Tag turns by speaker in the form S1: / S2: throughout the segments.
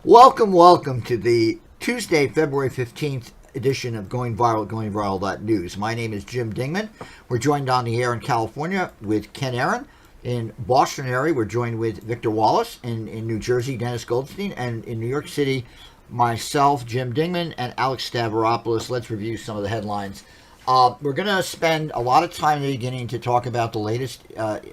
S1: Welcome to the Tuesday, February 15th edition of Going Viral.news. My name is Jim Dingeman. We're joined on the air in California with Ken Aaron. In Boston area, we're joined with Victor Wallace. In New Jersey, Dennis Goldstein. And in New York City, myself, Jim Dingeman, and Alex Stavropoulos. Let's review some of the headlines. We're going to spend a lot of time in the beginning to talk about the latest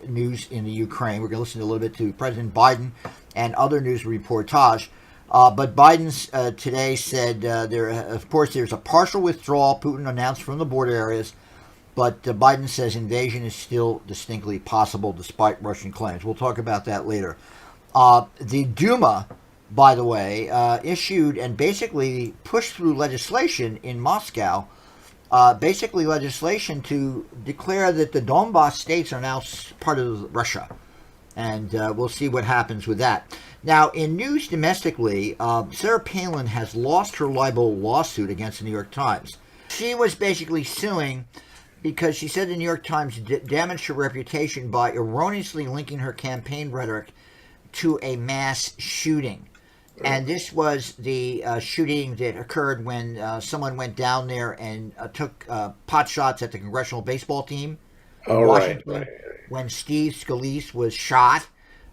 S1: news in the Ukraine. We're going to listen a little bit to President Biden and other news reportage. But Biden today said there's a partial withdrawal Putin announced from the border areas, but Biden says invasion is still distinctly possible despite Russian claims. We'll talk about that later. The Duma, by the way, issued and basically pushed through legislation in Moscow, legislation to declare that the Donbas states are now part of Russia. And we'll see what happens with that. Now, in news domestically, Sarah Palin has lost her libel lawsuit against the New York Times. She was basically suing because she said the New York Times damaged her reputation by erroneously linking her campaign rhetoric to a mass shooting. And this was the shooting that occurred when someone went down there and took pot shots at the congressional baseball team in Washington. Right. When Steve Scalise was shot,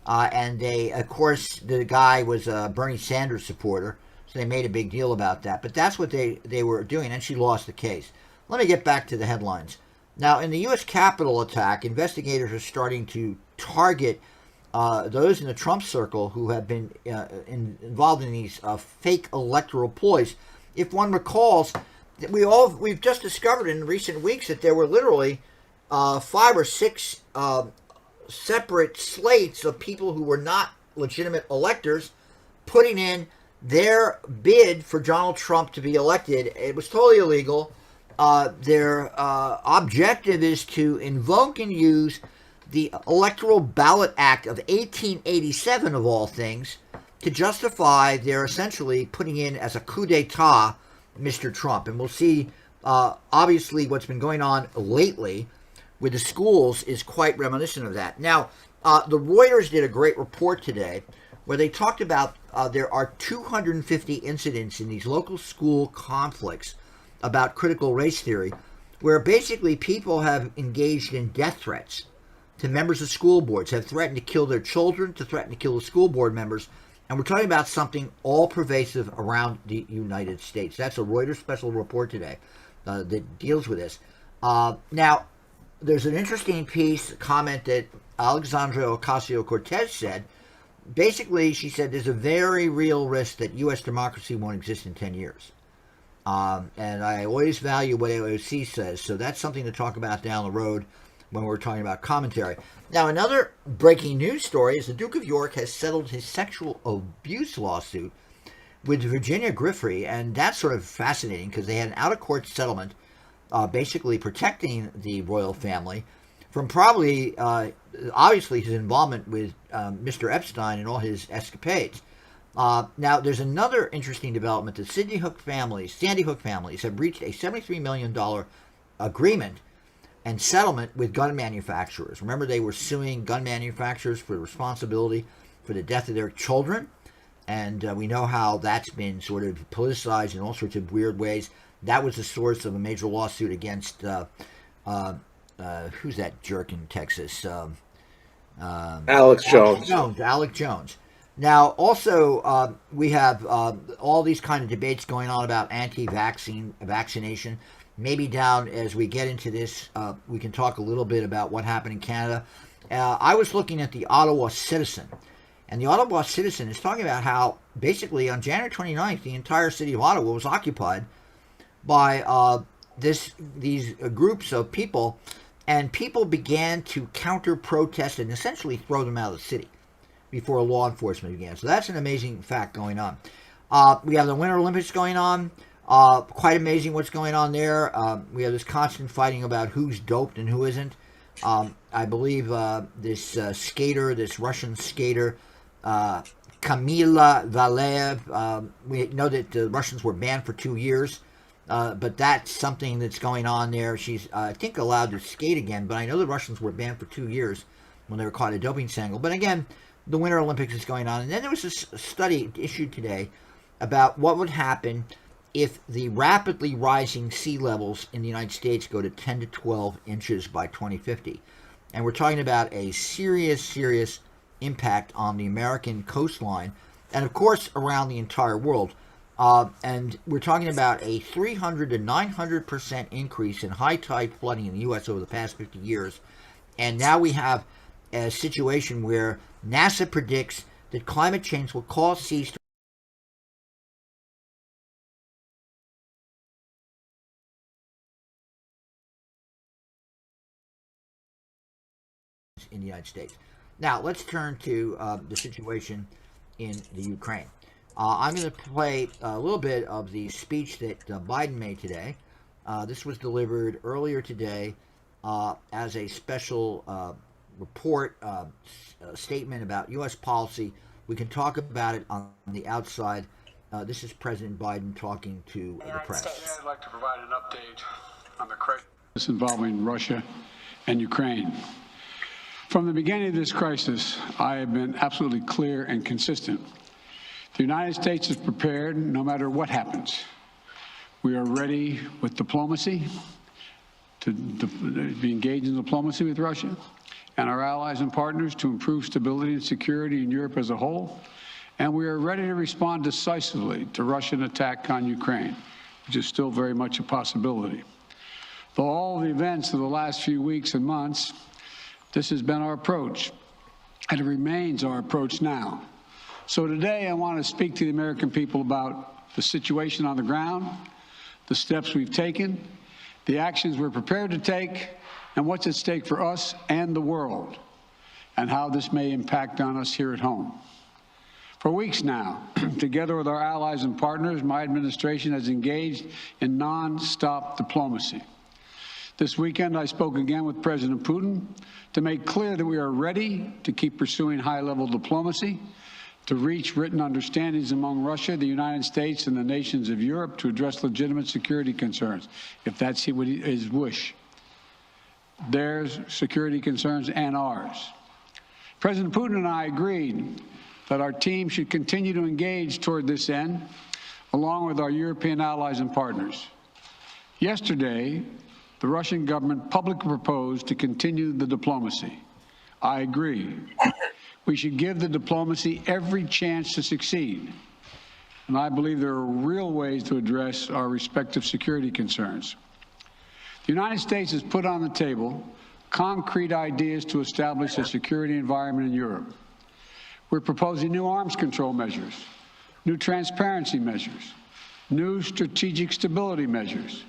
S1: and the guy was a Bernie Sanders supporter, so they made a big deal about that. But that's what they were doing, and she lost the case. Let me get back to the headlines. Now, in the U.S. Capitol attack, investigators are starting to target those in the Trump circle who have been involved in these fake electoral ploys. If one recalls, we've just discovered in recent weeks that there were literally 5 or 6 separate slates of people who were not legitimate electors putting in their bid for Donald Trump to be elected. It was totally illegal. Their objective is to invoke and use the Electoral Ballot Act of 1887, of all things, to justify their essentially putting in as a coup d'etat Mr. Trump. And we'll see, obviously, what's been going on lately with the schools is quite reminiscent of that. Now, the Reuters did a great report today where they talked about there are 250 incidents in these local school conflicts about critical race theory, where basically people have engaged in death threats to members of school boards, have threatened to kill their children, to threaten to kill the school board members. And we're talking about something all pervasive around the United States. That's a Reuters special report today that deals with this. Now, there's an interesting comment that Alexandria Ocasio-Cortez said. Basically, she said there's a very real risk that U.S. democracy won't exist in 10 years. And I always value what AOC says, so that's something to talk about down the road when we're talking about commentary. Now, another breaking news story is the Duke of York has settled his sexual abuse lawsuit with Virginia Giuffre, and that's sort of fascinating because they had an out-of-court settlement basically protecting the royal family from probably, obviously, his involvement with Mr. Epstein and all his escapades. Now, there's another interesting development. The Sandy Hook families have reached a $73 million agreement and settlement with gun manufacturers. Remember, they were suing gun manufacturers for responsibility for the death of their children. And we know how that's been sort of politicized in all sorts of weird ways. That was the source of a major lawsuit against, who's that jerk in Texas?
S2: Alex Jones.
S1: Alex Jones. Now, also, we have all these kind of debates going on about vaccination. Maybe down as we get into this, we can talk a little bit about what happened in Canada. I was looking at the Ottawa Citizen, and the Ottawa Citizen is talking about how basically on January 29th, the entire city of Ottawa was occupied by these groups of people, and people began to counter-protest and essentially throw them out of the city before law enforcement began. So that's an amazing fact going on. We have the Winter Olympics going on. Quite amazing what's going on there. We have this constant fighting about who's doped and who isn't. I believe this Russian skater, Kamila Valeyev, we know that the Russians were banned for 2 years. But that's something that's going on there. She's, I think, allowed to skate again, but I know the Russians were banned for 2 years when they were caught a doping scandal. But again, the Winter Olympics is going on. And then there was a study issued today about what would happen if the rapidly rising sea levels in the United States go to 10 to 12 inches by 2050. And we're talking about a serious impact on the American coastline and, of course, around the entire world. And we're talking about a 300 to 900% increase in high tide flooding in the U.S. over the past 50 years. And now we have a situation where NASA predicts that climate change will cause seas to in the United States. Now, let's turn to the situation in the Ukraine. I'm going to play a little bit of the speech that Biden made today. This was delivered earlier today as a special report, statement about U.S. policy. We can talk about it on the outside. This is President Biden talking to the press.
S3: I'd like to provide an update on the crisis involving Russia and Ukraine. From the beginning of this crisis, I have been absolutely clear and consistent. The United States is prepared no matter what happens. We are ready with diplomacy to be engaged in diplomacy with Russia and our allies and partners to improve stability and security in Europe as a whole. And we are ready to respond decisively to Russian attack on Ukraine, which is still very much a possibility. Though all the events of the last few weeks and months, this has been our approach, and it remains our approach now. So today I want to speak to the American people about the situation on the ground, the steps we've taken, the actions we're prepared to take, and what's at stake for us and the world, and how this may impact on us here at home. For weeks now, together with our allies and partners, my administration has engaged in non-stop diplomacy. This weekend, I spoke again with President Putin to make clear that we are ready to keep pursuing high-level diplomacy, to reach written understandings among Russia, the United States, and the nations of Europe to address legitimate security concerns, if that's his wish. Their security concerns and ours. President Putin and I agreed that our team should continue to engage toward this end, along with our European allies and partners. Yesterday, the Russian government publicly proposed to continue the diplomacy. I agree. We should give the diplomacy every chance to succeed. And I believe there are real ways to address our respective security concerns. The United States has put on the table concrete ideas to establish a security environment in Europe. We're proposing new arms control measures, new transparency measures, new strategic stability measures.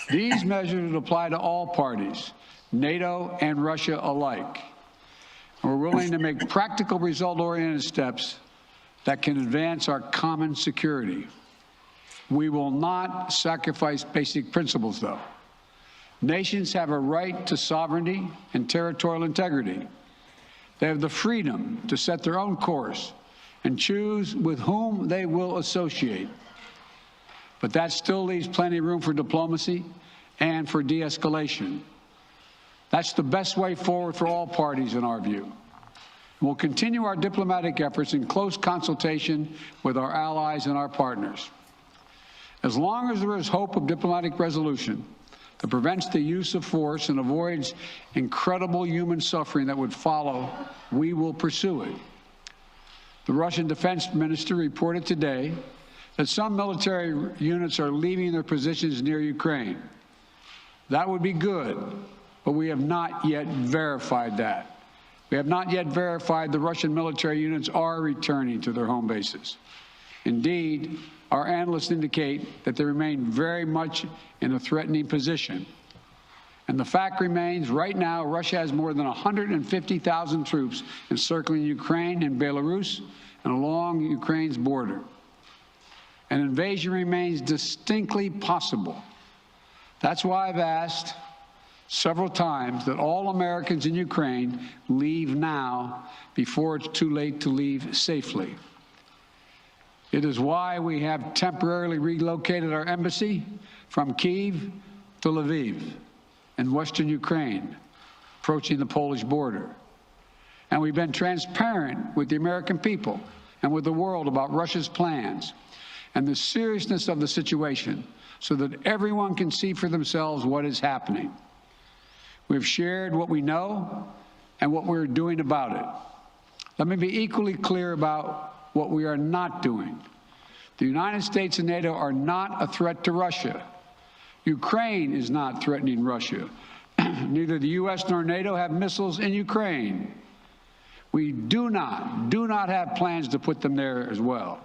S3: These measures would apply to all parties, NATO and Russia alike. And we're willing to make practical, result-oriented steps that can advance our common security. We will not sacrifice basic principles, though. Nations have a right to sovereignty and territorial integrity. They have the freedom to set their own course and choose with whom they will associate. But that still leaves plenty of room for diplomacy and for de-escalation. That's the best way forward for all parties, in our view. We'll continue our diplomatic efforts in close consultation with our allies and our partners. As long as there is hope of diplomatic resolution that prevents the use of force and avoids incredible human suffering that would follow, we will pursue it. The Russian defense minister reported today that some military units are leaving their positions near Ukraine. That would be good, but we have not yet verified that. We have not yet verified the Russian military units are returning to their home bases. Indeed, our analysts indicate that they remain very much in a threatening position. And the fact remains, right now, Russia has more than 150,000 troops encircling Ukraine and Belarus and along Ukraine's border. An invasion remains distinctly possible. That's why I've asked several times that all Americans in Ukraine leave now before it's too late to leave safely. It is why we have temporarily relocated our embassy from Kyiv to Lviv in western Ukraine, approaching the Polish border. And we've been transparent with the American people and with the world about Russia's plans and the seriousness of the situation so that everyone can see for themselves what is happening. We've shared what we know and what we're doing about it. Let me be equally clear about what we are not doing. The United States and NATO are not a threat to Russia. Ukraine is not threatening Russia. Neither the U.S. nor NATO have missiles in Ukraine. We do not have plans to put them there as well.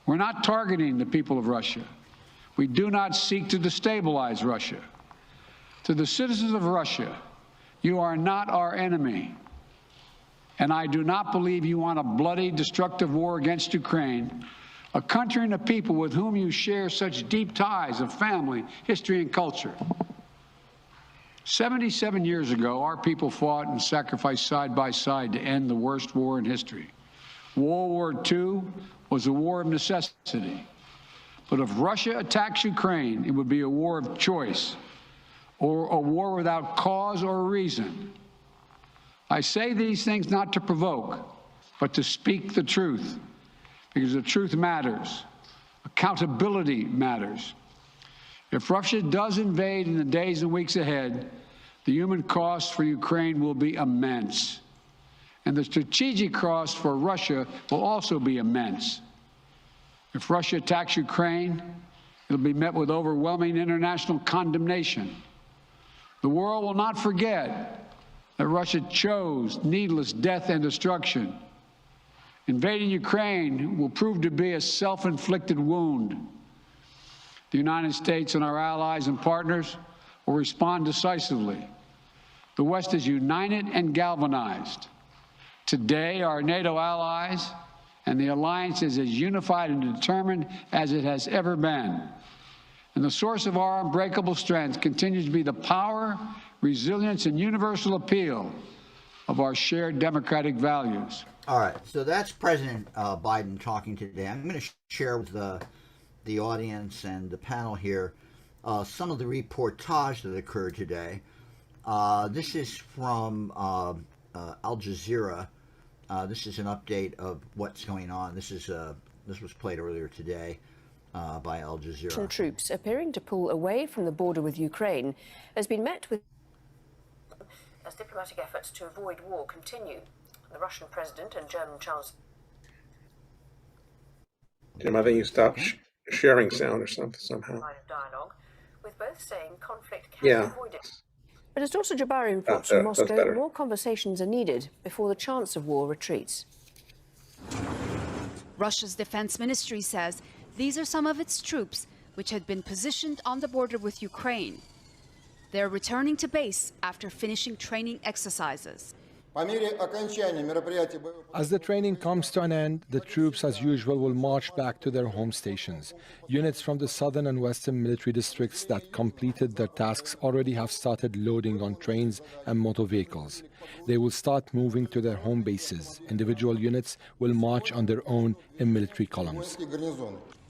S3: We're not targeting the people of Russia. We do not seek to destabilize Russia. To the citizens of Russia, you are not our enemy. And I do not believe you want a bloody, destructive war against Ukraine, a country and a people with whom you share such deep ties of family, history, and culture. 77 years ago, our people fought and sacrificed side by side to end the worst war in history. World War II was a war of necessity. But if Russia attacks Ukraine, it would be a war of choice, or a war without cause or reason. I say these things not to provoke, but to speak the truth, because the truth matters. Accountability matters. If Russia does invade in the days and weeks ahead, the human cost for Ukraine will be immense. And the strategic cost for Russia will also be immense. If Russia attacks Ukraine, it'll be met with overwhelming international condemnation. The world will not forget that Russia chose needless death and destruction. Invading Ukraine will prove to be a self-inflicted wound. The United States and our allies and partners will respond decisively. The West is united and galvanized. Today, our NATO allies and the alliance is as unified and determined as it has ever been. And the source of our unbreakable strength continues to be the power, resilience, and universal appeal of our shared democratic values.
S1: All right, so that's President Biden talking today. I'm going to share with the audience and the panel here some of the reportage that occurred today. This is from Al Jazeera. This is an update of what's going on. This was played earlier today by Al Jazeera.
S4: Russian troops appearing to pull away from the border with Ukraine has been met with as diplomatic efforts to avoid war continue. The Russian president and German Chancellor.
S2: Jim, I think you stopped sharing sound or something somehow.
S4: Line of dialogue, with both saying conflict can be avoided. But as Dr. Jabari reports from Moscow, more conversations are needed before the chance of war retreats.
S5: Russia's defense ministry says these are some of its troops which had been positioned on the border with Ukraine. They're returning to base after finishing training exercises.
S6: As the training comes to an end, the troops, as usual, will march back to their home stations. Units from the southern and western military districts that completed their tasks already have started loading on trains and motor vehicles. They will start moving to their home bases. Individual units will march on their own in military columns.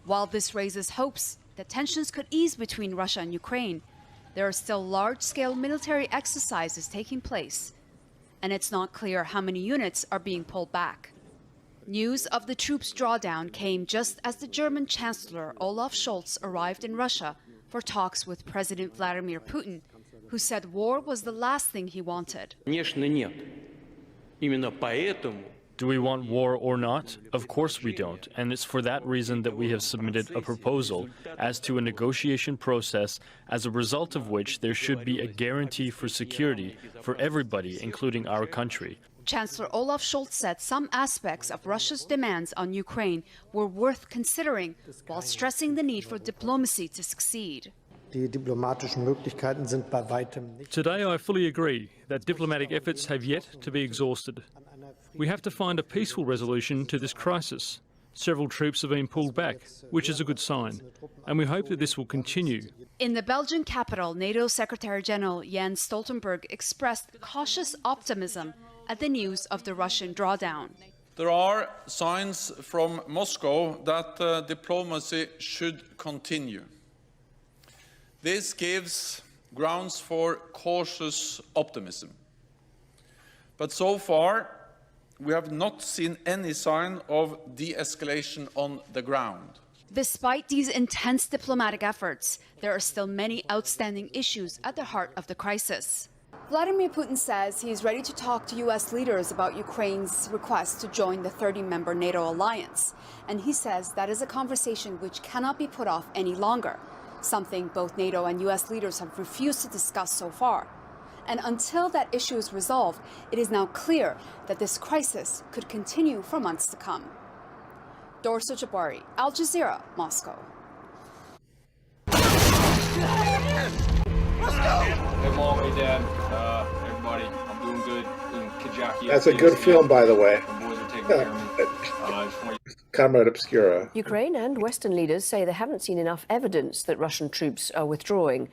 S5: While this raises hopes that tensions could ease between Russia and Ukraine, there are still large-scale military exercises taking place, and it's not clear how many units are being pulled back. News of the troops' drawdown came just as the German Chancellor Olaf Scholz arrived in Russia for talks with President Vladimir Putin, who said war was the last thing he wanted.
S7: Do we want war or not? Of course we don't, and it's for that reason that we have submitted a proposal as to a negotiation process, as a result of which there should be a guarantee for security for everybody, including our country.
S5: Chancellor Olaf Scholz said some aspects of Russia's demands on Ukraine were worth considering, while stressing the need for diplomacy to succeed.
S7: Today I fully agree that diplomatic efforts have yet to be exhausted. We have to find a peaceful resolution to this crisis. Several troops have been pulled back, which is a good sign, and we hope that this will continue.
S5: In the Belgian capital, NATO Secretary-General Jens Stoltenberg expressed cautious optimism at the news of the Russian drawdown.
S8: There are signs from Moscow that diplomacy should continue. This gives grounds for cautious optimism. But so far, we have not seen any sign of de-escalation on the ground.
S5: Despite these intense diplomatic efforts, there are still many outstanding issues at the heart of the crisis. Vladimir Putin says he is ready to talk to U.S. leaders about Ukraine's request to join the 30-member NATO alliance. And he says that is a conversation which cannot be put off any longer, something both NATO and U.S. leaders have refused to discuss so far. And until that issue is resolved, it is now clear that this crisis could continue for months to come. Dorsa Jabari, Al Jazeera, Moscow.
S9: Hey mom, hey dad, everybody, I'm doing good in Kajaki.
S2: That's a good film, by the way.
S9: The boys are taking care of me.
S2: Comrade Obscura.
S4: Ukraine and Western leaders say they haven't seen enough evidence that Russian troops are withdrawing.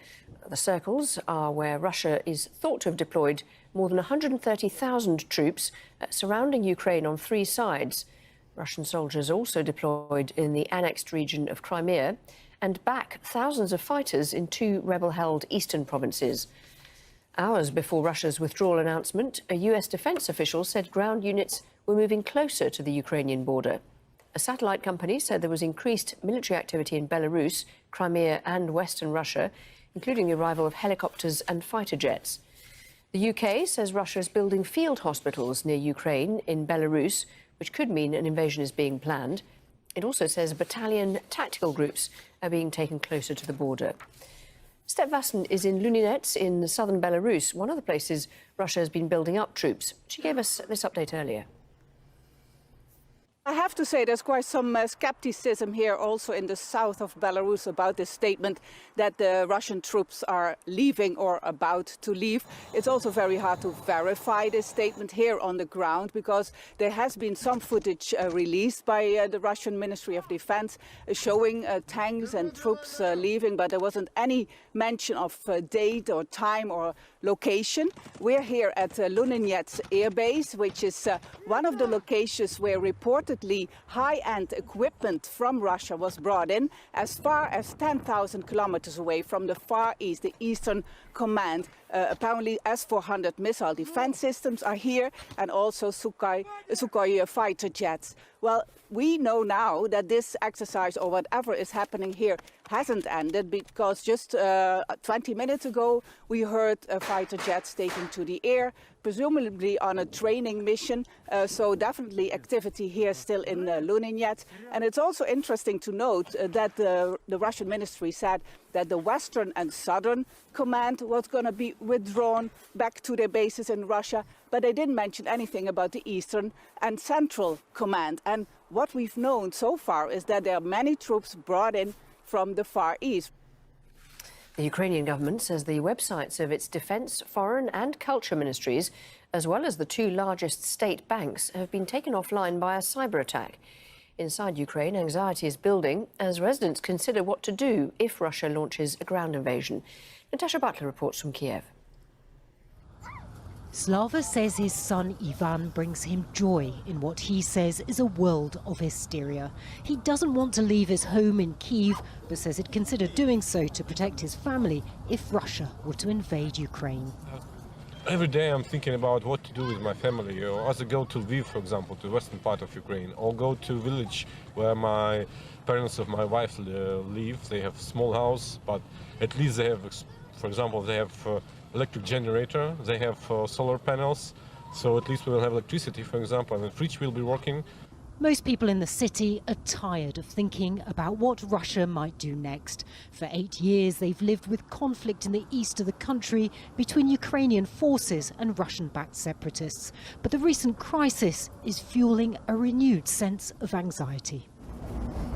S4: The circles are where Russia is thought to have deployed more than 130,000 troops surrounding Ukraine on 3 sides. Russian soldiers also deployed in the annexed region of Crimea and back thousands of fighters in 2 rebel-held eastern provinces. Hours before Russia's withdrawal announcement, a US defense official said ground units were moving closer to the Ukrainian border. A satellite company said there was increased military activity in Belarus, Crimea and western Russia, including the arrival of helicopters and fighter jets. The UK says Russia is building field hospitals near Ukraine in Belarus, which could mean an invasion is being planned. It also says battalion tactical groups are being taken closer to the border. Step Vassen is in Luninets in southern Belarus, one of the places Russia has been building up troops. She gave us this update earlier.
S10: I have to say there's quite some skepticism here also in the south of Belarus about this statement that the Russian troops are leaving or about to leave. It's also very hard to verify this statement here on the ground because there has been some footage released by the Russian Ministry of Defense showing tanks and troops leaving, but there wasn't any mention of date or time or location. We're here at Luninets Air Base, which is one of the locations where reportedly high-end equipment from Russia was brought in as far as 10,000 kilometers away from the Far East, the Eastern Command. Apparently S-400 missile defense systems are here and also Sukhoi fighter jets. Well, we know now that this exercise or whatever is happening here hasn't ended because just 20 minutes ago we heard fighter jets taken to the air, presumably on a training mission. So definitely activity here still in Luninets. And it's also interesting to note that the Russian ministry said that the Western and Southern Command was going to be withdrawn back to their bases in Russia, but they didn't mention anything about the Eastern and Central Command. And what we've known so far is that there are many troops brought in from the Far East.
S4: The Ukrainian government says the websites of its defence, foreign and culture ministries, as well as the 2 largest state banks, have been taken offline by a cyber attack. Inside Ukraine, anxiety is building as residents consider what to do if Russia launches a ground invasion. Natasha Butler reports from Kiev.
S11: Slava says his son Ivan brings him joy in what he says is a world of hysteria. He doesn't want to leave his home in Kyiv, but says he'd consider doing so to protect his family if Russia were to invade Ukraine.
S12: Every day I'm thinking about what to do with my family. As I go to Lviv, for example, to the western part of Ukraine, or go to a village where my parents of my wife live. They have a small house, but at least they have, for example, they have electric generator, they have solar panels, so at least we will have electricity, for example, and the fridge will be working.
S11: Most people in the city are tired of thinking about what Russia might do next. For 8 years, they've lived with conflict in the east of the country between Ukrainian forces and Russian-backed separatists. But the recent crisis is fueling a renewed sense of anxiety.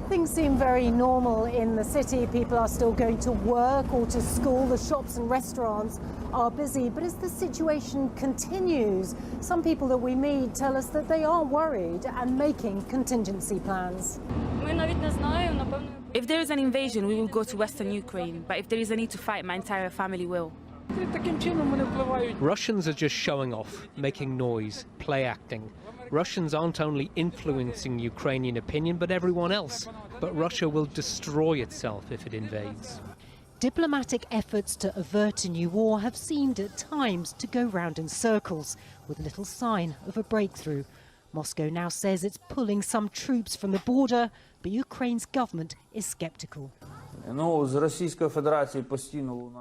S13: Things seem very normal in the city. People are still going to work or to school. The shops and restaurants are busy. But as the situation continues, some people that we meet tell us that they are worried and making contingency plans.
S14: If there is an invasion, we will go to Western Ukraine. But if there is a need to fight, my entire family will.
S15: Russians are just showing off, making noise, play acting. Russians aren't only influencing Ukrainian opinion, but everyone else. But Russia will destroy itself if it invades.
S11: diplomatic efforts to avert a new war have seemed at times to go round in circles, with little sign of a breakthrough. Moscow now says it's pulling some troops from the border, but Ukraine's government is skeptical.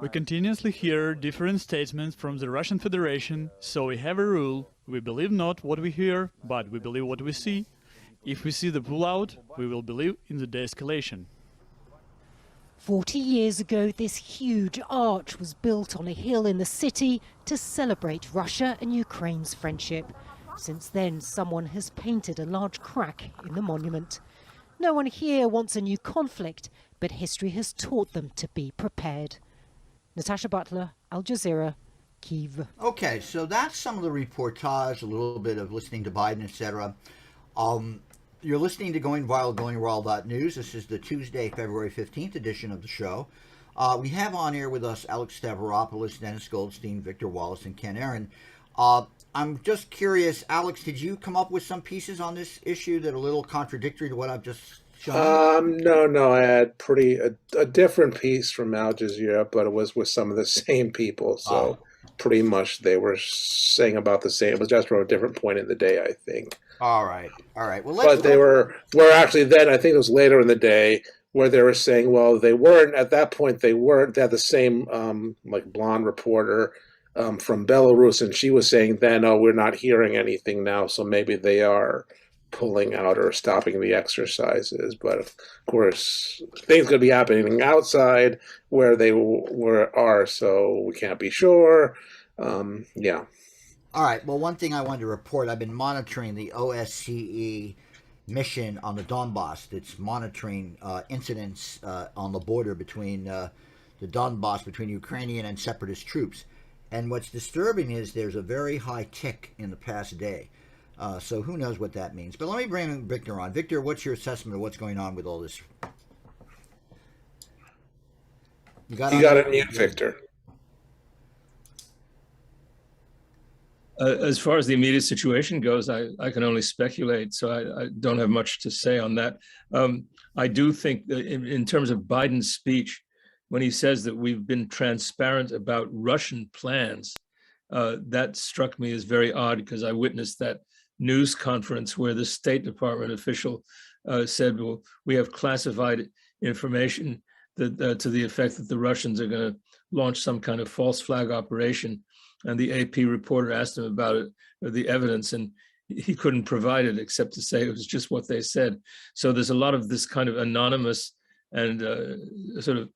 S16: We continuously hear different statements from the Russian Federation, so we have a rule. We believe not what we hear, but we believe what we see. If we see the pullout, we will believe in the de-escalation.
S11: 40 years ago, this huge arch was built on a hill in the city to celebrate Russia and Ukraine's friendship. Since then, someone has painted a large crack in the monument. No one here wants a new conflict, but history has taught them to be prepared. Natasha Butler, Al Jazeera, Kyiv.
S1: Okay, so that's some of the reportage, a little bit of listening to Biden, etc. You're listening to Going Viral, GoingRaw.news. This is the Tuesday, February 15th edition of the show. We have on air with us Alex Stavropoulos, Dennis Goldstein, Victor Wallace, and Ken Aaron. I'm just curious, Alex, did you come up with some pieces on this issue that are a little contradictory to what I've just shown?
S2: No, I had a different piece from Al Jazeera, but it was with some of the same people. So pretty much they were saying about the same. It was just from a different point in the day, I think.
S1: All right. Well,
S2: but they were actually then, I think it was later in the day, where they were saying, well, they weren't, at that point, they had the same like blonde reporter from Belarus, and she was saying then, oh, we're not hearing anything now, so maybe they are pulling out or stopping the exercises. But of course, things could be happening outside where they are, so we can't be sure. Yeah.
S1: All right. Well, one thing I wanted to report, I've been monitoring the OSCE mission on the Donbass that's monitoring incidents on the border between the Donbass, between Ukrainian and separatist troops. And what's disturbing is there's a very high tick in the past day. So who knows what that means. But let me bring Victor on. Victor, what's your assessment of what's going on with all this?
S2: You got to mute Victor.
S17: As far as the immediate situation goes, I can only speculate, so I don't have much to say on that. I do think that in terms of Biden's speech, when he says that we've been transparent about Russian plans, that struck me as very odd, because I witnessed that news conference where the State Department official said, well, we have classified information that, to the effect that the Russians are going to launch some kind of false flag operation. And the AP reporter asked him about it, or the evidence, and he couldn't provide it except to say it was just what they said. So there's a lot of this kind of anonymous and sort of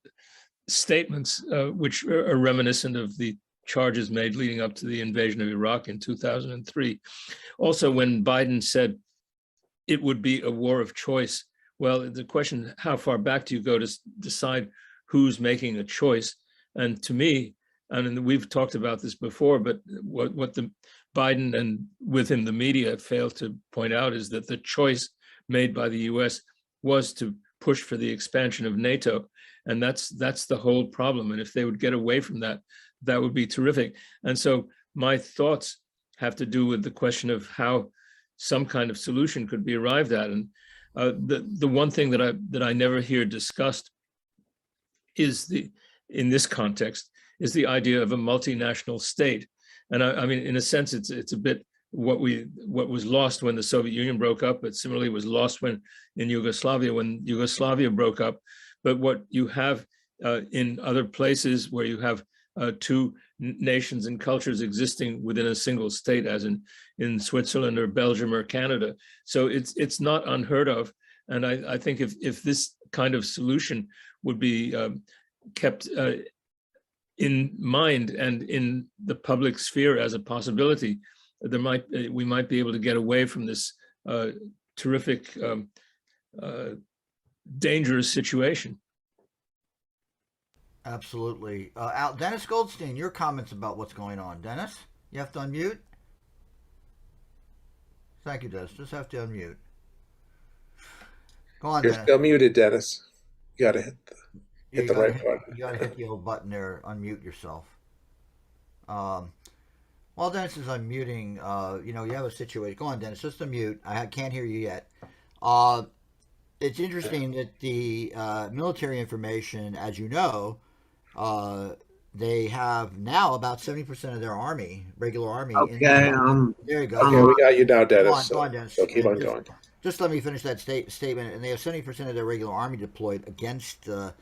S17: statements which are reminiscent of the charges made leading up to the invasion of Iraq in 2003. Also, when Biden said it would be a war of choice, well, the question, how far back do you go to decide who's making a choice? And to me, and we've talked about this before, but what the Biden and with him the media failed to point out is that the choice made by the US was to push for the expansion of NATO. And that's the whole problem. And if they would get away from that, that would be terrific. And so my thoughts have to do with the question of how some kind of solution could be arrived at. And the one thing that I never hear discussed is in this context, is the idea of a multinational state. And I mean, in a sense, it's a bit what was lost when the Soviet Union broke up, but similarly was lost when Yugoslavia broke up. But what you have in other places where you have two nations and cultures existing within a single state, as in Switzerland or Belgium or Canada. So it's not unheard of. And I think if this kind of solution would be kept in mind and in the public sphere as a possibility, we might be able to get away from this terrific, dangerous situation.
S1: Absolutely. Dennis Goldstein, your comments about what's going on. Dennis, you have to unmute. Thank you, Dennis. Just have to unmute. Go on,
S2: You're
S1: Dennis.
S2: still muted, Dennis. You got to hit the right button.
S1: You got to hit the old button there, unmute yourself. While Dennis is unmuting, you have a situation. Go on, Dennis, just unmute. I can't hear you yet. It's interesting that the military information, as you know, They have now about 70% of their army, regular army.
S18: Okay,
S1: there you go.
S2: Okay, we got you now, Dennis.
S1: Go on, Dennis.
S2: So keep on
S1: just,
S2: going.
S1: Just let me finish that statement. And they have 70% of their regular army deployed against the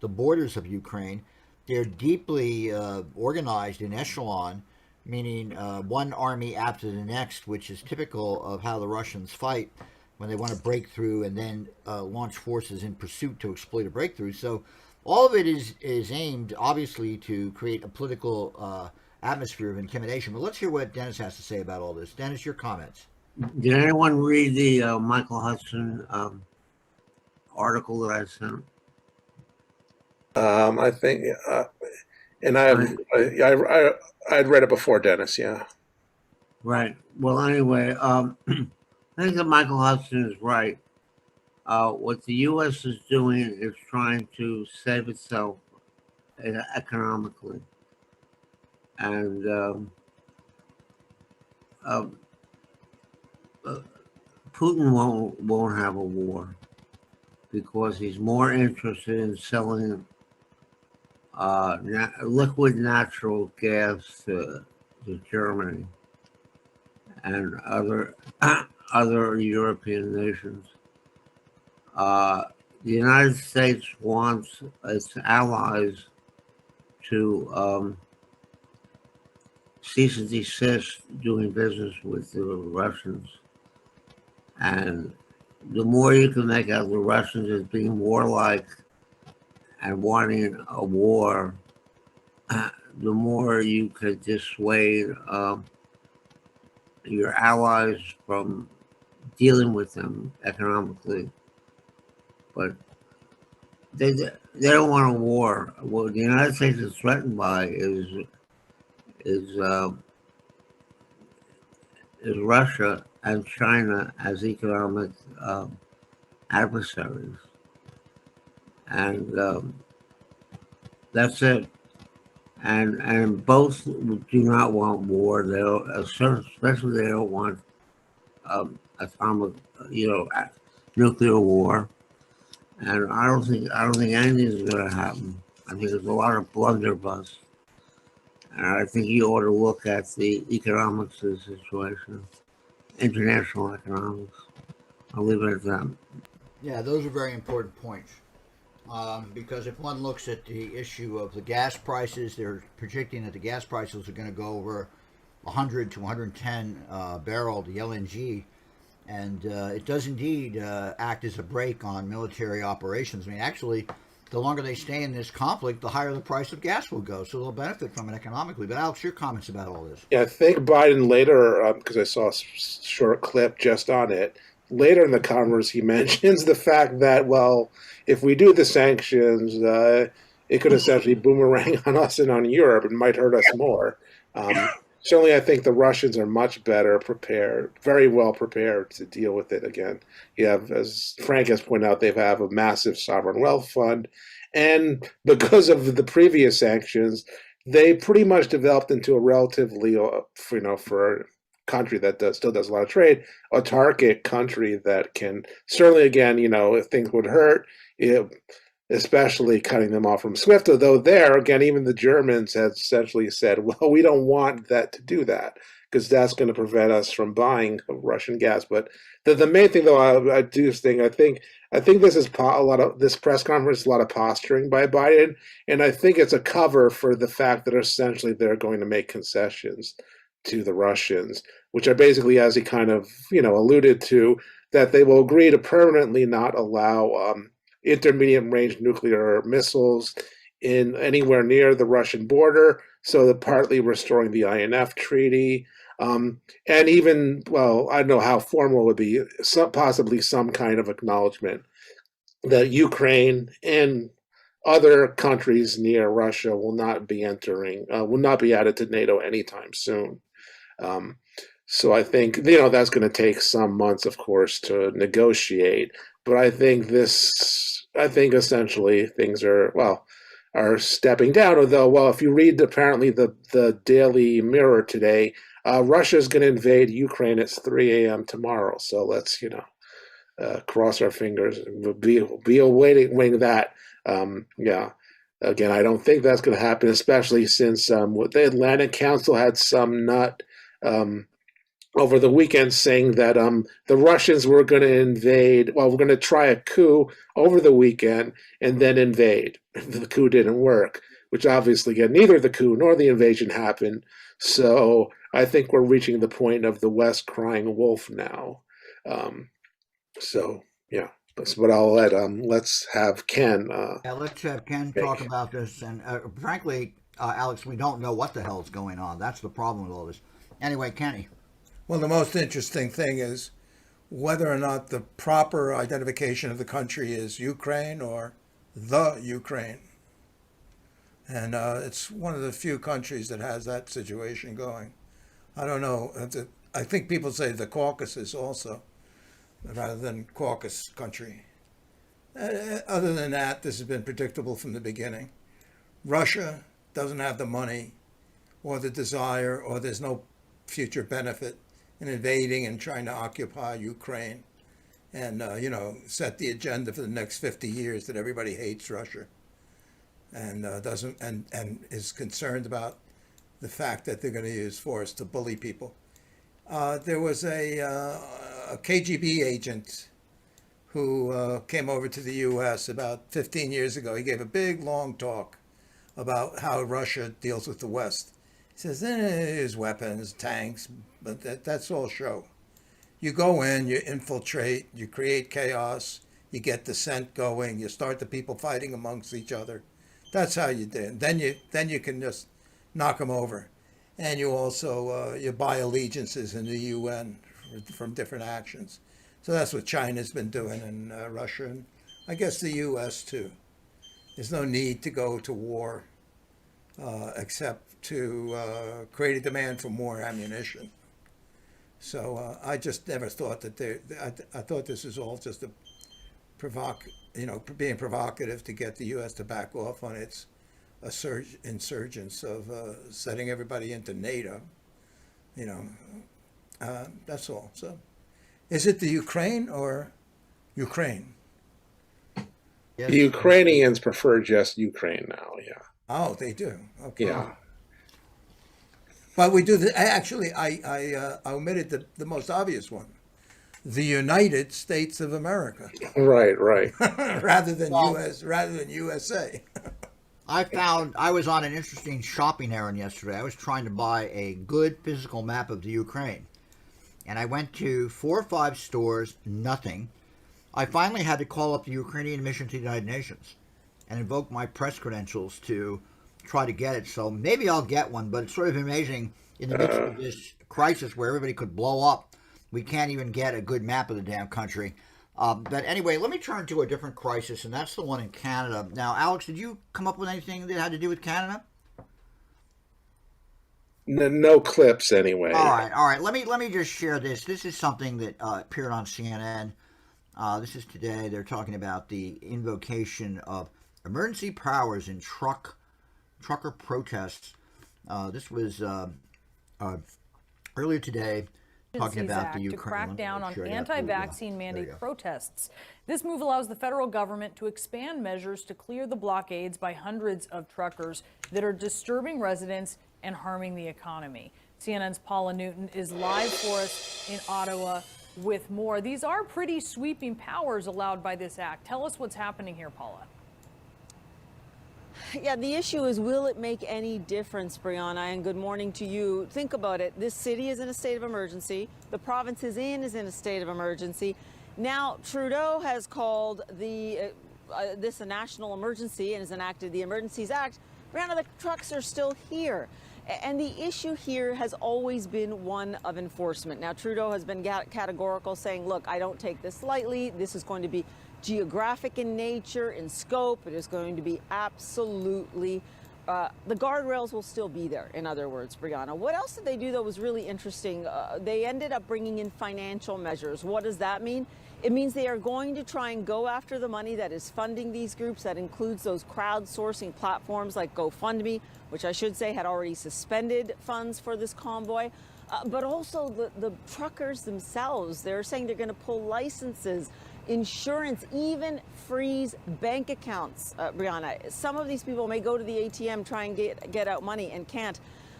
S1: borders of Ukraine. They're deeply organized in echelon, meaning one army after the next, which is typical of how the Russians fight when they want to break through and then launch forces in pursuit to exploit a breakthrough. So all of it is aimed, obviously, to create a political atmosphere of intimidation. But let's hear what Dennis has to say about all this. Dennis, your comments.
S18: Did anyone read the Michael Hudson article that I sent?
S2: I think, and I'd read it before, Dennis. Yeah.
S18: Right. Well, anyway, I think that Michael Hudson is right. What the U.S. is doing is trying to save itself economically, and Putin won't have a war because he's more interested in selling liquid natural gas to Germany and other European nations. The United States wants its allies to cease and desist doing business with the Russians. And the more you can make out the Russians as being warlike and wanting a war, the more you could dissuade your allies from dealing with them economically. But they don't want a war. What the United States is threatened by is Russia and China as economic adversaries, and that's it. And both do not want war. They don't, especially they don't want atomic, nuclear war. And I don't think anything is going to happen. I think there's a lot of blunderbuss. And I think you ought to look at the economics of the situation, international economics. I'll leave it at that.
S1: Yeah, those are very important points. Because if one looks at the issue of the gas prices, they're predicting that the gas prices are going to go over 100 to 110 barrel, the LNG. And it does indeed act as a brake on military operations. I mean, actually, the longer they stay in this conflict, the higher the price of gas will go. So they'll benefit from it economically. But Alex, your comments about all this?
S2: Yeah, I think Biden later, because I saw a short clip just on it, later in the conference he mentions the fact that, well, if we do the sanctions, it could essentially boomerang on us and on Europe and might hurt us more. Certainly, I think the Russians are much better prepared, very well prepared to deal with it again. You have, as Frank has pointed out, they have a massive sovereign wealth fund. And because of the previous sanctions, they pretty much developed into a relatively, for a country that still does a lot of trade, autarkic country that can certainly, again, if things would hurt, especially cutting them off from SWIFT, although there, again, even the Germans had essentially said, well, we don't want that to do that because that's going to prevent us from buying Russian gas. But the main thing, though, I do think, I think this is this press conference is a lot of posturing by Biden, and I think it's a cover for the fact that essentially they're going to make concessions to the Russians, which are basically, as he kind of, alluded to, that they will agree to permanently not allow intermediate-range nuclear missiles in anywhere near the Russian border, so they're partly restoring the INF treaty, and even, well, I don't know how formal it would be, possibly some kind of acknowledgement that Ukraine and other countries near Russia will not be added to NATO anytime soon. So I think, that's going to take some months, of course, to negotiate. But I think essentially things are stepping down. Although, if you read apparently the Daily Mirror today, Russia's going to invade Ukraine at 3 a.m. tomorrow. So let's, cross our fingers. Be awaiting that. Yeah. Again, I don't think that's going to happen, especially since what the Atlantic Council had some nut over the weekend saying that the Russians were going to invade. Well, we're going to try a coup over the weekend and then invade. The coup didn't work, which obviously, again, neither the coup nor the invasion happened. So I think we're reaching the point of the West crying wolf now. So yeah, but I'll let's have Ken.
S1: Let's have Ken talk about this. And frankly, Alex, we don't know what the hell's going on. That's the problem with all this. Anyway, Kenny.
S19: Well, the most interesting thing is whether or not the proper identification of the country is Ukraine or the Ukraine. And it's one of the few countries that has that situation going. I don't know. I think people say the Caucasus also, rather than caucus country. Other than that, this has been predictable from the beginning. Russia doesn't have the money or the desire, or there's no future benefit in invading and trying to occupy Ukraine and, set the agenda for the next 50 years that everybody hates Russia and doesn't and is concerned about the fact that they're going to use force to bully people. There was a KGB agent who came over to the U.S. about 15 years ago. He gave a big, long talk about how Russia deals with the West. He says, there's weapons, tanks, but that's all show. You go in, you infiltrate, you create chaos, you get dissent going, you start the people fighting amongst each other. That's how you do it. Then you can just knock them over. And you also you buy allegiances in the UN from different actions. So that's what China's been doing in Russia, and I guess the U.S. too. There's no need to go to war except to create a demand for more ammunition. So I just never thought that I thought this is all just a being provocative to get the U.S. to back off on its insurgence of setting everybody into NATO. That's all. So, is it the Ukraine or Ukraine?
S2: Yes. The Ukrainians prefer just Ukraine now. Yeah.
S19: Oh, they do. Okay.
S2: Yeah.
S19: But we do. Actually, I omitted the most obvious one. The United States of America.
S2: Right.
S19: rather than USA.
S1: I was on an interesting shopping errand yesterday. I was trying to buy a good physical map of the Ukraine. And I went to 4 or 5 stores, nothing. I finally had to call up the Ukrainian mission to the United Nations and invoke my press credentials to try to get it. So maybe I'll get one, but it's sort of amazing in the midst of this crisis where everybody could blow up. We can't even get a good map of the damn country. But anyway, let me turn to a different crisis, and that's the one in Canada. Now, Alex, did you come up with anything that had to do with Canada?
S2: No clips, anyway.
S1: All right. Let me just share this. This is something that appeared on CNN. This is today. They're talking about the invocation of emergency powers in trucker protests. This was earlier today. Talking about the Ukraine.
S20: To crack down on anti-vaccine mandate protests. This move allows the federal government to expand measures to clear the blockades by hundreds of truckers that are disturbing residents and harming the economy. CNN's Paula Newton is live for us in Ottawa with more. These are pretty sweeping powers allowed by this act. Tell us what's happening here, Paula.
S21: Yeah, the issue is, will it make any difference, Brianna? And good morning to you. Think about it. This city is in a state of emergency. The province is in a state of emergency. Now, Trudeau has called this a national emergency and has enacted the Emergencies Act. Brianna, the trucks are still here. And the issue here has always been one of enforcement. Now, Trudeau has been categorical, saying, look, I don't take this lightly. This is going to be geographic in nature, in scope. It is going to be absolutely, the guardrails will still be there, in other words, Brianna. What else did they do that was really interesting? They ended up bringing in financial measures. What does that mean? It means they are going to try and go after the money that is funding these groups. That includes those crowdsourcing platforms like GoFundMe, which I should say had already suspended funds for this convoy. But also the truckers themselves. They're saying they're going to pull licenses. insurance, even freeze bank accounts, Brianna. Some of these people may go to the ATM, try and get out money and can't.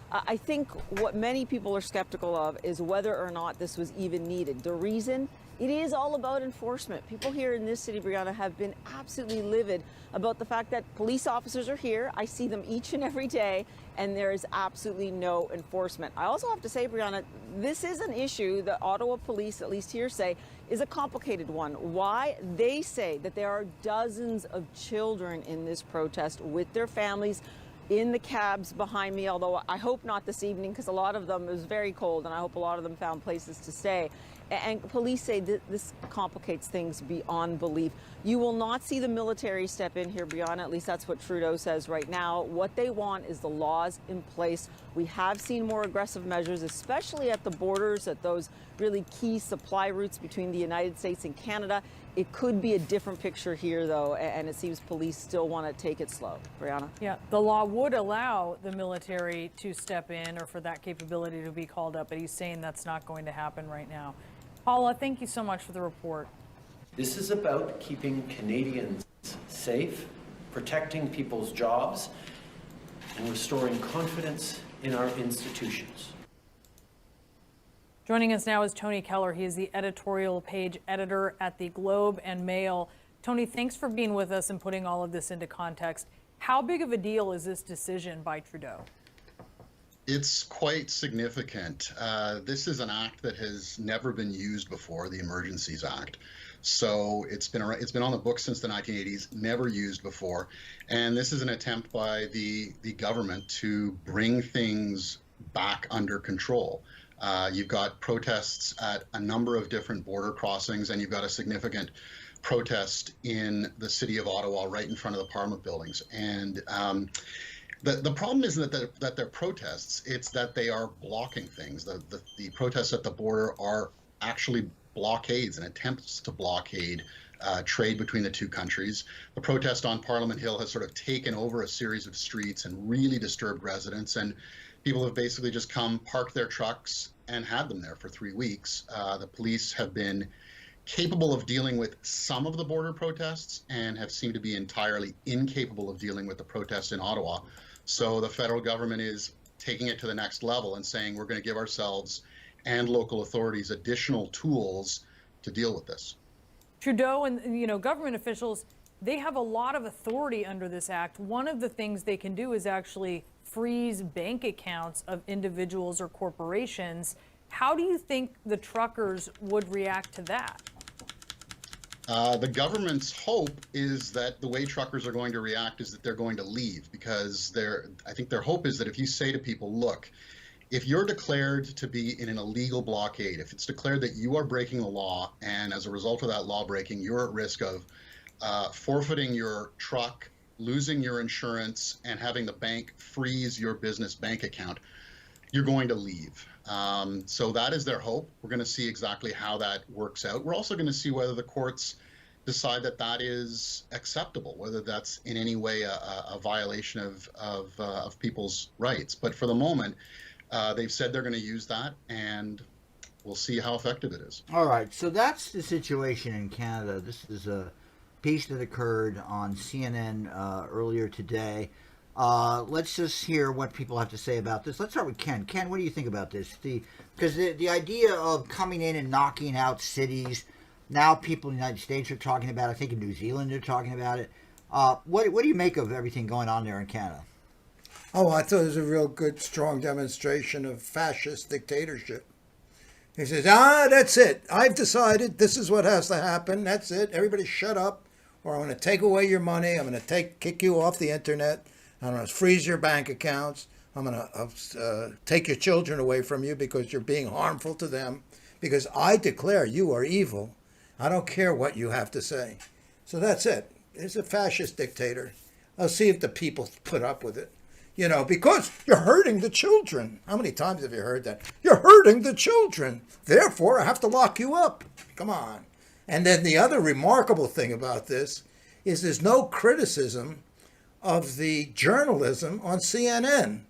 S21: I think what many people are skeptical of is whether or not this was even needed. The reason? It is all about enforcement. People here in this city, Brianna, have been absolutely livid about the fact that police officers are here. I see them each and every day, and there is absolutely no enforcement. I also have to say, Brianna, this is an issue that Ottawa police, at least here, say is a complicated one. Why? They say that there are dozens of children in this protest with their families in the cabs behind me, although I hope not this evening, because a lot of them, it was very cold, and I hope a lot of them found places to stay. And police say that this complicates things beyond belief. You will not see the military step in here, Brianna. At least that's what Trudeau says right now. What they want is the laws in place. We have seen more aggressive measures, especially at the borders, at those really key supply routes between the United States and Canada. It could be a different picture here, though, and it seems police still want to take it slow. Brianna?
S20: Yeah, the law would allow the military to step in or for that capability to be called up, but he's saying that's not going to happen right now. Paula, thank you so much for the report.
S3: This is about keeping Canadians safe, protecting people's jobs, and restoring confidence in our institutions.
S20: Joining us now is Tony Keller. He is the editorial page editor at the Globe and Mail. Tony, thanks for being with us and putting all of this into context. How big of a deal is this decision by Trudeau?
S22: It's quite significant. This is an act that has never been used before, the Emergencies Act. So it's been on the books since the 1980s, never used before. And this is an attempt by the government to bring things back under control. You've got protests at a number of different border crossings, and you've got a significant protest in the city of Ottawa right in front of the Parliament buildings. And the problem isn't that they're protests, it's that they are blocking things. The protests at the border are actually blockades and attempts to blockade trade between the two countries. The protest on Parliament Hill has sort of taken over a series of streets and really disturbed residents, and people have basically just come, parked their trucks, and had them there for 3 weeks. The police have been capable of dealing with some of the border protests and have seemed to be entirely incapable of dealing with the protests in Ottawa. So the federal government is taking it to the next level and saying we're going to give ourselves and local authorities additional tools to deal with this.
S20: Trudeau and government officials, they have a lot of authority under this act. One of the things they can do is actually freeze bank accounts of individuals or corporations. How do you think the truckers would react to that?
S22: The government's hope is that the way truckers are going to react is that they're going to leave, because I think their hope is that if you say to people, look, if you're declared to be in an illegal blockade, if it's declared that you are breaking the law, and as a result of that law breaking, you're at risk of forfeiting your truck, losing your insurance, and having the bank freeze your business bank account, you're going to leave. So that is their hope. We're going to see exactly how that works out. We're also going to see whether the courts decide that that is acceptable, whether that's in any way a violation of people's rights. But for the moment, they've said they're going to use that, and we'll see how effective it is.
S1: All right, so that's the situation in Canada. This is a piece that occurred on CNN earlier today. Let's just hear what people have to say about this. Let's start with Ken. Ken, what do you think about this? Because the idea of coming in and knocking out cities, now people in the United States are talking about it. I think in New Zealand they're talking about it. What do you make of everything going on there in Canada?
S19: Oh, I thought it was a real good, strong demonstration of fascist dictatorship. He says, that's it. I've decided this is what has to happen. That's it. Everybody shut up, or I'm going to take away your money. I'm going to kick you off the internet. I'm going to freeze your bank accounts. I'm going to take your children away from you because you're being harmful to them. Because I declare you are evil. I don't care what you have to say. So that's it. It's a fascist dictator. I'll see if the people put up with it. Because you're hurting the children. How many times have you heard that? You're hurting the children. Therefore, I have to lock you up. Come on. And then the other remarkable thing about this is there's no criticism of the journalism on CNN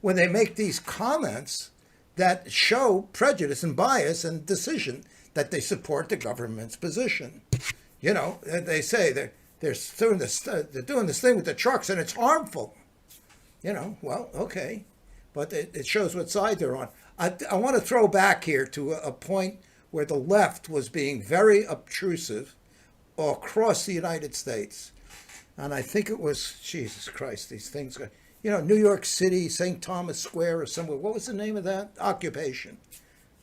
S19: when they make these comments that show prejudice and bias and decision. that they support the government's position. You know, they say they're doing this thing with the trucks and it's harmful. You know, well, okay, but it shows what side they're on. I want to throw back here to a point where the left was being very obtrusive across the United States. And I think it was, Jesus Christ, these things, you know, New York City, St. Thomas Square or somewhere. What was the name of that? Occupation.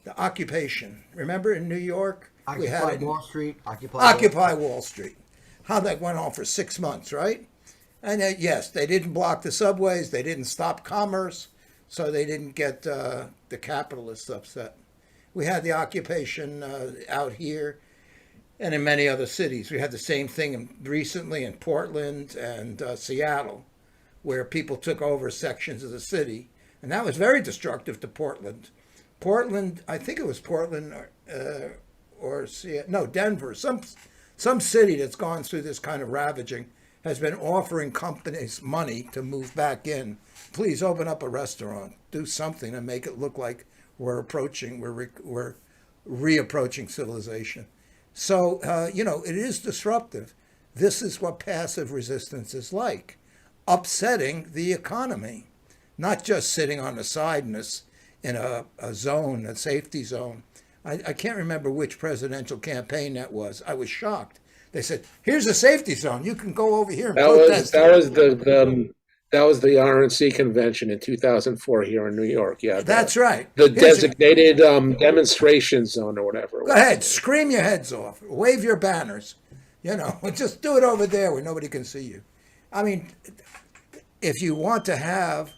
S19: The Occupation. Remember in New York?
S1: Occupy Wall Street.
S19: Occupy Wall Street. How that went on for 6 months, right? And yes, they didn't block the subways. They didn't stop commerce. So they didn't get the capitalists upset. We had the occupation out here and in many other cities. We had the same thing recently in Portland and Seattle, where people took over sections of the city. And that was very destructive to Portland. Portland, I think it was Portland or Denver. Some city that's gone through this kind of ravaging has been offering companies money to move back in. Please open up a restaurant, do something and make it look like we're reapproaching civilization. So, you know, it is disruptive. This is what passive resistance is like, upsetting the economy, not just sitting on the side in a zone, a safety zone. I can't remember which presidential campaign that was. I was shocked. They said, "Here's a safety zone. You can go over here and protest."
S2: That was the RNC convention in 2004 here in New York. Yeah,
S19: that's right.
S2: The designated demonstration zone or whatever.
S19: Go ahead, scream your heads off, wave your banners. You know, just do it over there where nobody can see you. I mean, if you want to have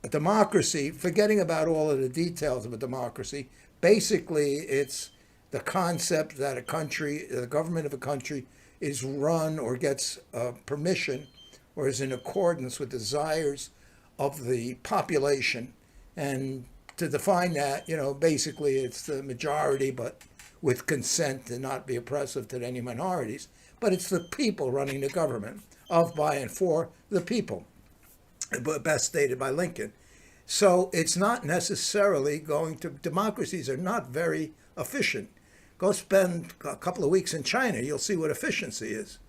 S19: a democracy, forgetting about all of the details of a democracy, basically it's the concept that a country, the government of a country, is run or gets permission or is in accordance with desires of the population. And to define that, you know, basically it's the majority, but with consent and not be oppressive to any minorities. But it's the people running the government, of, by, and for the people, best stated by Lincoln. So it's not necessarily going to, democracies are not very efficient. Go spend a couple of weeks in China, you'll see what efficiency is.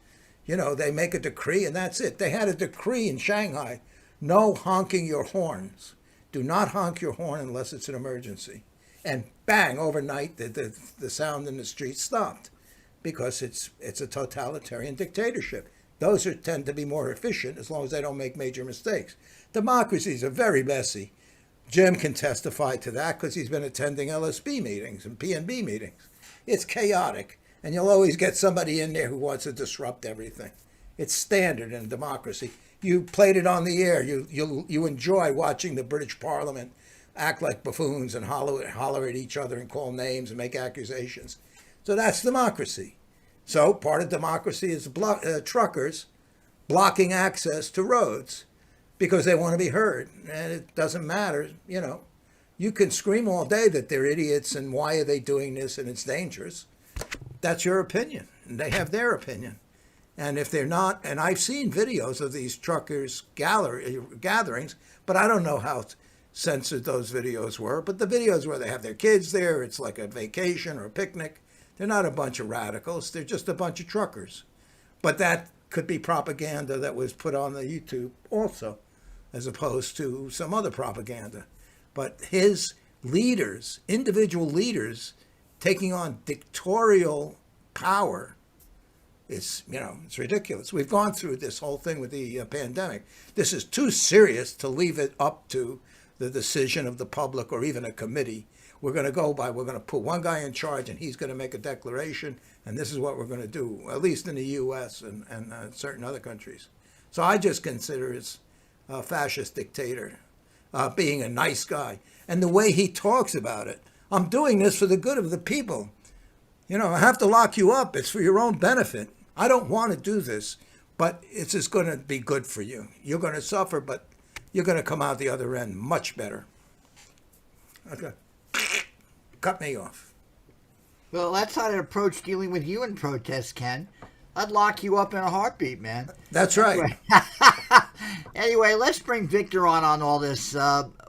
S19: You know, they make a decree and that's it. They had a decree in Shanghai, no honking your horns. Do not honk your horn unless it's an emergency. And bang, overnight, the sound in the street stopped because it's a totalitarian dictatorship. Those tend to be more efficient as long as they don't make major mistakes. Democracies are very messy. Jim can testify to that because he's been attending LSB meetings and PNB meetings. It's chaotic. And you'll always get somebody in there who wants to disrupt everything. It's standard in a democracy. You played it on the air. You enjoy watching the British Parliament act like buffoons and holler at each other and call names and make accusations. So that's democracy. So part of democracy is truckers blocking access to roads because they want to be heard. And it doesn't matter, you know. You can scream all day that they're idiots and why are they doing this and it's dangerous. That's your opinion, and they have their opinion. And if they're not, and I've seen videos of these truckers gatherings, but I don't know how censored those videos were, but the videos where they have their kids there, it's like a vacation or a picnic. They're not a bunch of radicals, they're just a bunch of truckers. But that could be propaganda that was put on the YouTube also, as opposed to some other propaganda. But his leaders, individual leaders, taking on dictatorial power, it's ridiculous. We've gone through this whole thing with the pandemic. This is too serious to leave it up to the decision of the public or even a committee. We're going to put one guy in charge and he's going to make a declaration and this is what we're going to do, at least in the US and certain other countries. So I just consider it a fascist dictator, being a nice guy. And the way he talks about it, I'm doing this for the good of the people. You know, I have to lock you up. It's for your own benefit. I don't want to do this, but it's just going to be good for you. You're going to suffer, but you're going to come out the other end much better. Okay. Cut me off.
S1: Well, that's how to approach dealing with you in protest, Ken. I'd lock you up in a heartbeat, man.
S19: That's right.
S1: Anyway, let's bring Victor on all this.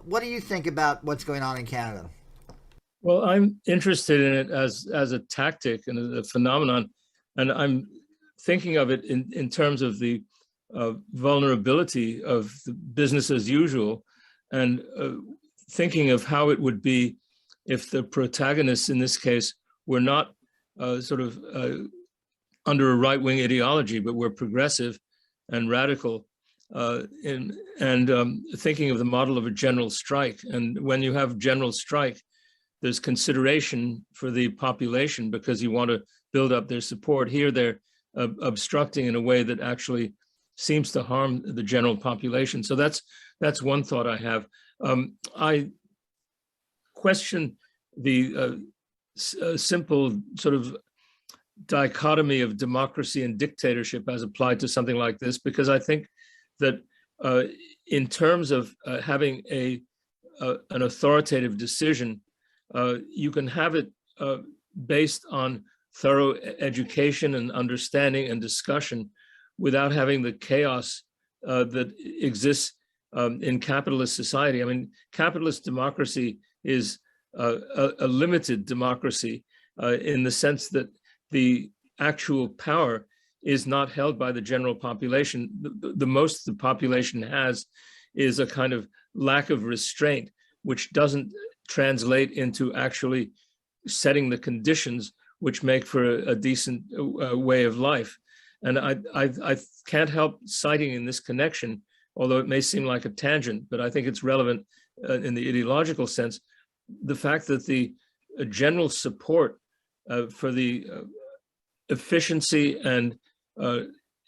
S1: What do you think about what's going on in Canada?
S17: Well, I'm interested in it as a tactic and a phenomenon, and I'm thinking of it in terms of the vulnerability of the business as usual, and thinking of how it would be if the protagonists in this case were not under a right-wing ideology, but were progressive and radical, thinking of the model of a general strike. And when you have general strike, there's consideration for the population because you want to build up their support. Here, they're obstructing in a way that actually seems to harm the general population. So that's one thought I have. I question the simple sort of dichotomy of democracy and dictatorship as applied to something like this, because I think that in terms of having an authoritative decision, you can have it based on thorough education and understanding and discussion without having the chaos that exists in capitalist society. I mean, capitalist democracy is a limited democracy in the sense that the actual power is not held by the general population. The most the population has is a kind of lack of restraint, which doesn't translate into actually setting the conditions which make for a decent way of life. And I can't help citing in this connection, although it may seem like a tangent, but I think it's relevant in the ideological sense, the fact that the general support for the efficiency and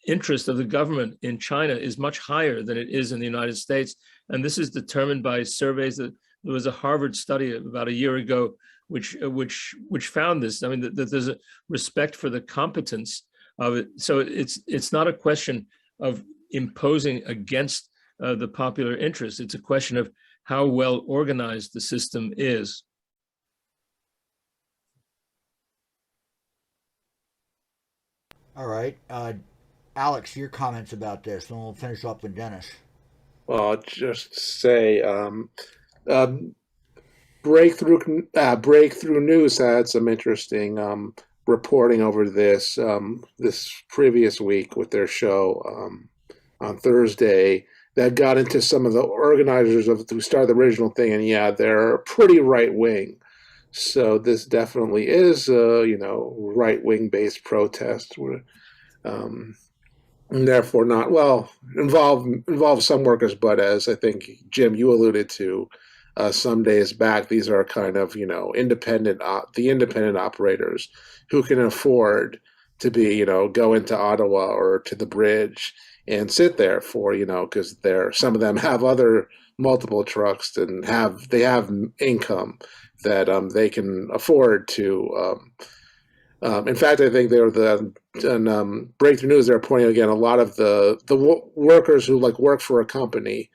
S17: interest of the government in China is much higher than it is in the United States. And this is determined by surveys that there was a Harvard study about a year ago, which found this. I mean, that there's a respect for the competence of it. So it's not a question of imposing against the popular interest. It's a question of how well organized the system is.
S1: All right. Alex, your comments about this, and we'll finish up with Dennis.
S2: Well, I'll just say Breakthrough News had some interesting reporting over this previous week with their show on Thursday that got into some of the organizers who started the original thing, and yeah, they're pretty right wing. So this definitely is right wing based protest. And therefore not involve some workers, but as I think Jim you alluded to some days back, these are kind of independent operators who can afford to be go into Ottawa or to the bridge and sit there for because some of them have other multiple trucks and they have income that they can afford to. In fact, I think on Breakthrough News, they're pointing again a lot of the workers who work for a company.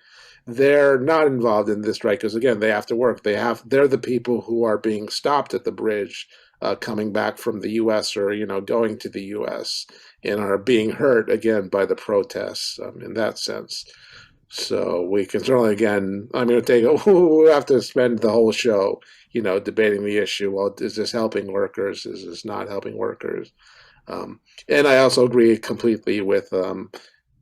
S2: They're not involved in this strike because again, they have to work. They're the people who are being stopped at the bridge, coming back from the U.S. or going to the U.S. and are being hurt again by the protests in that sense. So we can certainly again. I'm going to we have to spend the whole show debating the issue. Well, is this helping workers? Is this not helping workers? And I also agree completely with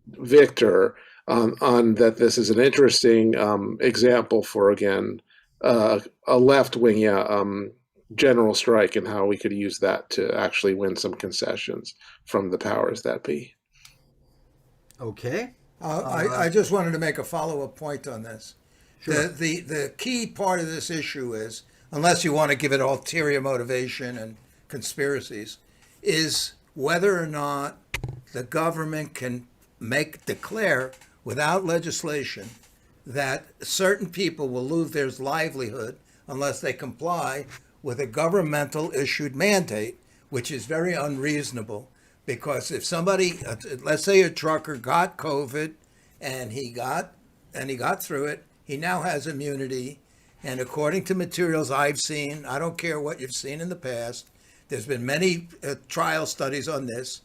S2: Victor on that this is an interesting example for, again, a left-wing general strike and how we could use that to actually win some concessions from the powers that be.
S1: Okay.
S19: I just wanted to make a follow-up point on this.
S1: Sure.
S19: The key part of this issue is, unless you want to give it ulterior motivation and conspiracies, is whether or not the government can declare without legislation that certain people will lose their livelihood unless they comply with a governmental issued mandate, which is very unreasonable. Because if somebody, let's say a trucker got COVID and he got through it, he now has immunity. And according to materials I've seen, I don't care what you've seen in the past, there's been many trial studies on this,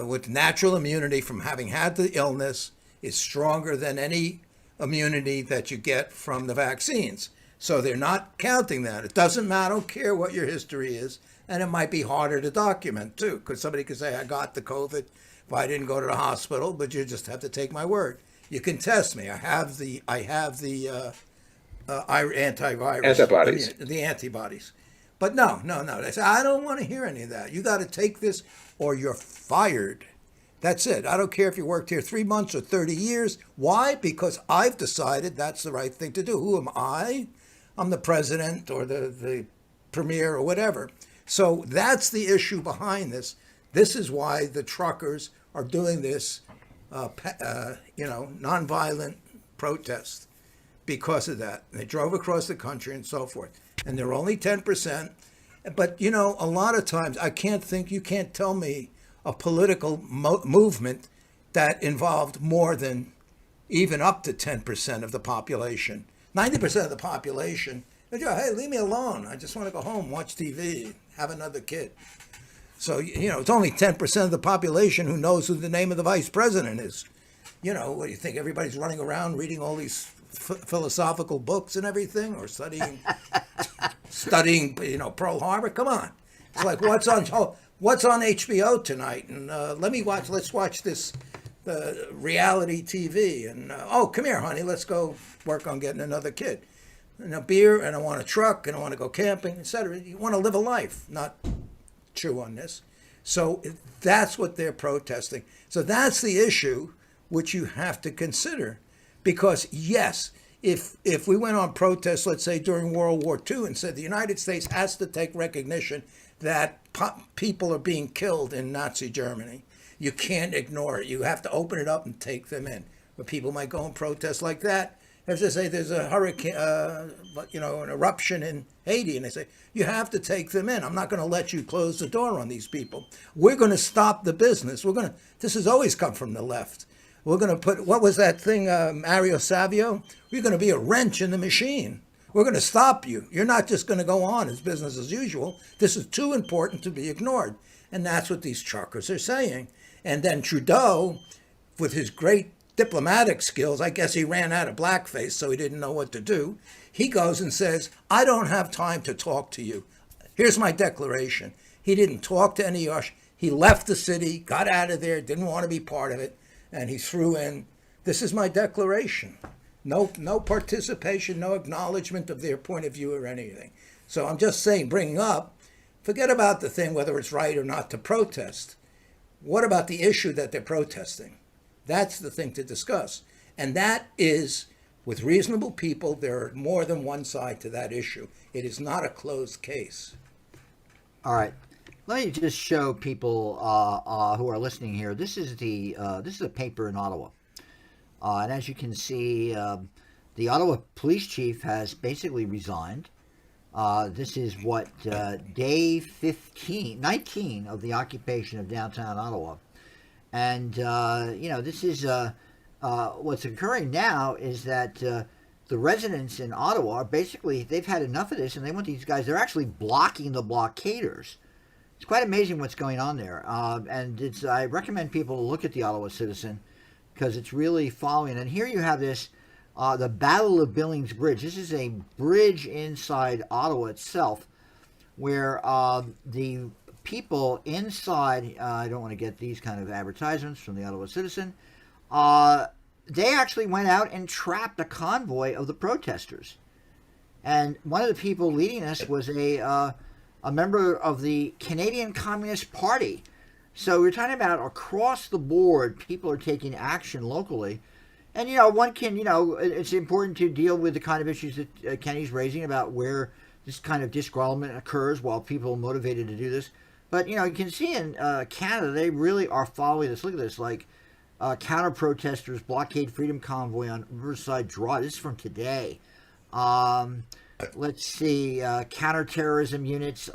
S19: with natural immunity from having had the illness is stronger than any immunity that you get from the vaccines. So they're not counting that. It doesn't matter. I don't care what your history is. And it might be harder to document, too, because somebody could say, I got the COVID if I didn't go to the hospital, but you just have to take my word. You can test me. I have the antivirus.
S2: Antibodies.
S19: The antibodies. But no. They say, I don't want to hear any of that. You got to take this or you're fired. That's it. I don't care if you worked here 3 months or 30 years. Why? Because I've decided that's the right thing to do. Who am I? I'm the president or the premier or whatever. So that's the issue behind this. This is why the truckers are doing this, nonviolent protest because of that. They drove across the country and so forth. And they're only 10%. But, a lot of times you can't tell me a political movement that involved more than even up to 10% of the population. 90% of the population, they go, hey, leave me alone. I just want to go home, watch TV, have another kid. So, it's only 10% of the population who knows who the name of the vice president is. What do you think? Everybody's running around reading all these philosophical books and everything, or studying, Pearl Harbor? Come on. It's like, what's on HBO tonight? And let's watch this reality TV. And, come here, honey, let's go work on getting another kid. And a beer, and I want a truck, and I want to go camping, etc. You want to live a life, not chew on this. So that's what they're protesting. So that's the issue which you have to consider. Because, yes, if we went on protests, let's say during World War II, and said the United States has to take recognition that people are being killed in Nazi Germany, you can't ignore it. You have to open it up and take them in. But people might go and protest like that. As they say, there's a hurricane, an eruption in Haiti, and they say, you have to take them in. I'm not going to let you close the door on these people. We're going to stop the business. This has always come from the left. We're going to put, what was that thing, Mario Savio? We're going to be a wrench in the machine. We're going to stop you. You're not just going to go on as business as usual. This is too important to be ignored. And that's what these truckers are saying. And then Trudeau, with his great diplomatic skills, I guess he ran out of blackface, so he didn't know what to do. He goes and says, I don't have time to talk to you. Here's my declaration. He didn't talk to any Russian. He left the city, got out of there, didn't want to be part of it, and he threw in, this is my declaration. No participation, no acknowledgement of their point of view or anything. So I'm just saying, bringing up, forget about the thing, whether it's right or not to protest. What about the issue that they're protesting? That's the thing to discuss. And that is, with reasonable people, there are more than one side to that issue. It is not a closed case.
S1: All right. Let me just show people who are listening here. This is a paper in Ottawa. And as you can see, the Ottawa police chief has basically resigned. This is what, day 19 of the occupation of downtown Ottawa. And, this is what's occurring now is that the residents in Ottawa are basically, they've had enough of this, and they want these guys, they're actually blocking the blockaders. It's quite amazing what's going on there. And I recommend people to look at the Ottawa Citizen because it's really following. And here you have this, the Battle of Billings Bridge. This is a bridge inside Ottawa itself where the people inside, I don't want to get these kind of advertisements from the Ottawa Citizen, they actually went out and trapped a convoy of the protesters. And one of the people leading this was a member of the Canadian Communist Party. So we're talking about across the board, people are taking action locally. And, one can, it's important to deal with the kind of issues that Kenny's raising about where this kind of disgruntlement occurs while people are motivated to do this. But, you can see in Canada, they really are following this. Look at this, like counter-protesters blockade Freedom Convoy on Riverside Drive. This is from today. Let's see, counterterrorism units,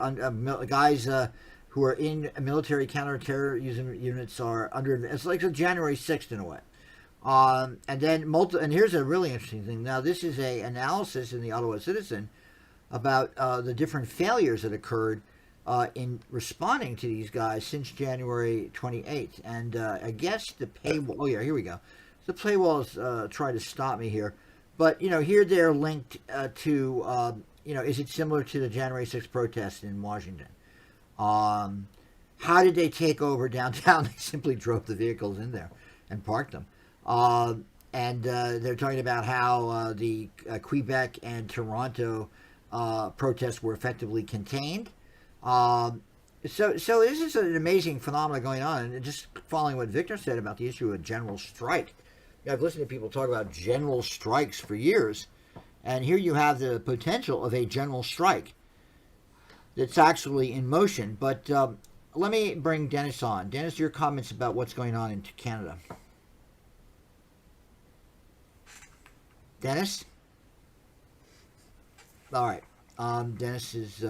S1: guys who are in military counterterrorism units are under, it's like a January 6th in a way. And then, and here's a really interesting thing. Now, this is a analysis in the Ottawa Citizen about the different failures that occurred in responding to these guys since January 28th. And I guess the paywall, oh yeah, here we go. The paywall's trying to stop me here. But here they're linked to is it similar to the January 6th protest in Washington? How did they take over downtown? They simply drove the vehicles in there and parked them. And they're talking about how the Quebec and Toronto protests were effectively contained. So this is an amazing phenomenon going on. And just following what Victor said about the issue of general strike. I've listened to people talk about general strikes for years. And here you have the potential of a general strike that's actually in motion. But let me bring Dennis on. Dennis, your comments about what's going on in Canada. Dennis? All right. Dennis is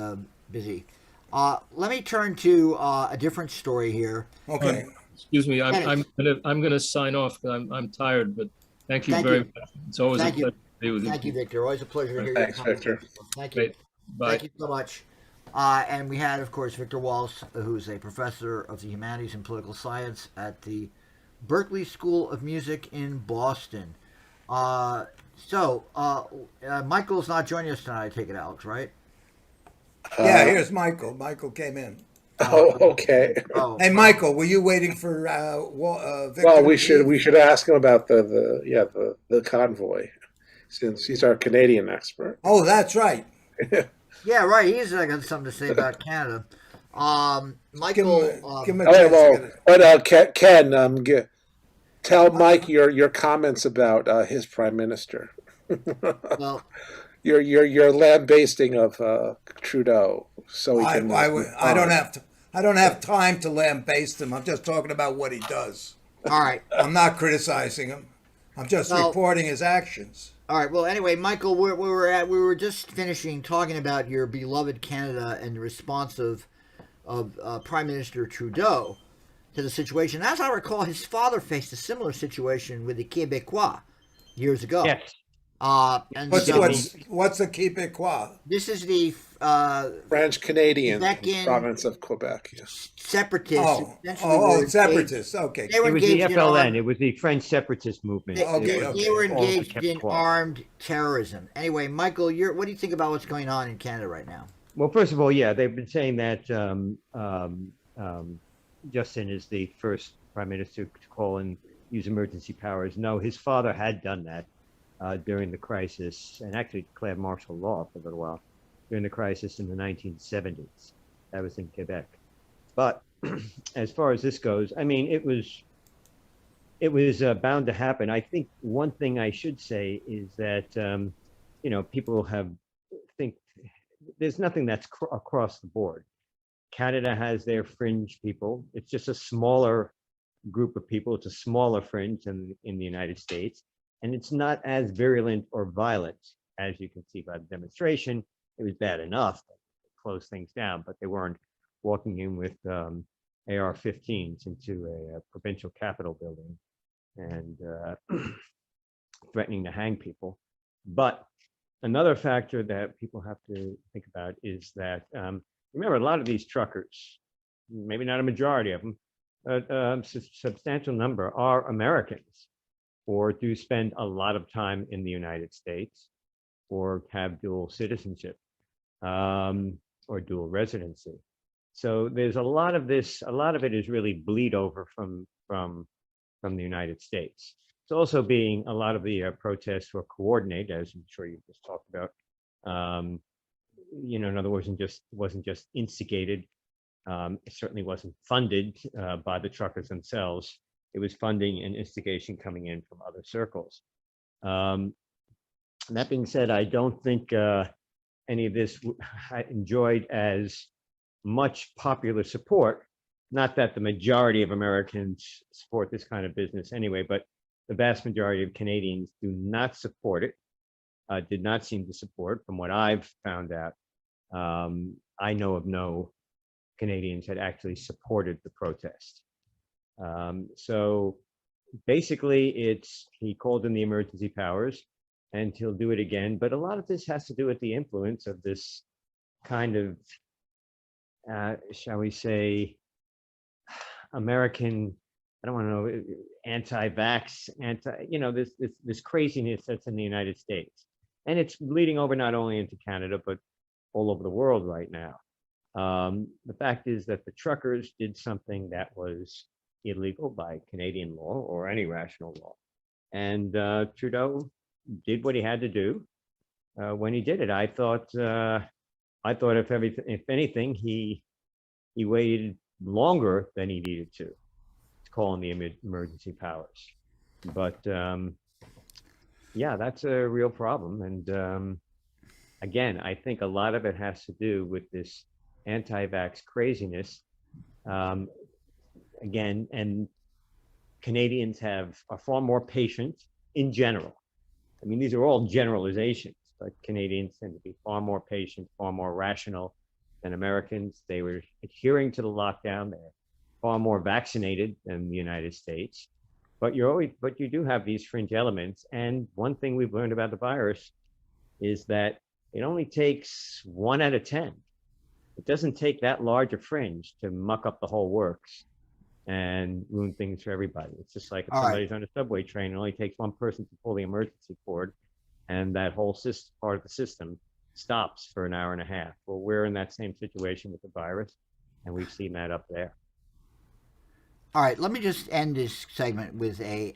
S1: busy. Let me turn to a different story here.
S19: Okay.
S17: Excuse me. I'm gonna sign off because I'm tired. But thank you very much. It's always a pleasure to be with you.
S1: Thank you, Victor. Always a pleasure to hear
S2: Thanks,
S1: your comments.
S2: Victor.
S1: Thank you.
S17: Bye.
S1: Thank you so much. And we had, of course, Victor Wolff, who's a professor of the humanities and political science at the Berklee School of Music in Boston. Michael's not joining us tonight, I take it, Alex, right?
S19: Yeah, here's Michael. Michael came in.
S2: Oh, okay.
S19: Hey, Michael, were you waiting for Victor?
S2: Well, we should ask him about the convoy, since he's our Canadian expert.
S19: Oh, that's right.
S1: Yeah, right. He's got something to say about Canada. Michael.
S2: Ken, tell Mike your comments about his prime minister.
S1: Well,
S2: your lambasting of Trudeau. So he can.
S19: I don't have time to lambaste him. I'm just talking about what he does.
S1: All right.
S19: I'm not criticizing him. I'm just reporting his actions.
S1: All right. Well, anyway, Michael, we were just finishing talking about your beloved Canada and the response of Prime Minister Trudeau to the situation. As I recall, his father faced a similar situation with the Québécois years ago.
S6: Yes.
S1: And
S19: what's the Québécois?
S1: This is the
S2: French Canadian province of Quebec. Yes.
S1: Separatists.
S19: Separatists. Okay.
S6: It was the FLN. It was the French separatist movement.
S1: They were engaged in armed terrorism. Anyway, Michael, what do you think about what's going on in Canada right now?
S6: Well, first of all, yeah, they've been saying that Justin is the first prime minister to call and use emergency powers. No, his father had done that during the crisis, and actually declared martial law for a little while during the crisis in the 1970s. That was in Quebec. But as far as this goes, I mean, it was bound to happen. I think one thing I should say is that people think there's nothing that's across the board. Canada has their fringe people. It's just a smaller group of people. It's a smaller fringe than in the United States. And it's not as virulent or violent as you can see by the demonstration. It was bad enough to close things down, but they weren't walking in with AR-15s into a provincial capital building and threatening to hang people. But another factor that people have to think about is that, remember, a lot of these truckers, maybe not a majority of them, but a substantial number are Americans, or do spend a lot of time in the United States, or have dual citizenship, or dual residency. So there's a lot of this. A lot of it is really bleed over from the United States. It's also being a lot of the protests were coordinated, as I'm sure you just talked about. In other words, wasn't just instigated. It certainly wasn't funded by the truckers themselves. It was funding and instigation coming in from other circles. That being said, I don't think any of this enjoyed as much popular support. Not that the majority of Americans support this kind of business anyway, but the vast majority of Canadians do not support it, did not seem to support, from what I've found out. I know of no Canadians that actually supported the protest. So basically, he called in the emergency powers, and he'll do it again. But a lot of this has to do with the influence of this kind of, shall we say, American I don't want to know, anti-vax, this craziness that's in the United States. And it's bleeding over not only into Canada, but all over the world right now. The fact is that the truckers did something that was illegal by Canadian law or any rational law. And Trudeau did what he had to do when he did it. I thought if anything, he waited longer than he needed to call in the emergency powers. But yeah, that's a real problem. And again, I think a lot of it has to do with this anti-vax craziness. Again, and Canadians are far more patient in general. I mean, these are all generalizations, but Canadians tend to be far more patient, far more rational than Americans. They were adhering to the lockdown. They're far more vaccinated than the United States. But you do have these fringe elements. And one thing we've learned about the virus is that it only takes 1 out of 10. It doesn't take that large a fringe to muck up the whole works and ruin things for everybody. It's just like if somebody's on a subway train, it only takes one person to pull the emergency cord, and that whole part of the system stops for an hour and a half. Well, we're in that same situation with the virus, and we've seen that up there.
S1: All right, let me just end this segment with a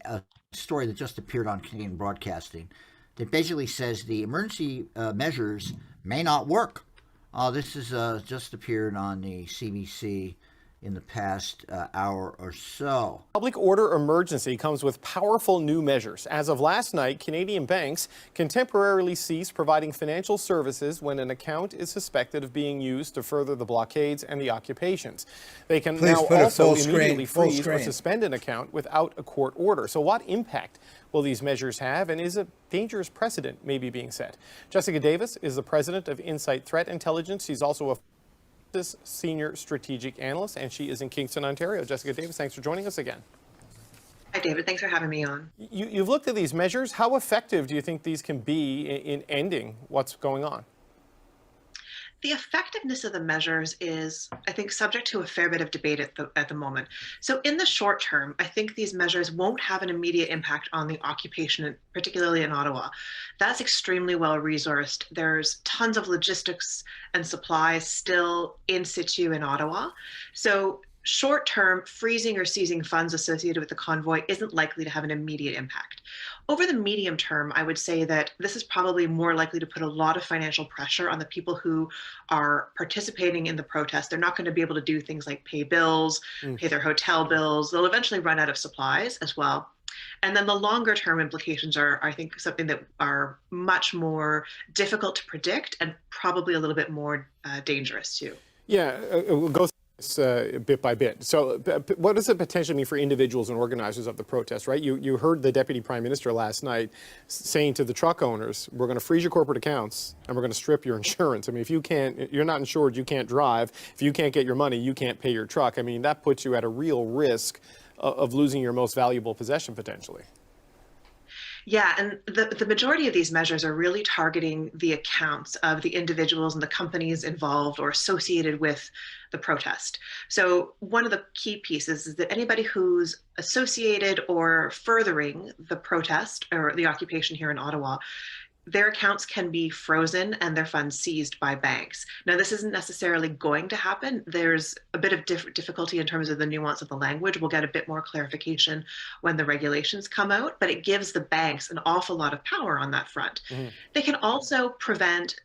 S1: story that just appeared on Canadian Broadcasting that basically says the emergency measures may not work. This is just appeared on the CBC in the past hour or so.
S7: Public order emergency comes with powerful new measures. As of last night, Canadian banks can temporarily cease providing financial services when an account is suspected of being used to further the blockades and the occupations. They can now also immediately freeze or suspend an account without a court order. So what impact will these measures have, and is a dangerous precedent maybe being set? Jessica Davis is the president of Insight Threat Intelligence. She's also a senior strategic analyst, and she is in Kingston, Ontario. Jessica Davis, thanks for joining us again.
S8: Hi, David. Thanks for having me on.
S7: You've looked at these measures. How effective do you think these can be in ending what's going on?
S8: The effectiveness of the measures is, I think, subject to a fair bit of debate at the moment. So in the short term, I think these measures won't have an immediate impact on the occupation, particularly in Ottawa. That's extremely well resourced. There's tons of logistics and supplies still in situ in Ottawa. So short-term, freezing or seizing funds associated with the convoy isn't likely to have an immediate impact. Over the medium term, I would say that this is probably more likely to put a lot of financial pressure on the people who are participating in the protest. They're not going to be able to do things like pay bills, pay their hotel bills. They'll eventually run out of supplies as well. And then the longer term implications are, I think, something that are much more difficult to predict and probably a little bit more dangerous too.
S7: Yeah, we'll go bit by bit. So what does it potentially mean for individuals and organizers of the protest, right? You heard the Deputy Prime Minister last night saying to the truck owners, we're going to freeze your corporate accounts and we're going to strip your insurance. I mean, if you're not insured, you can't drive. If you can't get your money, you can't pay your truck. I mean, that puts you at a real risk of losing your most valuable possession potentially.
S8: Yeah, and the majority of these measures are really targeting the accounts of the individuals and the companies involved or associated with the protest. So one of the key pieces is that anybody who's associated or furthering the protest or the occupation here in Ottawa, their accounts can be frozen and their funds seized by banks. Now, this isn't necessarily going to happen. There's a bit of difficulty in terms of the nuance of the language. We'll get a bit more clarification when the regulations come out, but it gives the banks an awful lot of power on that front. They can also prevent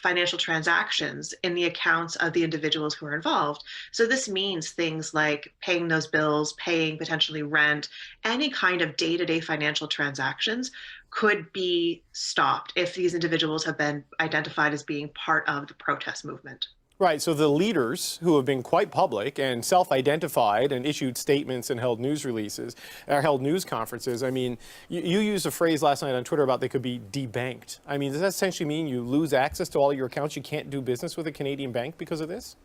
S8: financial transactions in the accounts of the individuals who are involved. So this means things like paying those bills, paying potentially rent, any kind of day-to-day financial transactions could be stopped if these individuals have been identified as being part of the protest movement.
S7: Right, so the leaders who have been quite public and self-identified and issued statements and held news releases, or held news conferences, I mean, you used a phrase last night on Twitter about they could be debanked. I mean, does that essentially mean you lose access to all your accounts? You can't do business with a Canadian bank because of this?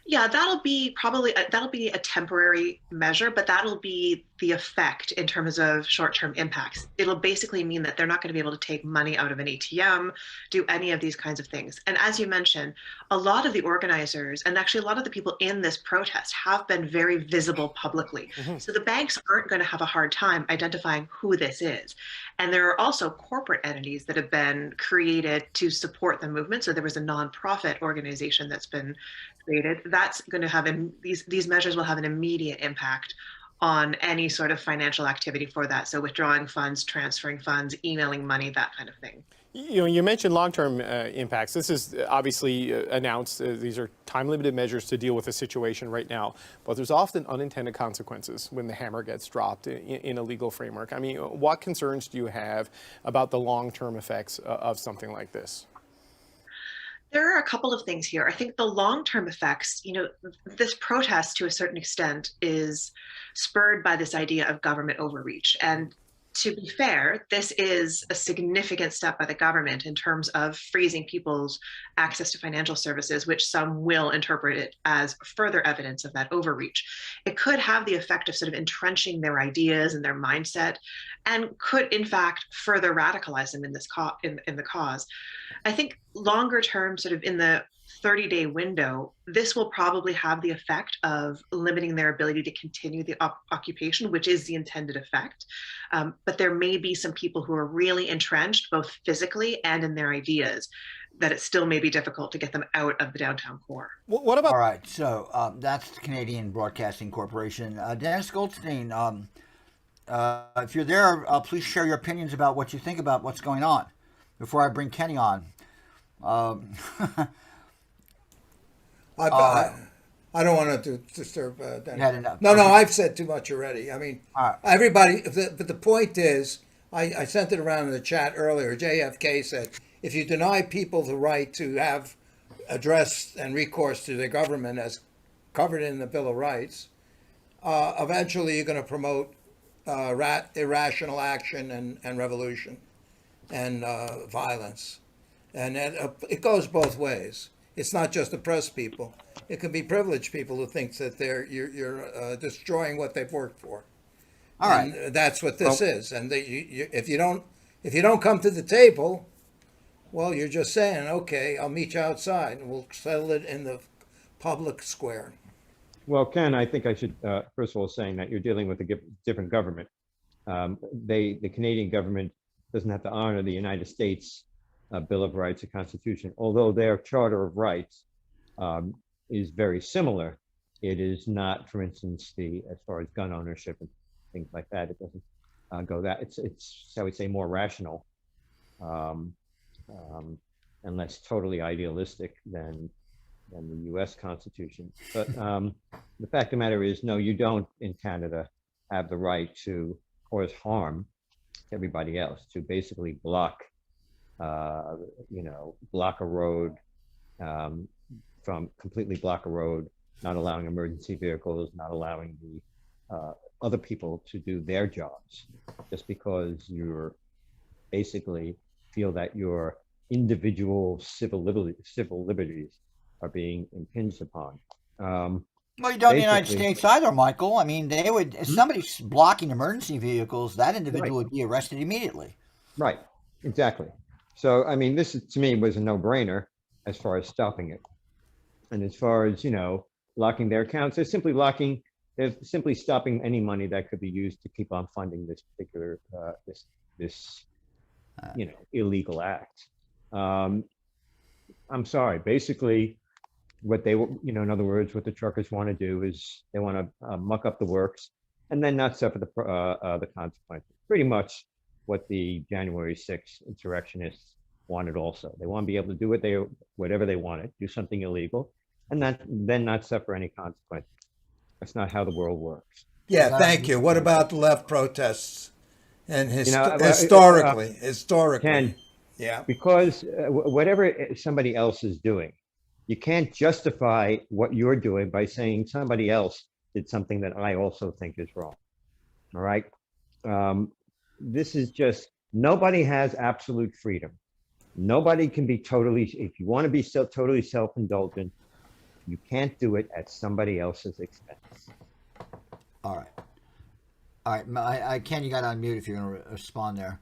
S8: Yeah, that'll be a temporary measure, but that'll be the effect in terms of short-term impacts. It'll basically mean that they're not going to be able to take money out of an ATM, do any of these kinds of things. And as you mentioned, a lot of the organizers and actually a lot of the people in this protest have been very visible publicly. So the banks aren't going to have a hard time identifying who this is. And there are also corporate entities that have been created to support the movement. So there was a nonprofit organization that's been created. That's going to have these measures will have an immediate impact on any sort of financial activity for that. So withdrawing funds, transferring funds, emailing money, that kind of thing.
S7: You know, you mentioned long-term impacts. This is obviously announced. These are time-limited measures to deal with the situation right now. But there's often unintended consequences when the hammer gets dropped in a legal framework. I mean, what concerns do you have about the long-term effects of something like this?
S8: There are a couple of things here. I think the long-term effects, this protest to a certain extent is spurred by this idea of government overreach. And to be fair, this is a significant step by the government in terms of freezing people's access to financial services, which some will interpret it as further evidence of that overreach. It could have the effect of sort of entrenching their ideas and their mindset, and could in fact further radicalize them in this in the cause. I think longer term, sort of in the 30-day window, this will probably have the effect of limiting their ability to continue the occupation, which is the intended effect. But there may be some people who are really entrenched, both physically and in their ideas, that it still may be difficult to get them out of the downtown core.
S7: What about?
S1: All right, so that's the Canadian Broadcasting Corporation. Dennis Goldstein, if you're there, please share your opinions about what you think about what's going on before I bring Kenny on.
S19: I don't want to disturb Dennis.
S1: Had enough.
S19: No, I've said too much already. I mean, everybody, but the point is, I sent it around in the chat earlier. JFK said, if you deny people the right to have address and recourse to their government as covered in the Bill of Rights, eventually you're going to promote irrational action and revolution and violence. And it goes both ways. It's not just oppressed people. It can be privileged people who think that you're destroying what they've worked for. All right, and that's what this is. And if you don't come to the table, well, you're just saying, okay, I'll meet you outside, and we'll settle it in the public square.
S6: Well, Ken, I think I should first of all saying that you're dealing with a different government. The Canadian government doesn't have to honor the United States Bill of Rights or Constitution, although their Charter of Rights is very similar. It is not, for instance, as far as gun ownership and things like that. It doesn't go that. It's shall we say more rational, and less totally idealistic than the U.S. Constitution. But the fact of the matter is, no, you don't in Canada have the right to cause harm to everybody else, to basically block a road, completely block a road, not allowing emergency vehicles, not allowing the other people to do their jobs, just because you're basically feel that your individual civil liberties are being impinged upon.
S1: Well, you don't in the United States either, Michael. I mean, they would, if somebody's blocking emergency vehicles, that individual would be arrested immediately.
S6: Right, exactly. So, I mean, this to me was a no-brainer as far as stopping it. And as far as, locking their accounts, they're simply stopping any money that could be used to keep on funding this particular, illegal act. I'm sorry, basically what they, in other words, what the truckers want to do is they want to muck up the works and then not suffer the consequences. Pretty much what the January 6th insurrectionists wanted also. They want to be able to do whatever they wanted, do something illegal, and then not suffer any consequences. That's not how the world works.
S19: Yeah, thank you. What about the left protests? And historically,
S6: Ken,
S19: yeah.
S6: Because whatever somebody else is doing, you can't justify what you're doing by saying somebody else did something that I also think is wrong. All right? This is just, nobody has absolute freedom. Nobody can be totally, if you want to be totally self-indulgent, You can't do it at somebody else's expense.
S1: All right. All right, Ken, you got to unmute if you're going to respond there.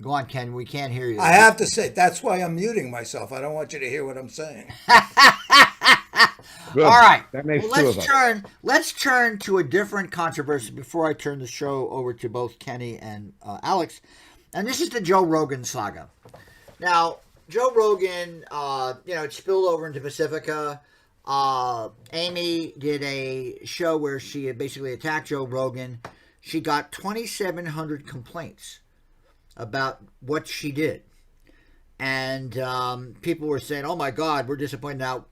S1: Go on, Ken. We can't hear you.
S19: I have to say, that's why I'm muting myself. I don't want you to hear what I'm saying.
S1: All right.
S6: That makes
S1: well,
S6: two of us.
S1: Let's turn to a different controversy before I turn the show over to both Kenny and Alex. And this is the Joe Rogan saga. Now, Joe Rogan, it spilled over into Pacifica. Amy did a show where she had basically attacked Joe Rogan. She got 2,700 complaints about what she did. And people were saying, oh my God, we're disappointed. Now,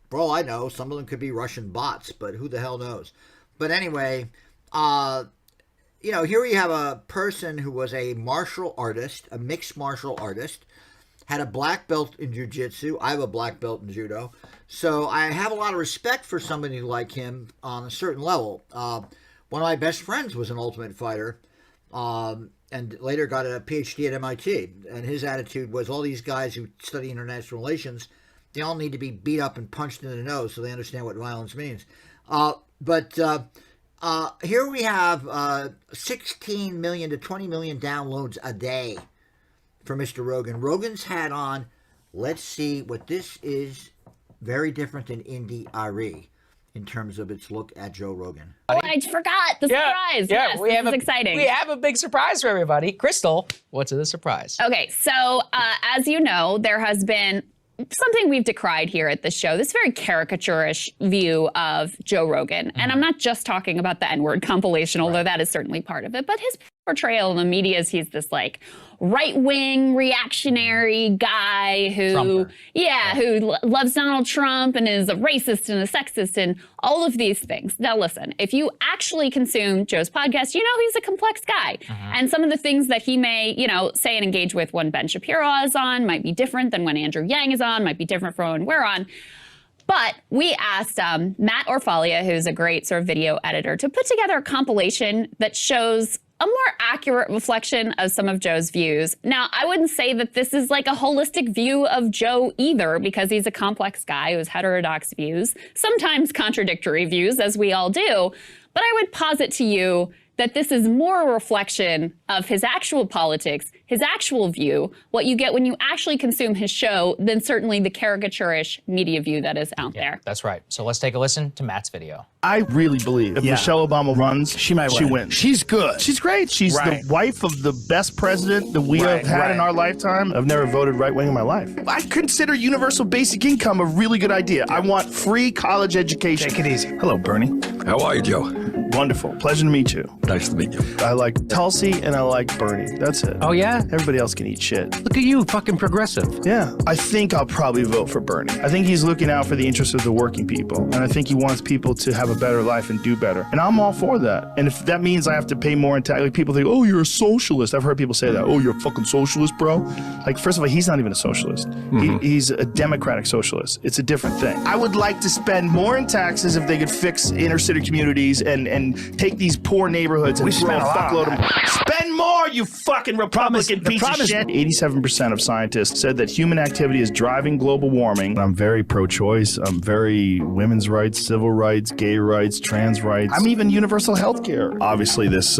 S1: for all I know, some of them could be Russian bots, but who the hell knows? But anyway, here we have a person who was a martial artist, a mixed martial artist, had a black belt in jiu-jitsu. I have a black belt in judo. So I have a lot of respect for somebody like him on a certain level. One of my best friends was an Ultimate Fighter and later got a PhD at MIT. And his attitude was all these guys who study international relations, they all need to be beat up and punched in the nose so they understand what violence means. But here we have 16 million to 20 million downloads a day for Mr. Rogan. Rogan's hat on. Let's see what this is. Very different than Indy Ari in terms of its look at Joe Rogan.
S5: Oh, I forgot the surprise.
S9: Yeah,
S5: yes, this is exciting.
S9: We have a big surprise for everybody. Crystal, what's the surprise?
S5: Okay, so as you know, there has been something we've decried here at this show, this very caricaturish view of Joe Rogan. And I'm not just talking about the N-word compilation, although that is certainly part of it, but his portrayal in the media is he's this like right-wing reactionary guy who, who loves Donald Trump and is a racist and a sexist and all of these things. Now listen, if you actually consume Joe's podcast, you know he's a complex guy. And some of the things that he may, say and engage with when Ben Shapiro is on might be different than when Andrew Yang is on, might be different from when we're on. But we asked Matt Orfalia, who's a great sort of video editor, to put together a compilation that shows a more accurate reflection of some of Joe's views. Now, I wouldn't say that this is like a holistic view of Joe either, because he's a complex guy who has heterodox views, sometimes contradictory views, as we all do. But I would posit to you that this is more a reflection of his actual politics, his actual view, what you get when you actually consume his show, than certainly the caricaturish media view that is out there.
S9: That's right. So let's take a listen to Matt's video.
S23: I really believe if Michelle Obama runs, she wins. She's good. She's great. She's the wife of the best president that we have had in our lifetime. I've never voted right-wing in my life. I consider universal basic income a really good idea. I want free college education. Take it easy. Hello, Bernie.
S24: How are you, Joe?
S23: Wonderful. Pleasure to meet you.
S24: Nice to meet you.
S23: I like Tulsi and I like Bernie. That's it.
S15: Oh, yeah?
S23: Everybody else can eat shit.
S15: Look at you, fucking progressive.
S23: Yeah. I think I'll probably vote for Bernie. I think he's looking out for the interests of the working people. And I think he wants people to have a better life and do better. And I'm all for that. And if that means I have to pay more in tax, like people think, oh, you're a socialist. I've heard people say that. Oh, you're a fucking socialist, bro. Like, first of all, he's not even a socialist. He's a democratic socialist. It's a different thing. I would like to spend more in taxes if they could fix inner city communities and take these poor neighborhoods and throw a fuckload of them. Spend more, you fucking Republican piece of shit. 87% of scientists said that human activity is driving global warming. I'm very pro-choice. I'm very women's rights, civil rights, gay rights, trans rights. I'm even universal health care. Obviously, this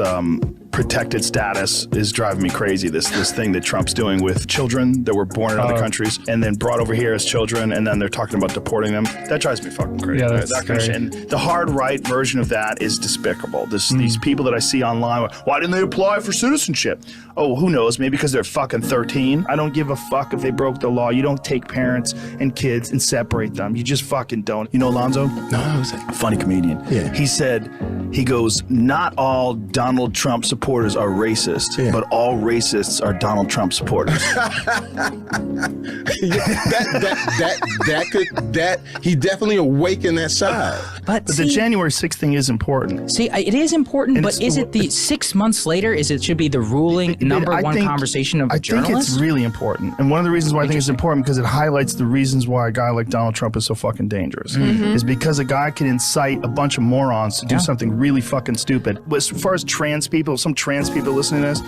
S23: protected status is driving me crazy. This thing that Trump's doing with children that were born in other countries and then brought over here as children, and then they're talking about deporting them. That drives me fucking crazy.
S15: Yeah, that's
S23: that kind of shit. And the hard right version of that is despicable. These people that I see online, why didn't they apply for citizenship? Oh, who knows? Maybe because they're fucking 13. I don't give a fuck if they broke the law. You don't take parents and kids and separate them. You just fucking don't. You know Alonzo?
S24: No, who's that?
S23: A funny comedian. Yeah. He goes, not all Donald Trump supporters are racist, but all racists are Donald Trump supporters.
S24: He definitely awakened that side.
S23: But the January 6th thing is important.
S9: See, it is important, but is it the 6 months later? Should be the ruling number one conversation of a journalist?
S23: I think it's really important. And one of the reasons why I think it's important, because it highlights the reasons why a guy like Donald Trump is so fucking dangerous, is because a guy can incite a bunch of morons to do something really fucking stupid. As far as trans people, some trans people listening to this,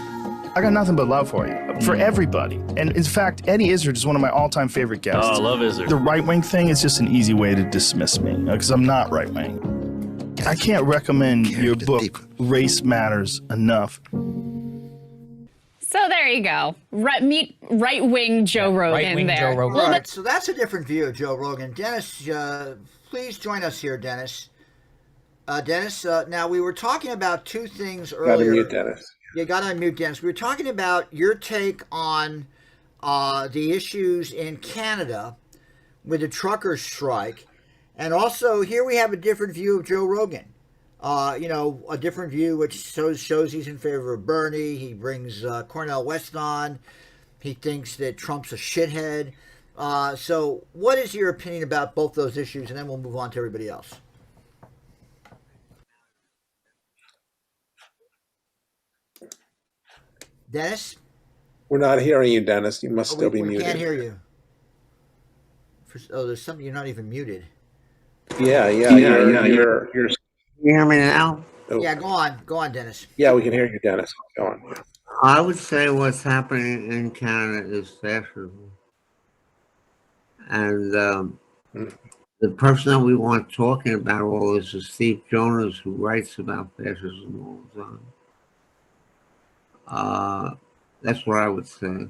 S23: I got nothing but love for you, for everybody. And in fact, Eddie Izzard is one of my all-time favorite guests.
S4: Oh, I love Izzard.
S23: The right-wing thing is just an easy way to dismiss me, because I'm not right-wing. I can't recommend your book, Race Matters, enough.
S5: So there you go. Meet right-wing Joe Rogan
S1: right-wing
S5: there.
S1: Joe Rogan. All right, so that's a different view of Joe Rogan. Dennis, please join us here, Dennis. Dennis, now we were talking about two things earlier.
S2: Gotta mute Dennis.
S1: You got to unmute Dennis. We were talking about your take on the issues in Canada with the truckers' strike. And also, here we have a different view of Joe Rogan. A different view which shows he's in favor of Bernie. He brings Cornel West on. He thinks that Trump's a shithead. So what is your opinion about both those issues? And then we'll move on to everybody else. Dennis?
S2: We're not hearing you, Dennis. You must still be muted.
S1: We can't hear you. There's something. You're not even muted.
S2: Yeah. You're
S18: You hear me now?
S2: Oh.
S1: Yeah, go on, Dennis.
S2: Yeah, we can hear you, Dennis. Go on.
S18: I would say what's happening in Canada is fascism. And the person that we want talking about all this is Steve Jonas, who writes about fascism all the time. That's what I would say.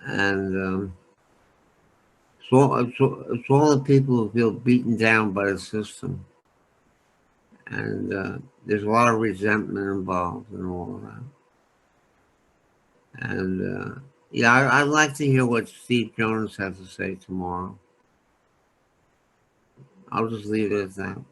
S18: And it's all the people who feel beaten down by the system. And there's a lot of resentment involved in all of that. And I'd like to hear what Steve Jonas has to say tomorrow. I'll just leave it at that.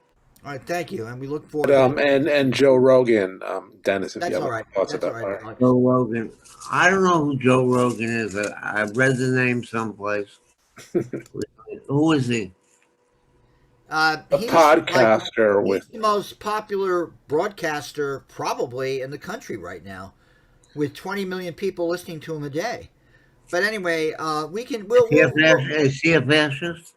S1: All right, thank you, and we look forward.
S2: And Joe Rogan, Dennis, if
S1: That's
S2: you have
S1: all right.
S2: thoughts
S1: That's
S2: about
S1: all right.
S2: that.
S18: Joe Rogan. I don't know who Joe Rogan is. I've read the name someplace. Who is he?
S2: A podcaster
S1: he's the most popular broadcaster probably in the country right now, with 20 million people listening to him a day. But anyway,
S18: Is he a fascist?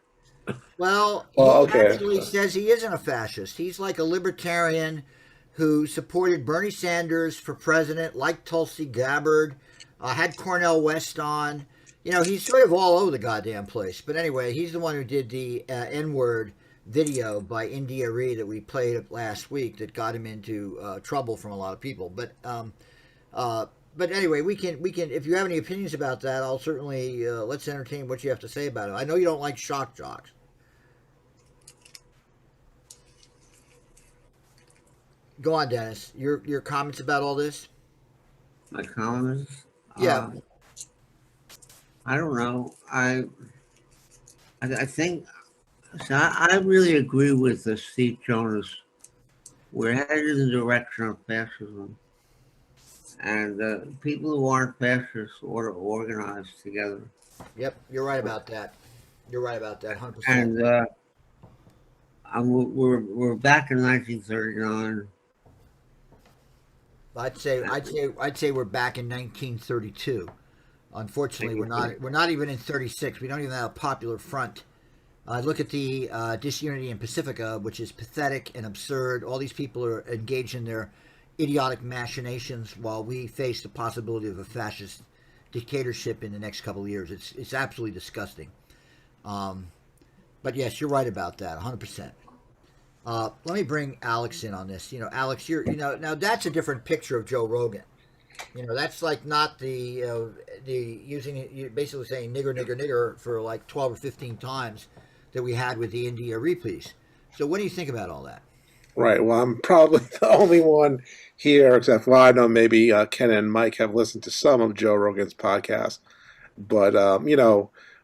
S1: Well, he actually says he isn't a fascist. He's like a libertarian who supported Bernie Sanders for president, like Tulsi Gabbard, had Cornel West on. He's sort of all over the goddamn place. But anyway, he's the one who did the N-word video by India Ree that we played last week that got him into trouble from a lot of people. But anyway, we can if you have any opinions about that, I'll certainly let's entertain what you have to say about it. I know you don't like shock jocks. Go on, Dennis. Your comments about all this?
S18: My comments?
S1: Yeah.
S18: I don't know. I think so. I really agree with Steve Jonas. We're headed in the direction of fascism, and people who aren't fascists ought to organize together.
S1: Yep, you're right about that. You're right about that, 100%.
S18: And we're back in 1939.
S1: I'd say we're back in 1932. Unfortunately, we're not even in 36. We don't even have a popular front. Look at the disunity in Pacifica, which is pathetic and absurd. All these people are engaged in their idiotic machinations while we face the possibility of a fascist dictatorship in the next couple of years. It's absolutely disgusting. But yes, you're right about that, 100%. Let me bring Alex in on this. Alex, now that's a different picture of Joe Rogan. That's like not the you're basically saying nigger, nigger, nigger for like 12 or 15 times that we had with the India replies. So what do you think about all that?
S2: Right. Well, I'm probably the only one here, except I know maybe Ken and Mike have listened to some of Joe Rogan's podcast. But,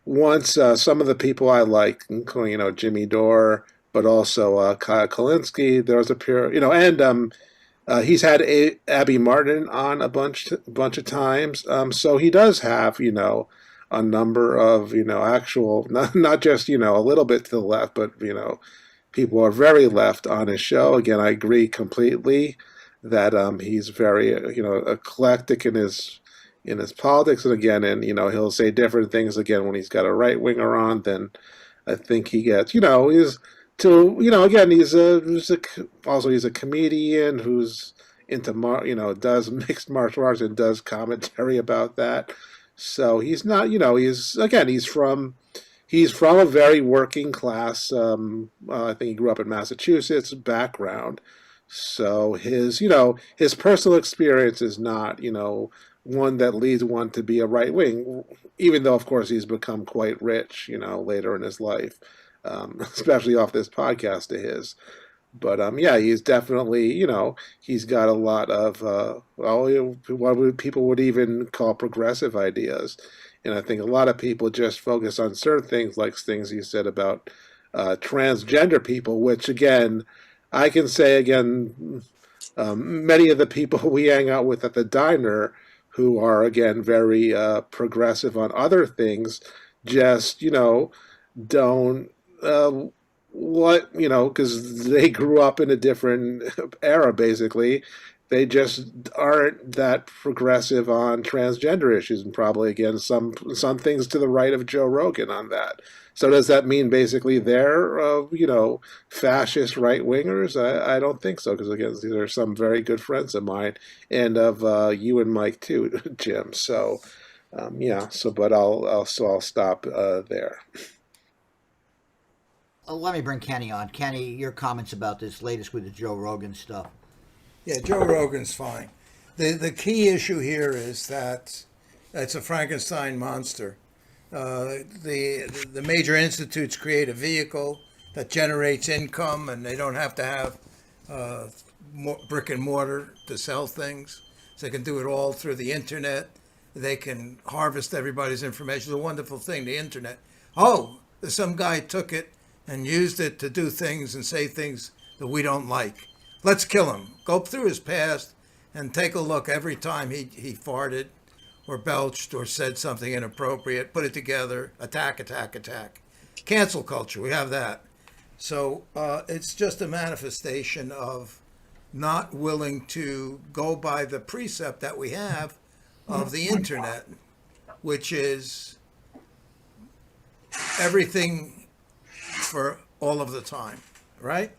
S2: once some of the people I like, including, Jimmy Dore, but also Kyle Kulinski, there was a pure, and he's had Abby Martin on a bunch of times. So he does have, a number of, actual, not just, a little bit to the left, but, people are very left on his show. Again, I agree completely that he's very, eclectic in his politics. And again, he'll say different things again when he's got a right winger on. Then I think he gets, he's a comedian who's, into does mixed martial arts and does commentary about that. So he's not, he's from a very working class. I think he grew up in Massachusetts background. So his personal experience is not, one that leads one to be a right wing, even though, of course, he's become quite rich, later in his life, especially off this podcast of his. But he's definitely, he's got a lot of what people would even call progressive ideas. And I think a lot of people just focus on certain things, like things he said about transgender people, which, again, I can say, again, many of the people we hang out with at the diner who are, again, very progressive on other things, just, don't... because they grew up in a different era, basically. They just aren't that progressive on transgender issues, and probably, again, some things to the right of Joe Rogan on that. So does that mean basically they're, fascist right-wingers? I don't think so, because, again, these are some very good friends of mine, and of you and Mike, too, Jim. So, but I'll stop there.
S1: Let me bring Kenny on. Kenny, your comments about this latest with the Joe Rogan stuff.
S19: Yeah, Joe Rogan's fine. The key issue here is that it's a Frankenstein monster. The major institutes create a vehicle that generates income, and they don't have to have brick and mortar to sell things. So they can do it all through the internet. They can harvest everybody's information. It's a wonderful thing, the internet. Oh, some guy took it and used it to do things and say things that we don't like. Let's kill him. Go through his past and take a look every time he farted or belched or said something inappropriate, put it together, attack. Cancel culture, we have that. So it's just a manifestation of not willing to go by the precept that we have of the internet, which is everything for all of the time, right?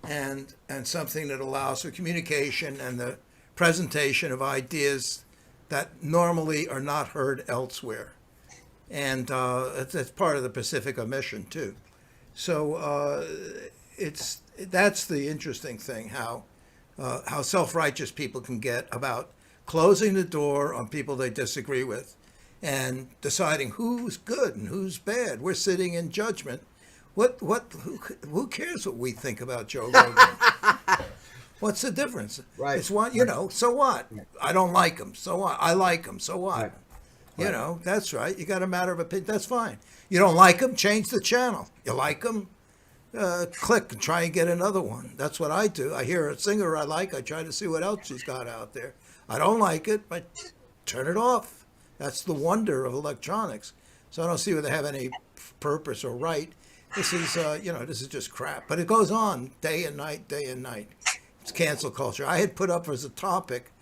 S19: And something that allows for communication and the presentation of ideas that normally are not heard elsewhere. And that's part of the Pacifica mission too. So that's the interesting thing, how self-righteous people can get about closing the door on people they disagree with and deciding who's good and who's bad. We're sitting in judgment. Who cares what we think about Joe Rogan? What's the difference?
S1: Right.
S19: It's what, so what? I don't like him. So what? I like him. So what? Right. That's right. You got a matter of opinion. That's fine. You don't like him? Change the channel. You like him? Click and try and get another one. That's what I do. I hear a singer I like. I try to see what else she's got out there. I don't like it, but turn it off. That's the wonder of electronics. So I don't see where they have any purpose or right. This is, this is just crap. But it goes on day and night, day and night. It's cancel culture. I had put up as a topic,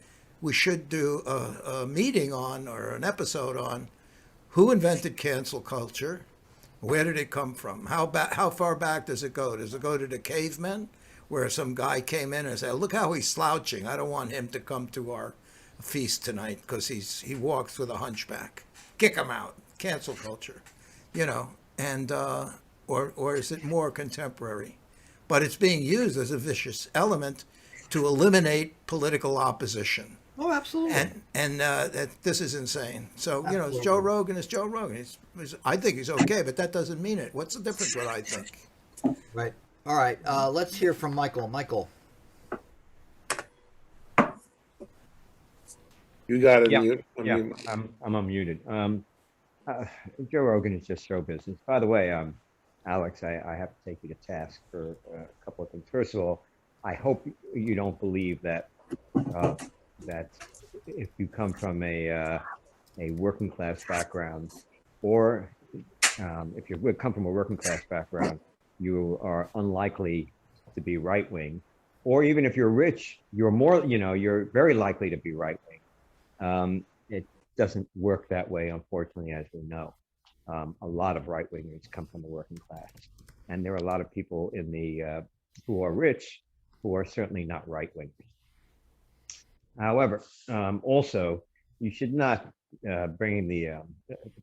S19: we should do a meeting on, or an episode on, who invented cancel culture? Where did it come from? How far back does it go? Does it go to the cavemen, where some guy came in and said, look how he's slouching. I don't want him to come to our feast tonight because he walks with a hunchback. Kick him out. Cancel culture. And... Or is it more contemporary? But it's being used as a vicious element to eliminate political opposition.
S1: Oh, absolutely.
S19: And this is insane. So, it's Joe Rogan. It's Joe Rogan. I think he's okay, but that doesn't mean it. What's the difference what I think?
S1: Right. All right. Let's hear from Michael. Michael.
S2: You got it.
S6: I'm unmuted. Joe Rogan is just show business. By the way, Alex, I have to take you to task for a couple of things. First of all, I hope you don't believe that that if you come from a working class background, or if you come from a working class background, you are unlikely to be right wing, or even if you're rich, you're more, you're very likely to be right wing. It doesn't work that way, unfortunately, as we know. A lot of right-wingers come from the working class, and there are a lot of people in the who are rich who are certainly not right-wingers. However, also, you should not bring the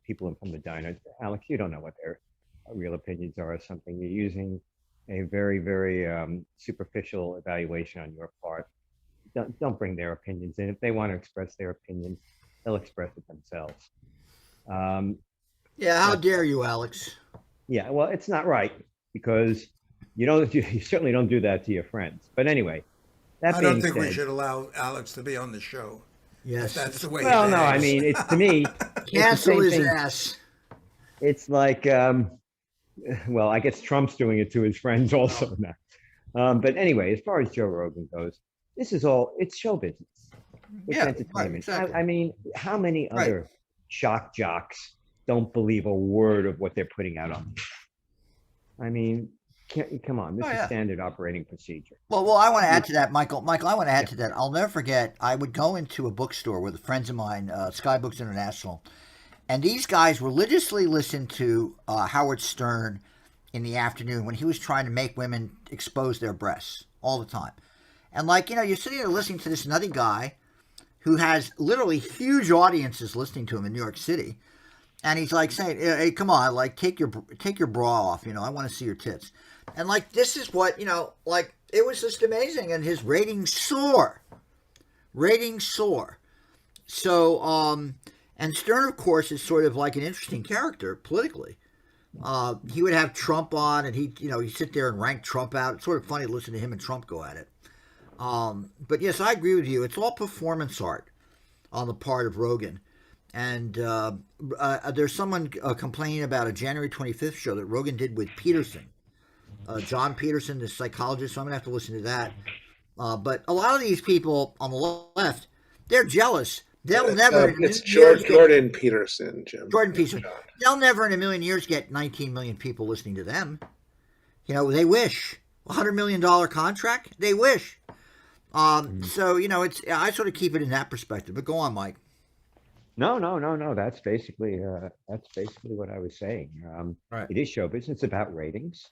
S6: people in from the diner. Alex, you don't know what their real opinions are or something. You're using a very, very superficial evaluation on your part. Don't bring their opinions in. If they want to express their opinions, they'll express it themselves.
S1: Yeah, how dare you, Alex?
S6: Yeah, well, it's not right because you certainly don't do that to your friends. But anyway, that
S19: I
S6: being
S19: don't think we
S6: said,
S19: should allow Alex to be on the show.
S1: Yes,
S19: that's the way.
S6: well,
S19: he
S6: no, I
S19: behaves.
S6: mean, it's to me, it's the
S1: Cancel
S6: same
S1: his
S6: thing.
S1: ass.
S6: It's like, well, I guess Trump's doing it to his friends also now. But anyway, as far as Joe Rogan goes, it's show business. It's entertainment.
S1: Right, exactly.
S6: I mean, how many other shock jocks don't believe a word of what they're putting out on? I mean, come on, this is standard operating procedure.
S1: Well, I want to add to that, Michael. Michael, I want to add to that. I'll never forget, I would go into a bookstore with friends of mine, Sky Books International, and these guys religiously listened to Howard Stern in the afternoon when he was trying to make women expose their breasts all the time. And you're sitting there listening to this nutty guy who has literally huge audiences listening to him in New York City. And he's like saying, hey, come on, take your bra off. I want to see your tits. And this is what, it was just amazing. And his ratings soar. So, and Stern, of course, is sort of like an interesting character politically. He would have Trump on and he'd sit there and rank Trump out. It's sort of funny to listen to him and Trump go at it. But yes, I agree with you. It's all performance art on the part of Rogan. And there's someone complaining about a January 25th show that Rogan did with Peterson. John Peterson, the psychologist, so I'm going to have to listen to that. But a lot of these people on the left, they're jealous. They'll never...
S2: It's Jordan Peterson, Jim.
S1: Jordan Peterson. They'll never in a million years get 19 million people listening to them. They wish. $100 million contract? They wish. So, I sort of keep it in that perspective. But go on, Mike.
S6: No. That's basically what I was saying.
S1: Right.
S6: It is show business. It's about ratings.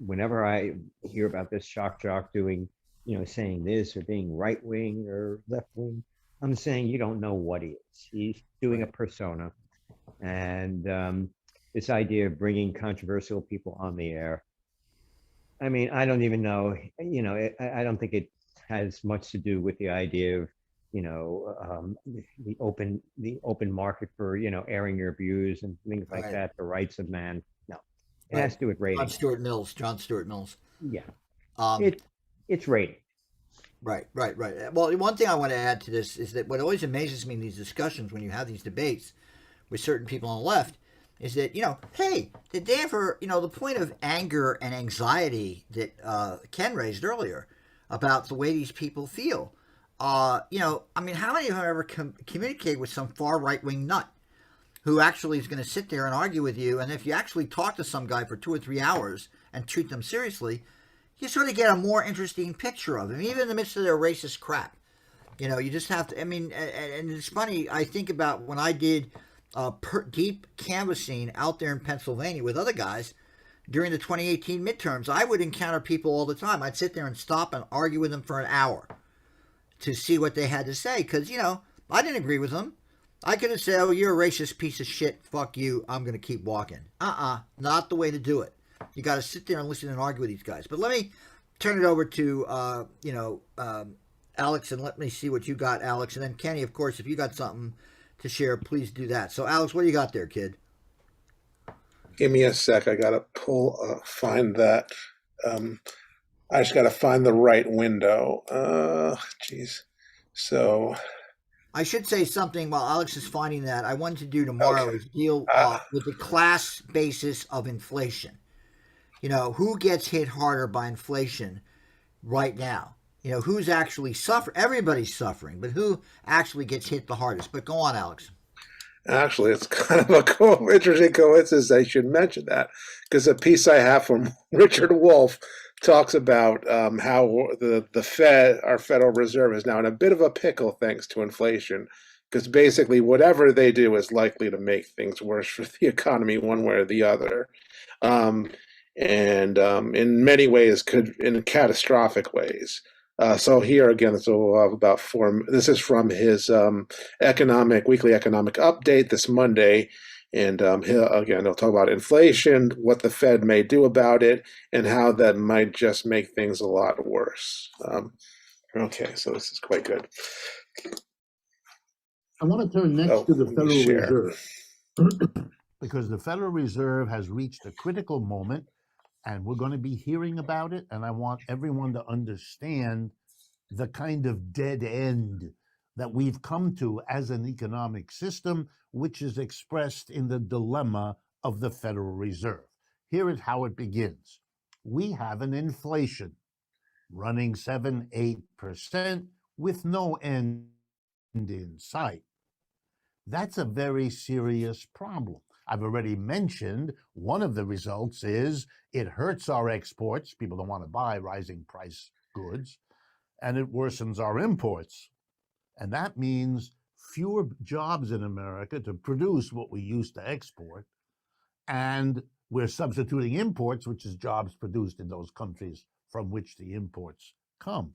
S6: Whenever I hear about this shock jock doing, saying this or being right wing or left wing, I'm saying you don't know what he is. He's doing a persona, and this idea of bringing controversial people on the air. I mean, I don't even know. I don't think it has much to do with the idea of the open market for airing your views and things like that, the rights of man. No, it has to do with ratings.
S1: John Stuart Mills.
S6: Yeah, it's rating.
S1: Right. Well, one thing I want to add to this is that what always amazes me in these discussions when you have these debates with certain people on the left is that, hey, did they ever, the point of anger and anxiety that Ken raised earlier about the way these people feel. How many of them ever communicate with some far right-wing nut who actually is going to sit there and argue with you? And if you actually talk to some guy for 2 or 3 hours and treat them seriously, you sort of get a more interesting picture of them, even in the midst of their racist crap. You just have to, and it's funny, I think about when I did deep canvassing out there in Pennsylvania with other guys during the 2018 midterms. I would encounter people all the time. I'd sit there and stop and argue with them for an hour to see what they had to say. Because, I didn't agree with them. I could have said, oh, you're a racist piece of shit. Fuck you. I'm going to keep walking. Not the way to do it. You got to sit there and listen and argue with these guys. But let me turn it over to, Alex, and let me see what you got, Alex. And then Kenny, of course, if you got something to share, please do that. So, Alex, what do you got there, kid?
S2: Give me a sec. I got to find that. I just got to find the right window. Jeez. So
S1: I should say something while Alex is finding that. I wanted to do tomorrow is deal with the class basis of inflation. Who gets hit harder by inflation right now? Who's actually suffering? Everybody's suffering, but who actually gets hit the hardest? But go on, Alex.
S2: Actually, it's kind of a interesting coincidence I should mention that, because a piece I have from Richard Wolff talks about how the Fed, our Federal Reserve, is now in a bit of a pickle thanks to inflation, because basically whatever they do is likely to make things worse for the economy one way or the other. And in many ways, in catastrophic ways. So here again, so we'll have about four. This is from his weekly economic update this Monday, and he'll talk about inflation, what the Fed may do about it, and how that might just make things a lot worse. Okay, so this is quite good.
S4: I want to turn next to the Federal Reserve because the Federal Reserve has reached a critical moment, and we're going to be hearing about it. And I want everyone to understand the kind of dead end that we've come to as an economic system, which is expressed in the dilemma of the Federal Reserve. Here is how it begins. We have an inflation running 7-8% with no end in sight. That's a very serious problem. I've already mentioned one of the results is it hurts our exports. People don't want to buy rising price goods, and it worsens our imports. And that means fewer jobs in America to produce what we used to export. And we're substituting imports, which is jobs produced in those countries from which the imports come.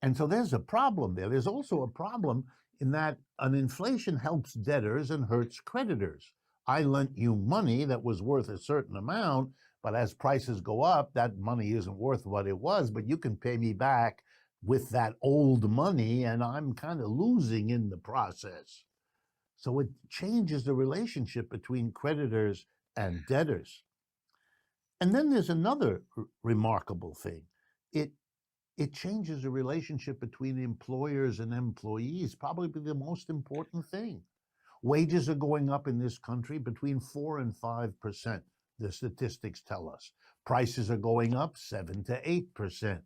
S4: And so there's a problem there. There's also a problem in that an inflation helps debtors and hurts creditors. I lent you money that was worth a certain amount, but as prices go up, that money isn't worth what it was, but you can pay me back with that old money, and I'm kind of losing in the process. So it changes the relationship between creditors and debtors. And then there's another remarkable thing. It changes the relationship between employers and employees, probably the most important thing. Wages are going up in this country between 4 and 5%, the statistics tell us. Prices are going up 7 to 8%.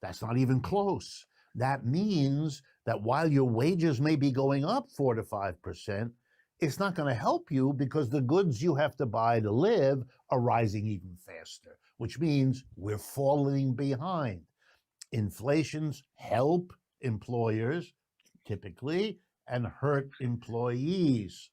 S4: That's not even close. That means that while your wages may be going up 4 to 5%, it's not going to help you because the goods you have to buy to live are rising even faster, which means we're falling behind. Inflations help employers typically and hurt employees.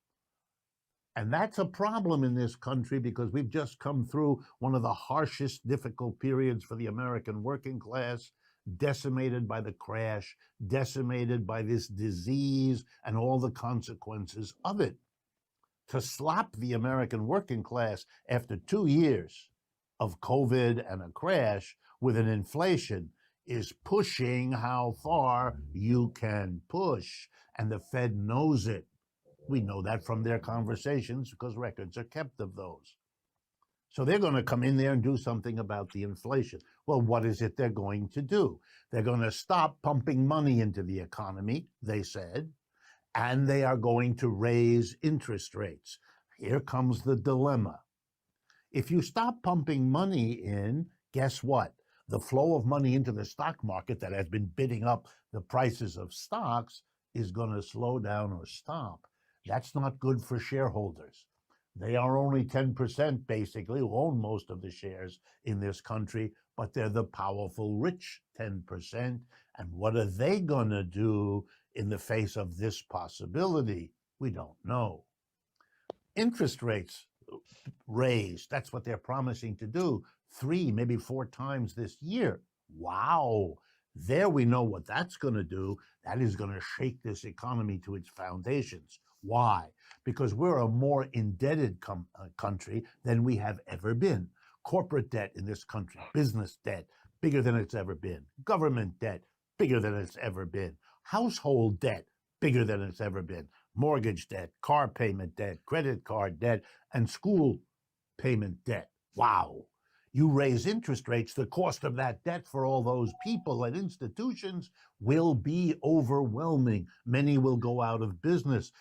S4: And that's a problem in this country because we've just come through one of the harshest, difficult periods for the American working class, decimated by the crash, decimated by this disease and all the consequences of it. To slap the American working class after 2 years of COVID and a crash with an inflation is pushing how far you can push. And the Fed knows it. We know that from their conversations because records are kept of those. So they're going to come in there and do something about the inflation. Well, what is it they're going to do? They're going to stop pumping money into the economy, they said, and they are going to raise interest rates. Here comes the dilemma. If you stop pumping money in, guess what? The flow of money into the stock market that has been bidding up the prices of stocks is going to slow down or stop. That's not good for shareholders. They are only 10% basically who own most of the shares in this country, but they're the powerful rich 10%. And what are they going to do in the face of this possibility? We don't know. Interest rates raised. That's what they're promising to do 3, maybe 4 times this year. Wow. There we know what that's going to do. That is going to shake this economy to its foundations. Why? Because we're a more indebted country than we have ever been. Corporate debt in this country, business debt, bigger than it's ever been. Government debt, bigger than it's ever been. Household debt, bigger than it's ever been. Mortgage debt, car payment debt, credit card debt, and school payment debt. Wow. You raise interest rates, the cost of that debt for all those people and institutions will be overwhelming. Many will go out of business.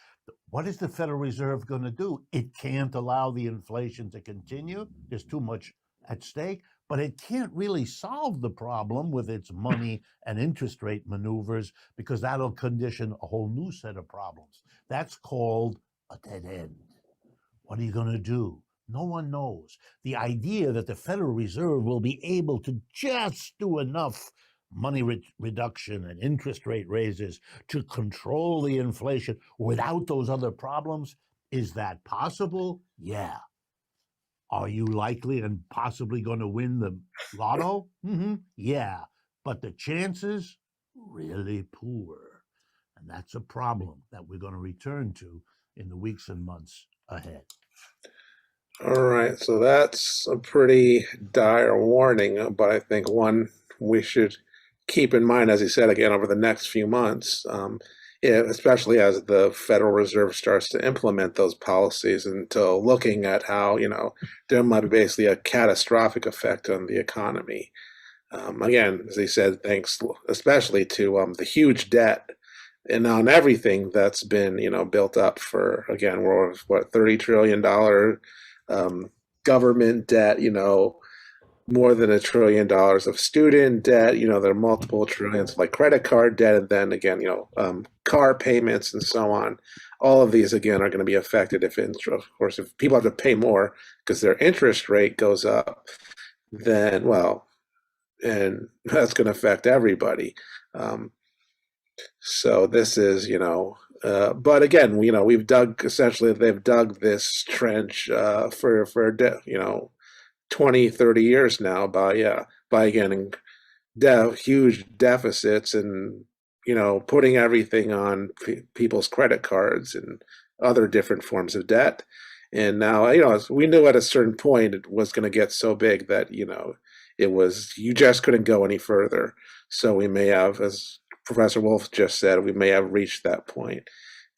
S4: What is the Federal Reserve going to do? It can't allow the inflation to continue. There's too much at stake, but it can't really solve the problem with its money and interest rate maneuvers because that'll condition a whole new set of problems. That's called a dead end. What are you going to do? No one knows. The idea that the Federal Reserve will be able to just do enough money reduction and interest rate raises to control the inflation without those other problems, is that possible? Yeah. Are you likely and possibly going to win the lotto? Yeah. but the chances really poor. And that's a problem that we're going to return to in the weeks and months ahead.
S2: All right, so that's a pretty dire warning, but I think one we should keep in mind, as he said, again, over the next few months, especially as the Federal Reserve starts to implement those policies until looking at how, there might be basically a catastrophic effect on the economy. Again, as he said, thanks especially to the huge debt and on everything that's been, built up for, again, we're what, $30 trillion government debt, more than $1 trillion of student debt, there are multiple trillions like credit card debt, and then again, car payments and so on. All of these, again, are going to be affected if people have to pay more because their interest rate goes up, then, well, and that's going to affect everybody. So this is, but again, they've dug this trench for 20, 30 years now by again, huge deficits and, putting everything on people's credit cards and other different forms of debt. And now, we knew at a certain point it was going to get so big that, you just couldn't go any further. So we may have, as Professor Wolff just said, we may have reached that point.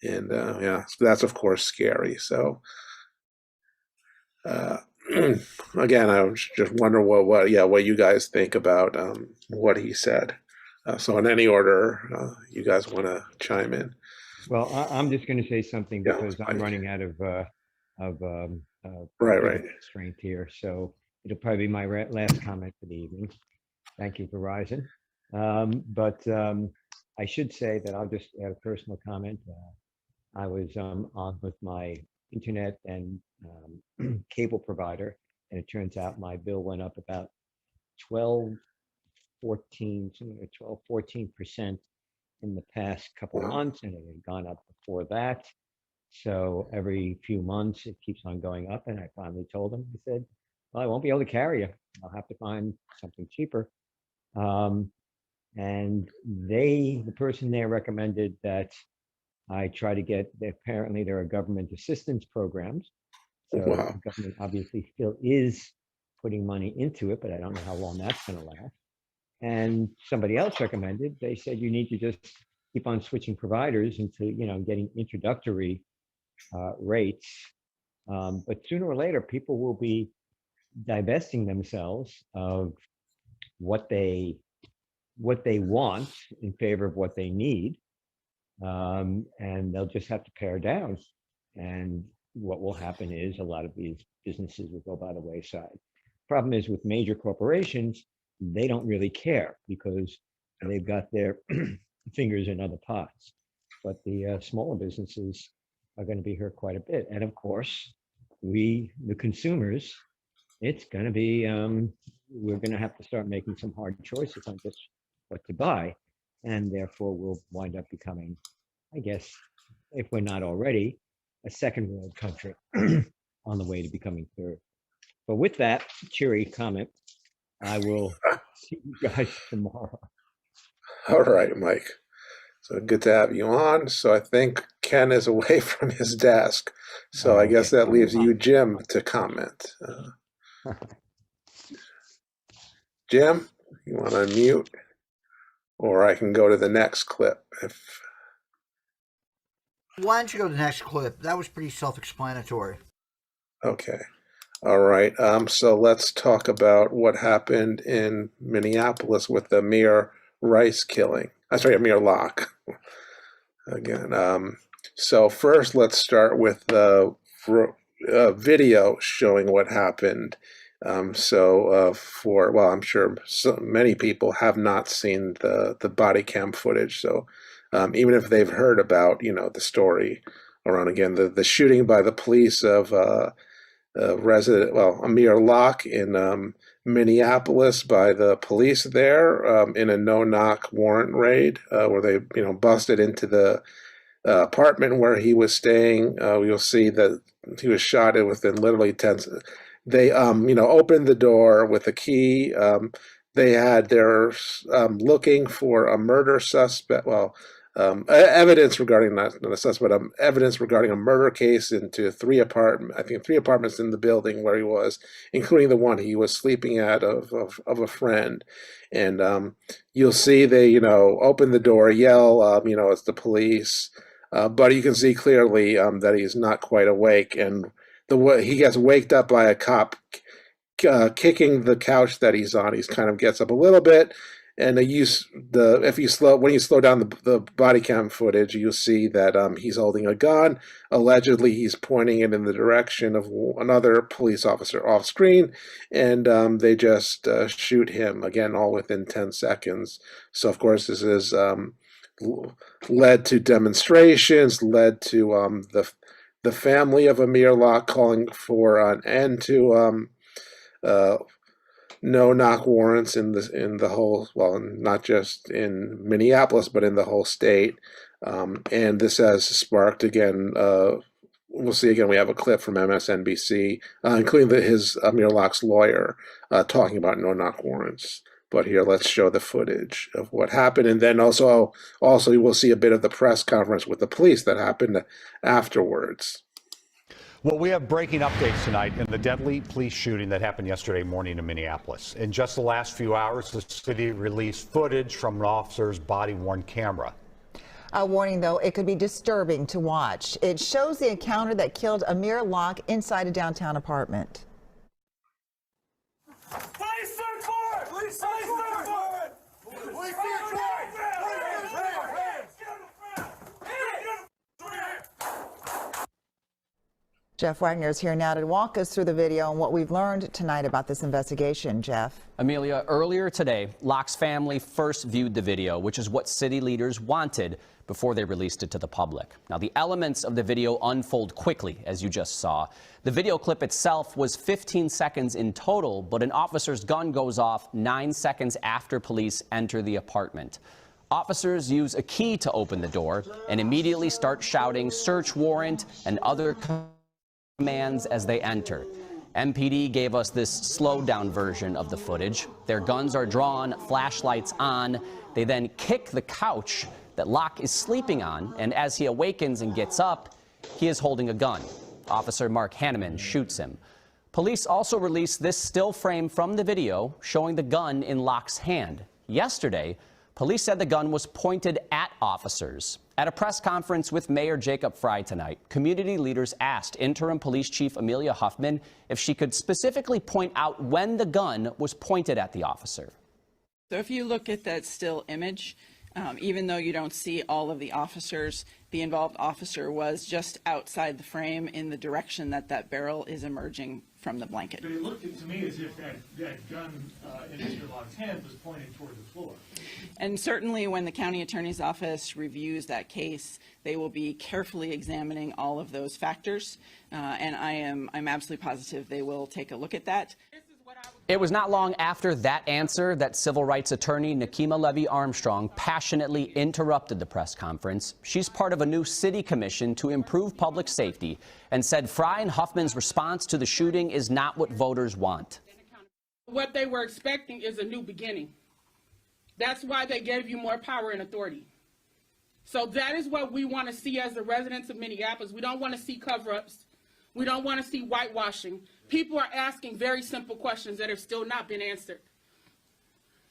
S2: And so that's of course scary. So again, I just wonder what you guys think about what he said. So in any order, you guys want to chime in?
S6: Well, I'm just going to say something because I'm running out of strength here. So it'll probably be my last comment for the evening. Thank you, Verizon. But I should say that I'll just add a personal comment. I was on with my internet and cable provider, and it turns out my bill went up about 14% in the past couple of months, and it had gone up before that. So every few months it keeps on going up, and I finally told them, I said, well, I won't be able to carry you. I'll have to find something cheaper. And the person there recommended that I try to get, apparently there are government assistance programs. So the government obviously still is putting money into it, but I don't know how long that's going to last. And somebody else recommended, they said you need to just keep on switching providers into, getting introductory rates. But sooner or later, people will be divesting themselves of what they want in favor of what they need. And they'll just have to pare down. And what will happen is a lot of these businesses will go by the wayside. Problem is with major corporations, they don't really care because they've got their fingers in other pots. But the smaller businesses are going to be hurt quite a bit. And of course, the consumers, it's going to be, we're going to have to start making some hard choices on just what to buy. And therefore, we'll wind up becoming, I guess, if we're not already, a second world country on the way to becoming third. But with that cheery comment, I will see you guys tomorrow.
S2: All right, Mike. So good to have you on. So I think Ken is away from his desk. So I guess that leaves you, Jim, to comment. Jim, you want to unmute? Or I can go to the next clip.
S1: Why don't you go to the next clip? That was pretty self-explanatory.
S2: Okay. All right. So let's talk about what happened in Minneapolis with the Amir Amir Locke. Again. So first, let's start with the video showing what happened. I'm sure many people have not seen the body cam footage. So even if they've heard about, the story around, again, the shooting by the police of Amir Locke in Minneapolis by the police there in a no-knock warrant raid where they, busted into the apartment where he was staying. You'll see that he was shot within literally 10 seconds. They, opened the door with a key. they're looking for a murder suspect. Well, evidence regarding not a suspect, evidence regarding a murder case into three apartments in the building where he was, including the one he was sleeping at of a friend. And you'll see they open the door, yell, it's the police, but you can see clearly that he's not quite awake, and he gets waked up by a cop kicking the couch that he's on. He kind of gets up a little bit, and when you slow down the body cam footage, you'll see that he's holding a gun. Allegedly, he's pointing it in the direction of another police officer off screen, and they just shoot him again, all within 10 seconds. So, of course, this is led to demonstrations, led to the family of Amir Locke calling for an end to no-knock warrants in the whole, well, not just in Minneapolis, but in the whole state. And this has sparked, again, we'll see again, we have a clip from MSNBC, including his Amir Locke's lawyer talking about no-knock warrants. But here, let's show the footage of what happened. And then also you will see a bit of the press conference with the police that happened afterwards.
S10: Well, we have breaking updates tonight in the deadly police shooting that happened yesterday morning in Minneapolis. In just the last few hours, the city released footage from an officer's body-worn camera.
S12: A warning, though, it could be disturbing to watch. It shows the encounter that killed Amir Locke inside a downtown apartment. Jeff Wagner is here now to walk us through the video and what we've learned tonight about this investigation. Jeff.
S13: Amelia, earlier today, Locke's family first viewed the video, which is what city leaders wanted before they released it to the public. Now, the elements of the video unfold quickly, as you just saw. The video clip itself was 15 seconds in total, but an officer's gun goes off 9 seconds after police enter the apartment. Officers use a key to open the door and immediately start shouting search warrant and other commands as they enter. MPD gave us this slowed down version of the footage. Their guns are drawn, flashlights on. They then kick the couch that Locke is sleeping on, and as he awakens and gets up, he is holding a gun. Officer Mark Hanneman shoots him. Police also released this still frame from the video showing the gun in Locke's hand. Yesterday, police said the gun was pointed at officers. At a press conference with Mayor Jacob Frey tonight, community leaders asked Interim Police Chief Amelia Huffman if she could specifically point out when the gun was pointed at the officer.
S14: So if you look at that still image, even though you don't see all of the officers, the involved officer was just outside the frame in the direction that that barrel is emerging from the blanket.
S25: But it looked to me as if that gun in Mr. Locke's hand was pointed toward the floor.
S14: And certainly when the county attorney's office reviews that case, they will be carefully examining all of those factors. And I'm absolutely positive they will take a look at that.
S13: It was not long after that answer that civil rights attorney Nakima Levy-Armstrong passionately interrupted the press conference. She's part of a new city commission to improve public safety and said Frey and Huffman's response to the shooting is not what voters want.
S26: What they were expecting is a new beginning. That's why they gave you more power and authority. So that is what we want to see as the residents of Minneapolis. We don't want to see cover-ups. We don't want to see whitewashing. People are asking very simple questions that have still not been answered.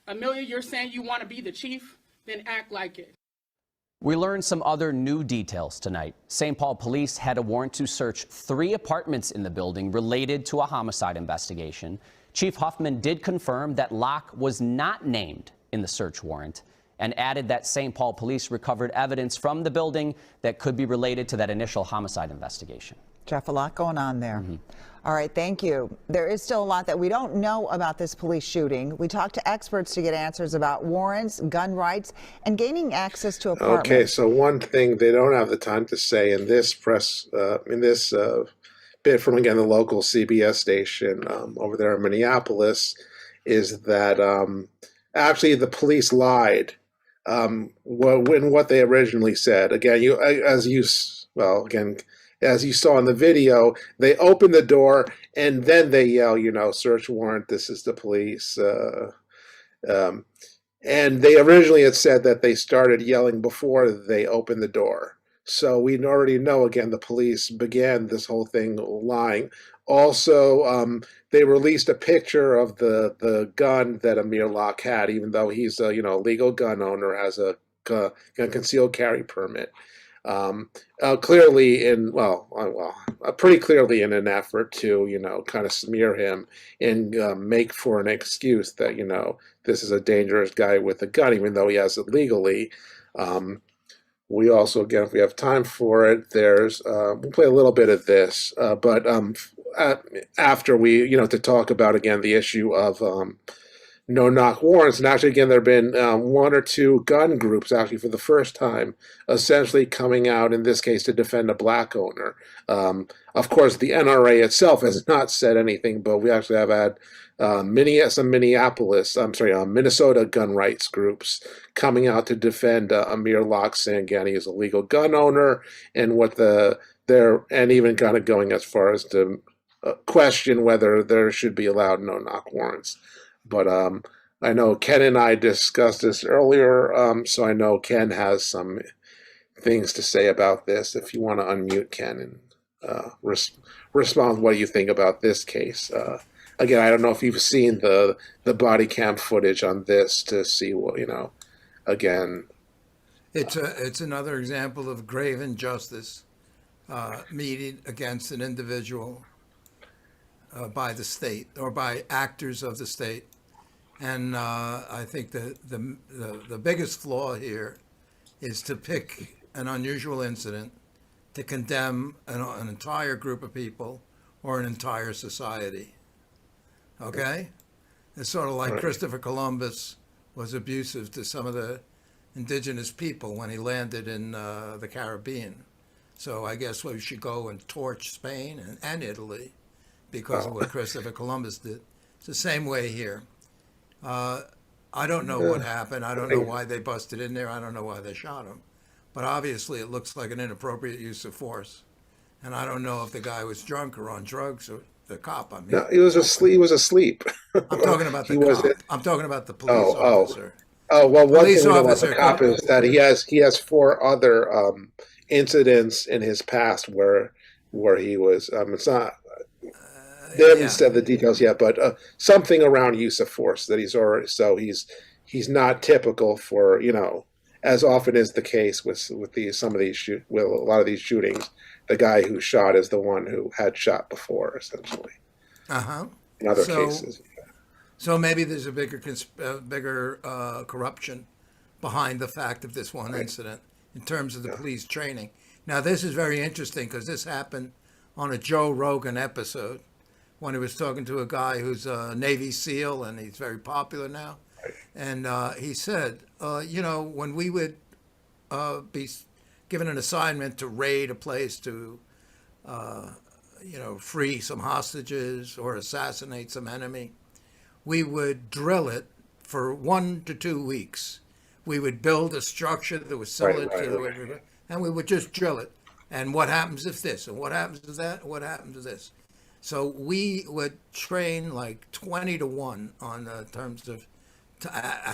S26: Amelia, you're saying you want to be the chief? Then act like it.
S13: We learned some other new details tonight. St. Paul police had a warrant to search 3 apartments in the building related to a homicide investigation. Chief Huffman did confirm that Locke was not named in the search warrant and added that St. Paul police recovered evidence from the building that could be related to that initial homicide investigation.
S12: Jeff, a lot going on there. All right, thank you. There is still a lot that we don't know about this police shooting. We talked to experts to get answers about warrants, gun rights, and gaining access to apartments.
S2: Okay, so one thing they don't have the time to say in this press, bit from, again, the local CBS station over there in Minneapolis, is that actually the police lied when what they originally said. Again, as you saw in the video, they open the door and then they yell, search warrant, this is the police. And they originally had said that they started yelling before they opened the door. So we already know, again, the police began this whole thing lying. Also, they released a picture of the gun that Amir Locke had, even though he's a legal gun owner, has a concealed carry permit. Clearly pretty clearly in an effort to, kind of smear him and make for an excuse that, this is a dangerous guy with a gun, even though he has it legally. We also, again, if we have time for it, we'll play a little bit of this, but after we, to talk about, again, the issue of no-knock warrants. And actually, again, there have been one or two gun groups, actually, for the first time, essentially coming out, in this case, to defend a black owner. Of course, the NRA itself has not said anything, but we actually have had Minnesota gun rights groups coming out to defend Amir Locke, saying, again, he is a legal gun owner, and and even kind of going as far as to question whether there should be allowed no-knock warrants. But I know Ken and I discussed this earlier, so I know Ken has some things to say about this. If you want to unmute Ken and respond, what do you think about this case? Again, I don't know if you've seen the body cam footage on this to see what, again.
S19: It's another example of grave injustice meted against an individual by the state or by actors of the state. And I think the biggest flaw here is to pick an unusual incident to condemn an entire group of people or an entire society. Okay? It's sort of like Christopher Columbus was abusive to some of the indigenous people when he landed in the Caribbean. So I guess we should go and torch Spain and Italy because of what Christopher Columbus did. It's the same way here. I don't know what happened. I don't know why they busted in there. I don't know why they shot him. But obviously it looks like an inappropriate use of force. And I don't know if the guy was drunk or on drugs, or the cop, I mean.
S2: No, he was asleep.
S19: I'm talking about the cop. I'm talking about the police officer.
S2: Oh, well, one
S19: Police
S2: thing about the
S19: officer
S2: cop is that he has 4 other incidents in his past where he was, it's not, they haven't said the details yet, but something around use of force that he's already, so he's not typical for, as often is the case with a lot of these shootings, the guy who shot is the one who had shot before, essentially. In other cases.
S19: So maybe there's a bigger corruption behind the fact of this one incident in terms of the police training. Now, this is very interesting because this happened on a Joe Rogan episode when he was talking to a guy who's a Navy SEAL, and he's very popular now. And he said, when we would be given an assignment to raid a place to, free some hostages or assassinate some enemy, we would drill it for 1 to 2 weeks. We would build a structure that was similar to and we would just drill it. And what happens if this? And what happens if that? What happens if this? So we would train like 20 to 1 on terms of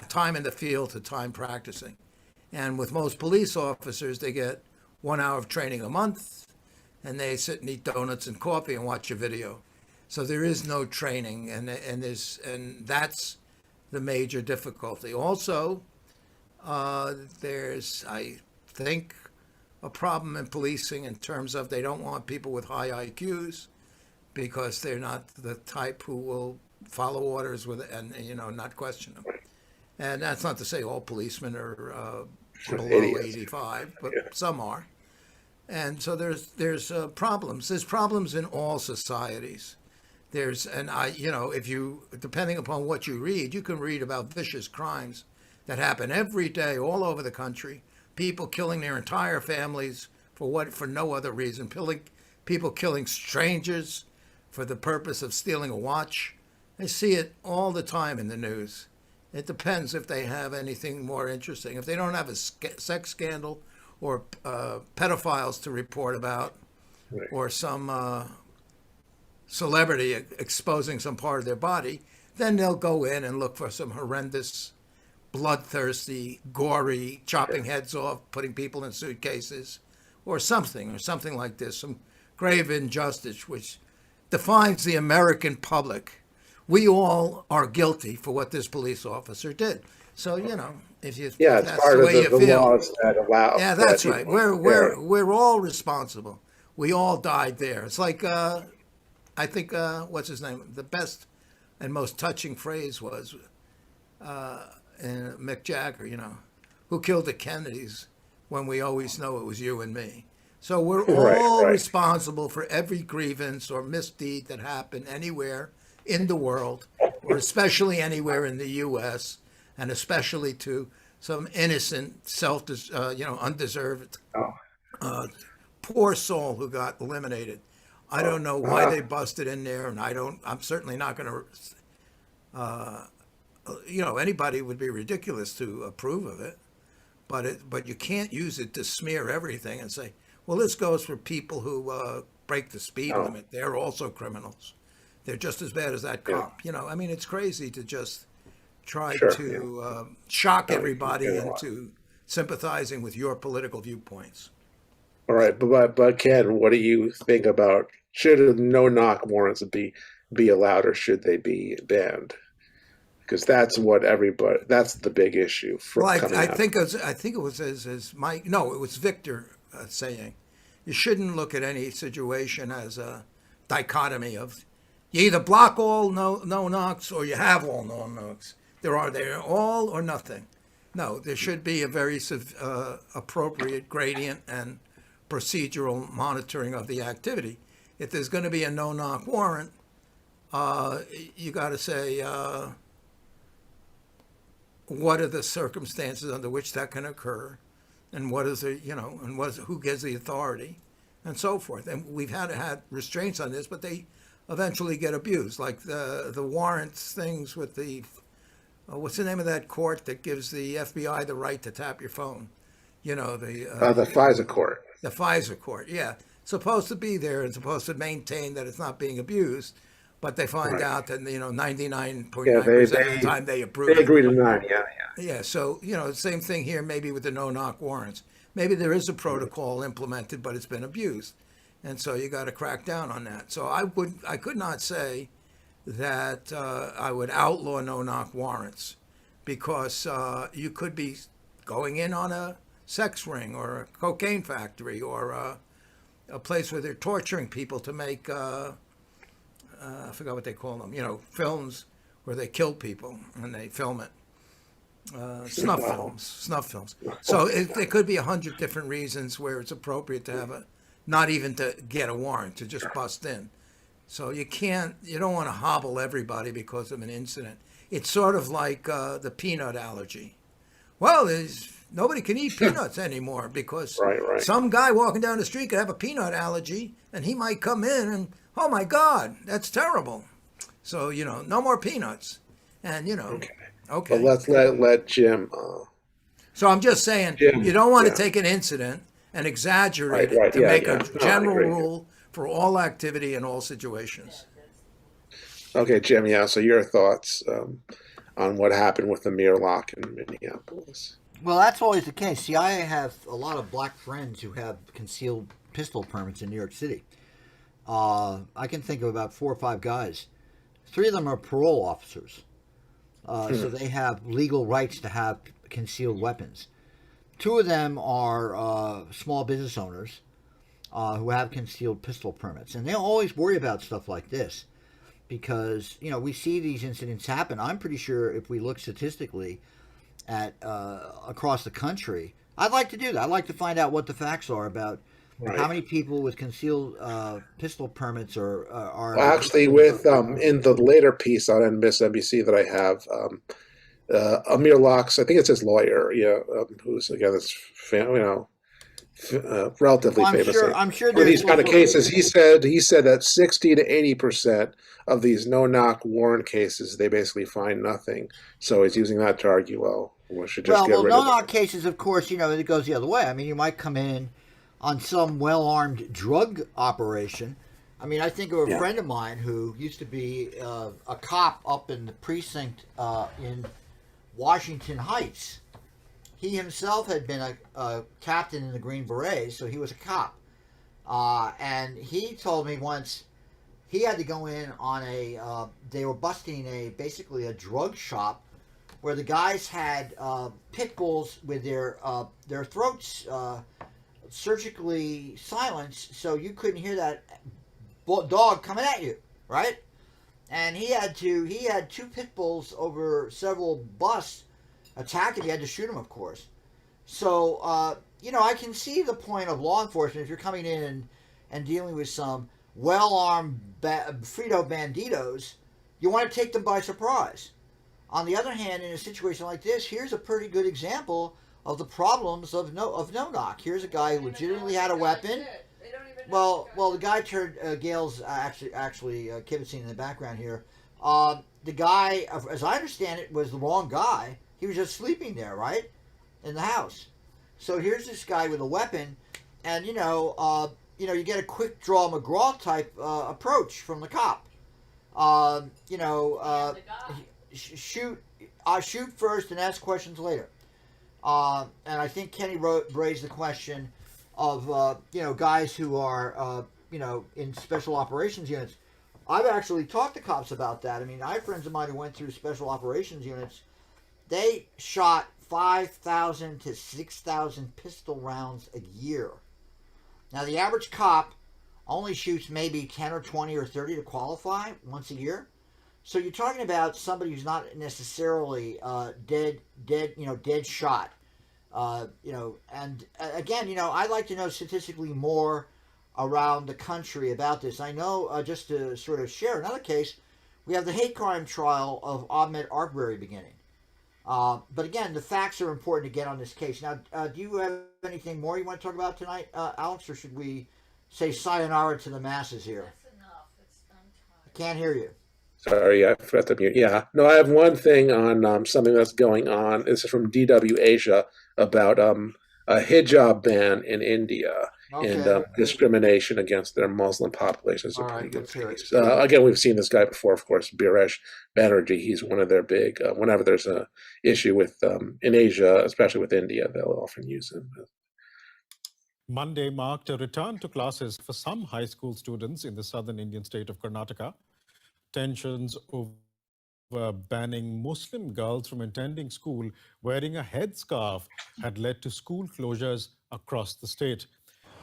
S19: time in the field to time practicing. And with most police officers, they get 1 hour of training a month, and they sit and eat donuts and coffee and watch a video. So there is no training, and that's the major difficulty. Also, there's, I think, a problem in policing in terms of they don't want people with high IQs because they're not the type who will follow orders and not question them. And that's not to say all policemen are below 85, but some are. And so there's problems. There's problems in all societies. If you, depending upon what you read, you can read about vicious crimes that happen every day all over the country. People killing their entire families for no other reason. People killing strangers for the purpose of stealing a watch. I see it all the time in the news. It depends if they have anything more interesting. If they don't have a sex scandal or pedophiles to report about, or some celebrity exposing some part of their body, then they'll go in and look for some horrendous, bloodthirsty, gory, chopping heads off, putting people in suitcases, or something like this, some grave injustice which defines the American public. We all are guilty for what this police officer did. So, if you
S2: it's
S19: that's
S2: part
S19: the
S2: of
S19: way you
S2: the
S19: feel.
S2: laws that allow.
S19: Yeah, that's
S2: that
S19: right. We're all responsible. We all died there. It's like I think what's his name? The best and most touching phrase was Mick Jagger. Who killed the Kennedys when we always know it was you and me. So we're all responsible for every grievance or misdeed that happened anywhere in the world, or especially anywhere in the U.S., and especially to some innocent, undeserved, poor soul who got eliminated. I don't know why they busted in there, and I'm certainly not going to, anybody would be ridiculous to approve of it, but you can't use it to smear everything and say, well, this goes for people who break the speed limit. They're also criminals. They're just as bad as that cop. It's crazy to just try to shock everybody into sympathizing with your political viewpoints.
S2: All right, but Ken, what do you think about, should no-knock warrants be allowed, or should they be banned? Because that's that's the big issue.
S19: I think it was as Mike. No, it was Victor saying, you shouldn't look at any situation as a dichotomy of you either block all no knocks or you have all no knocks. They're all or nothing. No, there should be a very appropriate gradient and procedural monitoring of the activity. If there's going to be a no-knock warrant, you got to say what are the circumstances under which that can occur, and what is who gets the authority, and so forth. And we've had restraints on this, but they eventually get abused, like the warrants things with the what's the name of that court that gives the FBI the right to tap your phone? The
S2: FISA court.
S19: The FISA court, yeah, supposed to be there and supposed to maintain that it's not being abused, but they find out that 99.9% of the time they approve.
S2: They agree to none.
S19: Yeah. So same thing here. Maybe with the no-knock warrants, maybe there is a protocol implemented, but it's been abused, and so you got to crack down on that. So I could not say that I would outlaw no-knock warrants, because you could be going in on a sex ring or a cocaine factory or a place where they're torturing people to make I forgot what they call them, films where they kill people and they film it. Snuff films. So there could be 100 different reasons where it's appropriate to have not even to get a warrant, to just bust in. So you don't want to hobble everybody because of an incident. It's sort of like the peanut allergy. Well, nobody can eat peanuts anymore because some guy walking down the street could have a peanut allergy, and he might come in and, oh my God, that's terrible. So, no more peanuts. And, okay.
S2: But let's let Jim.
S19: So I'm just saying, Jim, you don't want to take an incident and exaggerate it to make a general rule for all activity in all situations.
S2: Okay, Jim, so your thoughts on what happened with Amir Locke in Minneapolis.
S1: Well, that's always the case. See, I have a lot of black friends who have concealed pistol permits in New York City. I can think of about 4 or 5 guys. 3 of them are parole officers. So they have legal rights to have concealed weapons. 2 of them are small business owners who have concealed pistol permits. And they'll always worry about stuff like this because, we see these incidents happen. I'm pretty sure if we look statistically at across the country, I'd like to do that. I'd like to find out what the facts are about how many people with concealed pistol permits are.
S2: Well, actually, with in the later piece on MSNBC that I have, Amir Locke's, I think it's his lawyer, who's again this relatively famous.
S1: I'm sure
S2: for these kind of cases. He said that 60 to 80% of these no-knock warrant cases, they basically find nothing. So he's using that to argue, well, we should just get rid of it.
S1: No-knock cases, of course, it goes the other way. I mean, you might come in on some well-armed drug operation, I mean, I think of a friend of mine who used to be a cop up in the precinct in Washington Heights. He himself had been a captain in the Green Berets, so he was a cop. And he told me once he had to go in on they were busting basically a drug shop where the guys had pit bulls with their throats surgically silenced, so you couldn't hear that dog coming at you, right? And he had two pit bulls over several busts attacking. He had to shoot them, of course. So I can see the point of law enforcement if you're coming in and dealing with some well-armed Frito banditos. You want to take them by surprise. On the other hand, in a situation like this, here's a pretty good example of the problems of no-knock. Here's a guy who legitimately had a weapon. Well, the guy turned Gail's actually kibitzing in the background here. The guy, as I understand it, was the wrong guy. He was just sleeping there, right, in the house. So here's this guy with a weapon, and you get a quick draw McGraw type approach from the cop. Shoot first and ask questions later. And I think Kenny raised the question of guys who are in special operations units. I've actually talked to cops about that. I mean, I have friends of mine who went through special operations units. They shot 5,000 to 6,000 pistol rounds a year. Now, the average cop only shoots maybe 10 or 20 or 30 to qualify once a year. So you're talking about somebody who's not necessarily dead shot. And again, I'd like to know statistically more around the country about this. I know, just to sort of share another case, we have the hate crime trial of Ahmed Arbery beginning. But again, the facts are important to get on this case. Now, do you have anything more you want to talk about tonight, Alex, or should we say sayonara to the masses here?
S3: That's enough.
S1: I can't hear you.
S2: Sorry, I forgot to mute. Yeah. No, I have one thing on something that's going on. This is from DW Asia about a hijab ban in India and discrimination against their Muslim population. Is a pretty good case. Again, we've seen this guy before, of course, Biresh Banerjee. He's one of their big, whenever there's an issue with in Asia, especially with India, they'll often use him.
S11: Monday marked a return to classes for some high school students in the southern Indian state of Karnataka. Tensions over banning Muslim girls from attending school wearing a headscarf had led to school closures across the state.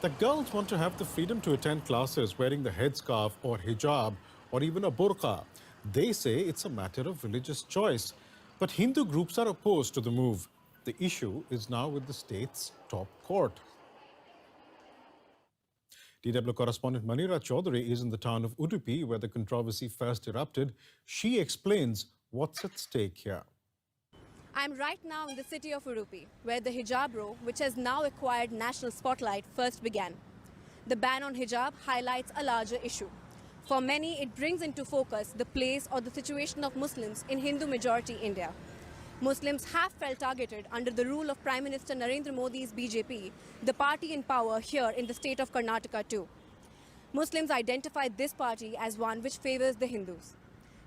S11: The girls want to have the freedom to attend classes wearing the headscarf or hijab or even a burqa. They say it's a matter of religious choice, but Hindu groups are opposed to the move. The issue is now with the state's top court. DW correspondent Manira Chaudhary is in the town of Udupi, where the controversy first erupted. She explains what's at stake here.
S3: I'm right now in the city of Udupi, where the hijab row, which has now acquired national spotlight, first began. The ban on hijab highlights a larger issue. For many, it brings into focus the place or the situation of Muslims in Hindu-majority India. Muslims have felt targeted under the rule of Prime Minister Narendra Modi's BJP, the party in power here in the state of Karnataka too. Muslims identify this party as one which favors the Hindus.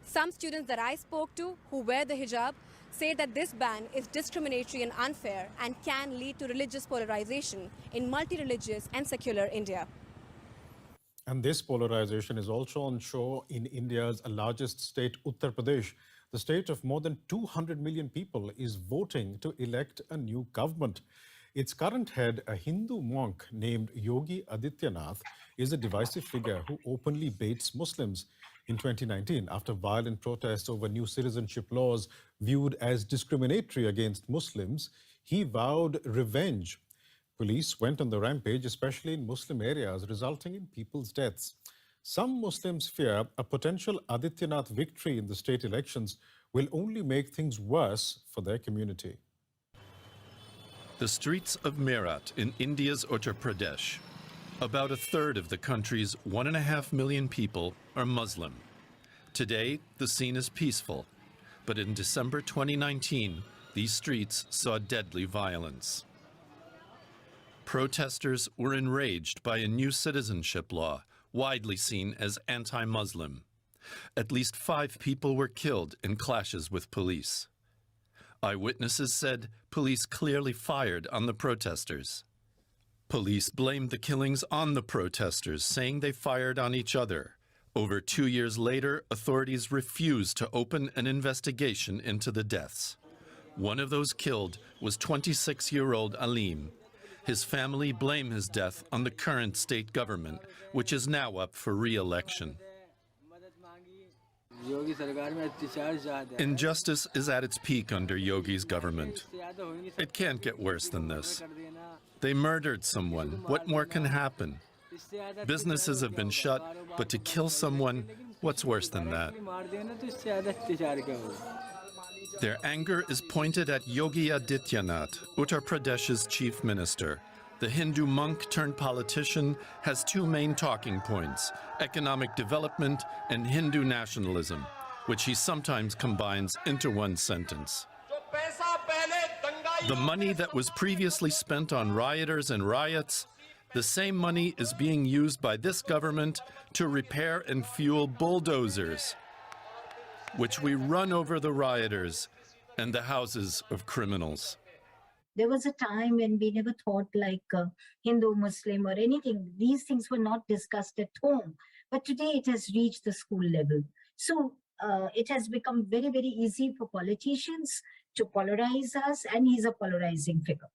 S3: Some students that I spoke to who wear the hijab say that this ban is discriminatory and unfair and can lead to religious polarization in multi-religious and secular India.
S11: And this polarization is also on show in India's largest state, Uttar Pradesh. The state of more than 200 million people is voting to elect a new government. Its current head, a Hindu monk named Yogi Adityanath, is a divisive figure who openly baits Muslims. In 2019, after violent protests over new citizenship laws viewed as discriminatory against Muslims, he vowed revenge. Police went on the rampage, especially in Muslim areas, resulting in people's deaths. Some Muslims fear a potential Adityanath victory in the state elections will only make things worse for their community.
S16: The streets of Meerut in India's Uttar Pradesh. About a third of the country's 1.5 million people are Muslim. Today, the scene is peaceful, but in December 2019, these streets saw deadly violence. Protesters were enraged by a new citizenship law, widely seen as anti-Muslim. At least 5 people were killed in clashes with police. Eyewitnesses said police clearly fired on the protesters. Police blamed the killings on the protesters, saying they fired on each other. Over 2 years later, authorities refused to open an investigation into the deaths. One of those killed was 26-year-old Alim. His family blame his death on the current state government, which is now up for re-election. Injustice is at its peak under Yogi's government. It can't get worse than this. They murdered someone. What more can happen? Businesses have been shut, but to kill someone, what's worse than that? Their anger is pointed at Yogi Adityanath, Uttar Pradesh's chief minister. The Hindu monk turned politician has 2 main talking points: economic development and Hindu nationalism, which he sometimes combines into one sentence. The money that was previously spent on rioters and riots, the same money is being used by this government to repair and fuel bulldozers, which we run over the rioters and the houses of criminals.
S7: There was a time when we never thought like Hindu, Muslim or anything. These things were not discussed at home. But today it has reached the school level. So it has become very, very easy for politicians to polarize us, and he's a polarizing figure.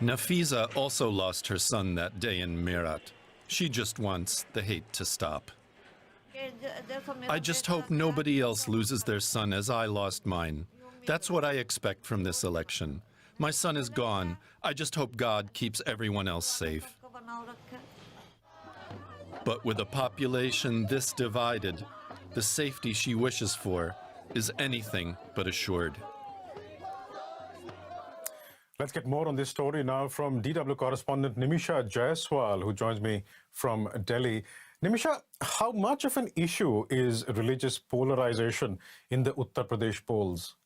S16: Nafiza also lost her son that day in Meerut. She just wants the hate to stop. I just hope nobody else loses their son as I lost mine. That's what I expect from this election. My son is gone. I just hope God keeps everyone else safe. But with a population this divided, the safety she wishes for is anything but assured.
S11: Let's get more on this story now from DW correspondent Nimisha Jaiswal, who joins me from Delhi. Nimisha, how much of an issue is religious polarization in the Uttar Pradesh polls?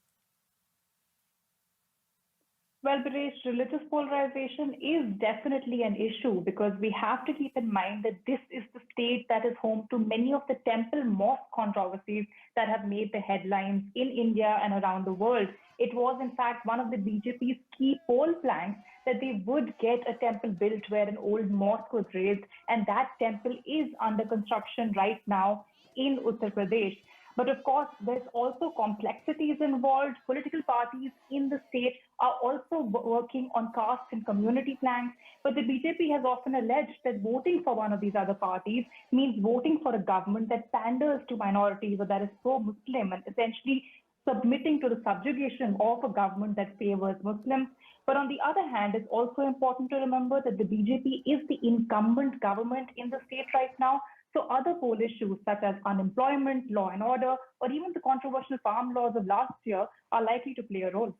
S8: Well, Paresh, religious polarization is definitely an issue because we have to keep in mind that this is the state that is home to many of the temple mosque controversies that have made the headlines in India and around the world. It was, in fact, one of the BJP's key poll planks that they would get a temple built where an old mosque was raised, and that temple is under construction right now in Uttar Pradesh. But of course, there's also complexities involved. Political parties in the state are also working on caste and community plans. But the BJP has often alleged that voting for one of these other parties means voting for a government that panders to minorities or that is pro-Muslim and essentially submitting to the subjugation of a government that favors Muslims. But on the other hand, it's also important to remember that the BJP is the incumbent government in the state right now. So other poll issues such as unemployment, law and order, or even the controversial farm laws of last year are likely to play a role.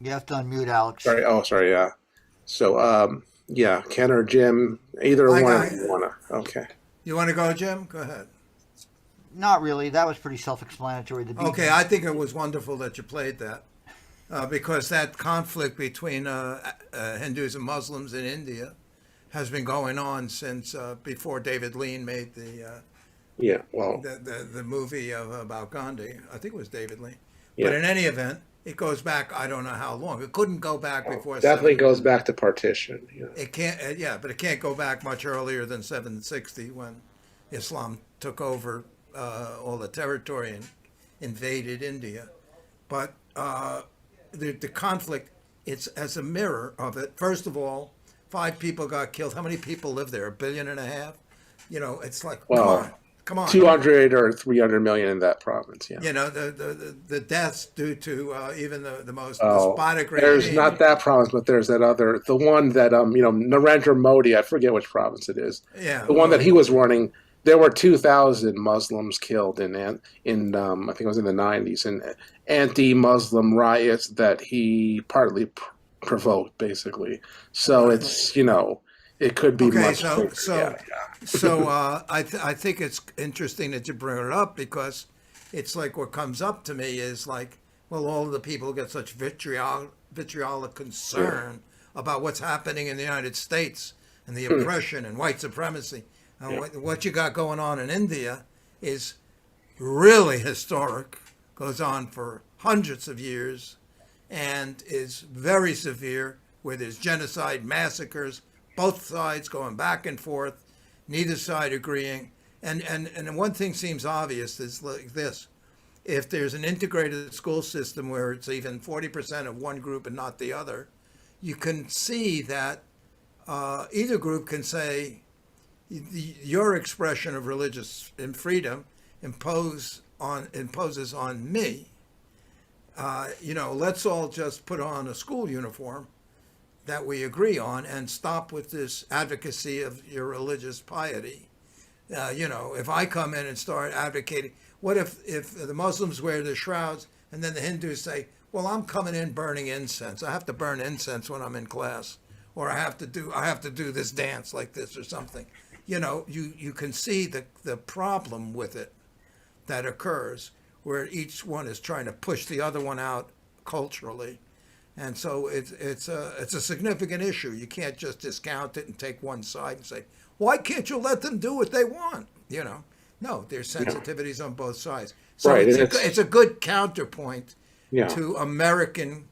S1: You have to unmute, Alex.
S2: Sorry. Oh, sorry. Yeah. So, yeah, Ken or Jim, either one. Wanna? Okay.
S19: You want to go, Jim? Go ahead.
S1: Not really. That was pretty self-explanatory.
S19: Okay, I think it was wonderful that you played that because that conflict between Hindus and Muslims in India has been going on since before David Lean made the the movie about Gandhi. I think it was David Lean. Yeah. But in any event, it goes back. I don't know how long. It couldn't go back before.
S2: Definitely goes back to partition. Yeah.
S19: It can't. Yeah, but it can't go back much earlier than 760 when Islam took over all the territory and invaded India. But the conflict, it's as a mirror of it. First of all, 5 people got killed. How many people live there? 1.5 billion? You know, it's like, come on.
S2: 200 or 300 million in that province, yeah.
S19: You know, the deaths due to even the most despotic regime.
S2: There's not that province, but there's that other, the one that, Narendra Modi, I forget which province it is.
S19: Yeah.
S2: The one that he was running. There were 2,000 Muslims killed in I think it was in the 90s, in anti-Muslim riots that he partly provoked, basically. So it's, it could be much bigger.
S19: So I think it's interesting that you bring it up because it's like what comes up to me is like well, all of the people get such vitriolic concern about what's happening in the United States and the oppression and white supremacy. And what you got going on in India is really historic, goes on for hundreds of years, and is very severe, where there's genocide, massacres, both sides going back and forth, neither side agreeing. And one thing seems obvious is like this. If there's an integrated school system where it's even 40% of one group and not the other, you can see that either group can say, your expression of religious freedom imposes on me. Let's all just put on a school uniform that we agree on and stop with this advocacy of your religious piety. If I come in and start advocating, what if the Muslims wear the shrouds and then the Hindus say, well, I'm coming in burning incense. I have to burn incense when I'm in class, or I have to do this dance like this or something. You can see the problem with it that occurs, where each one is trying to push the other one out culturally. And so it's a significant issue. You can't just discount it and take one side and say, why can't you let them do what they want? No, there's sensitivities on both sides. So
S2: right,
S19: it's a good counterpoint to American.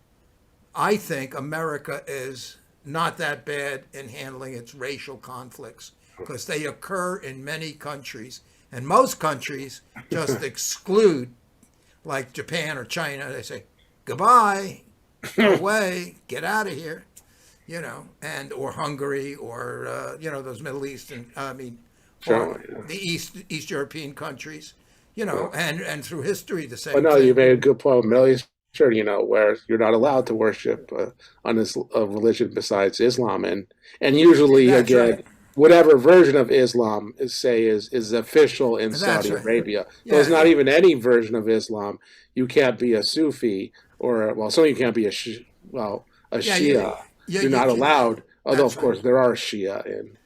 S19: I think America is not that bad in handling its racial conflicts, because they occur in many countries, and most countries just exclude, like Japan or China. They say, goodbye, go away, get out of here, or Hungary, or those Middle Eastern, the East European countries, and through history the same.
S2: But no,
S19: thing.
S2: you made a good point. Middle East, where you're not allowed to worship on this religion besides Islam, and usually
S19: That's
S2: again.
S19: right.
S2: Whatever version of Islam is official in Saudi Arabia. There's not even any version of Islam. You can't be a Sufi so you can't be a Shia. You're not allowed. Although of course there are Shia in.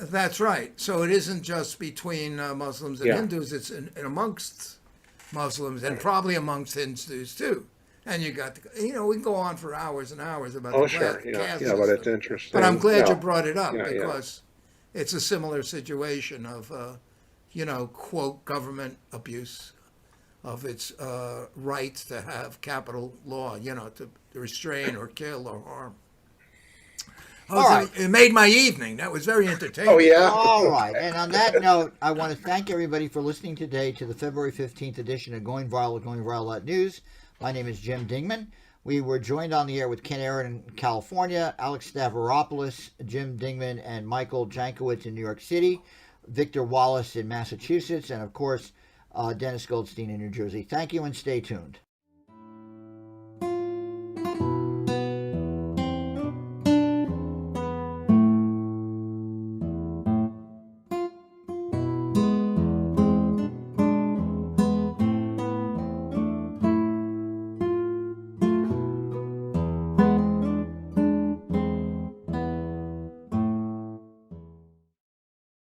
S19: That's right. So it isn't just between Muslims and Hindus. It's in amongst Muslims and probably amongst Hindus too. And you got, we can go on for hours and hours about the caste system.
S2: But it's interesting.
S19: But I'm glad you brought it up because it's a similar situation of, quote, government abuse of its rights to have capital law, to restrain or kill or harm. It made my evening. That was very entertaining.
S2: Oh, yeah.
S1: All right. And on that note, I want to thank everybody for listening today to the February 15th edition of Going Viral with GoingViral.news. My name is Jim Dingeman. We were joined on the air with Ken Aaron in California, Alex Stavropoulos, Jim Dingeman, and Michael Jankowitz in New York City, Victor Wallace in Massachusetts, and of course, Dennis Goldstein in New Jersey. Thank you and stay tuned.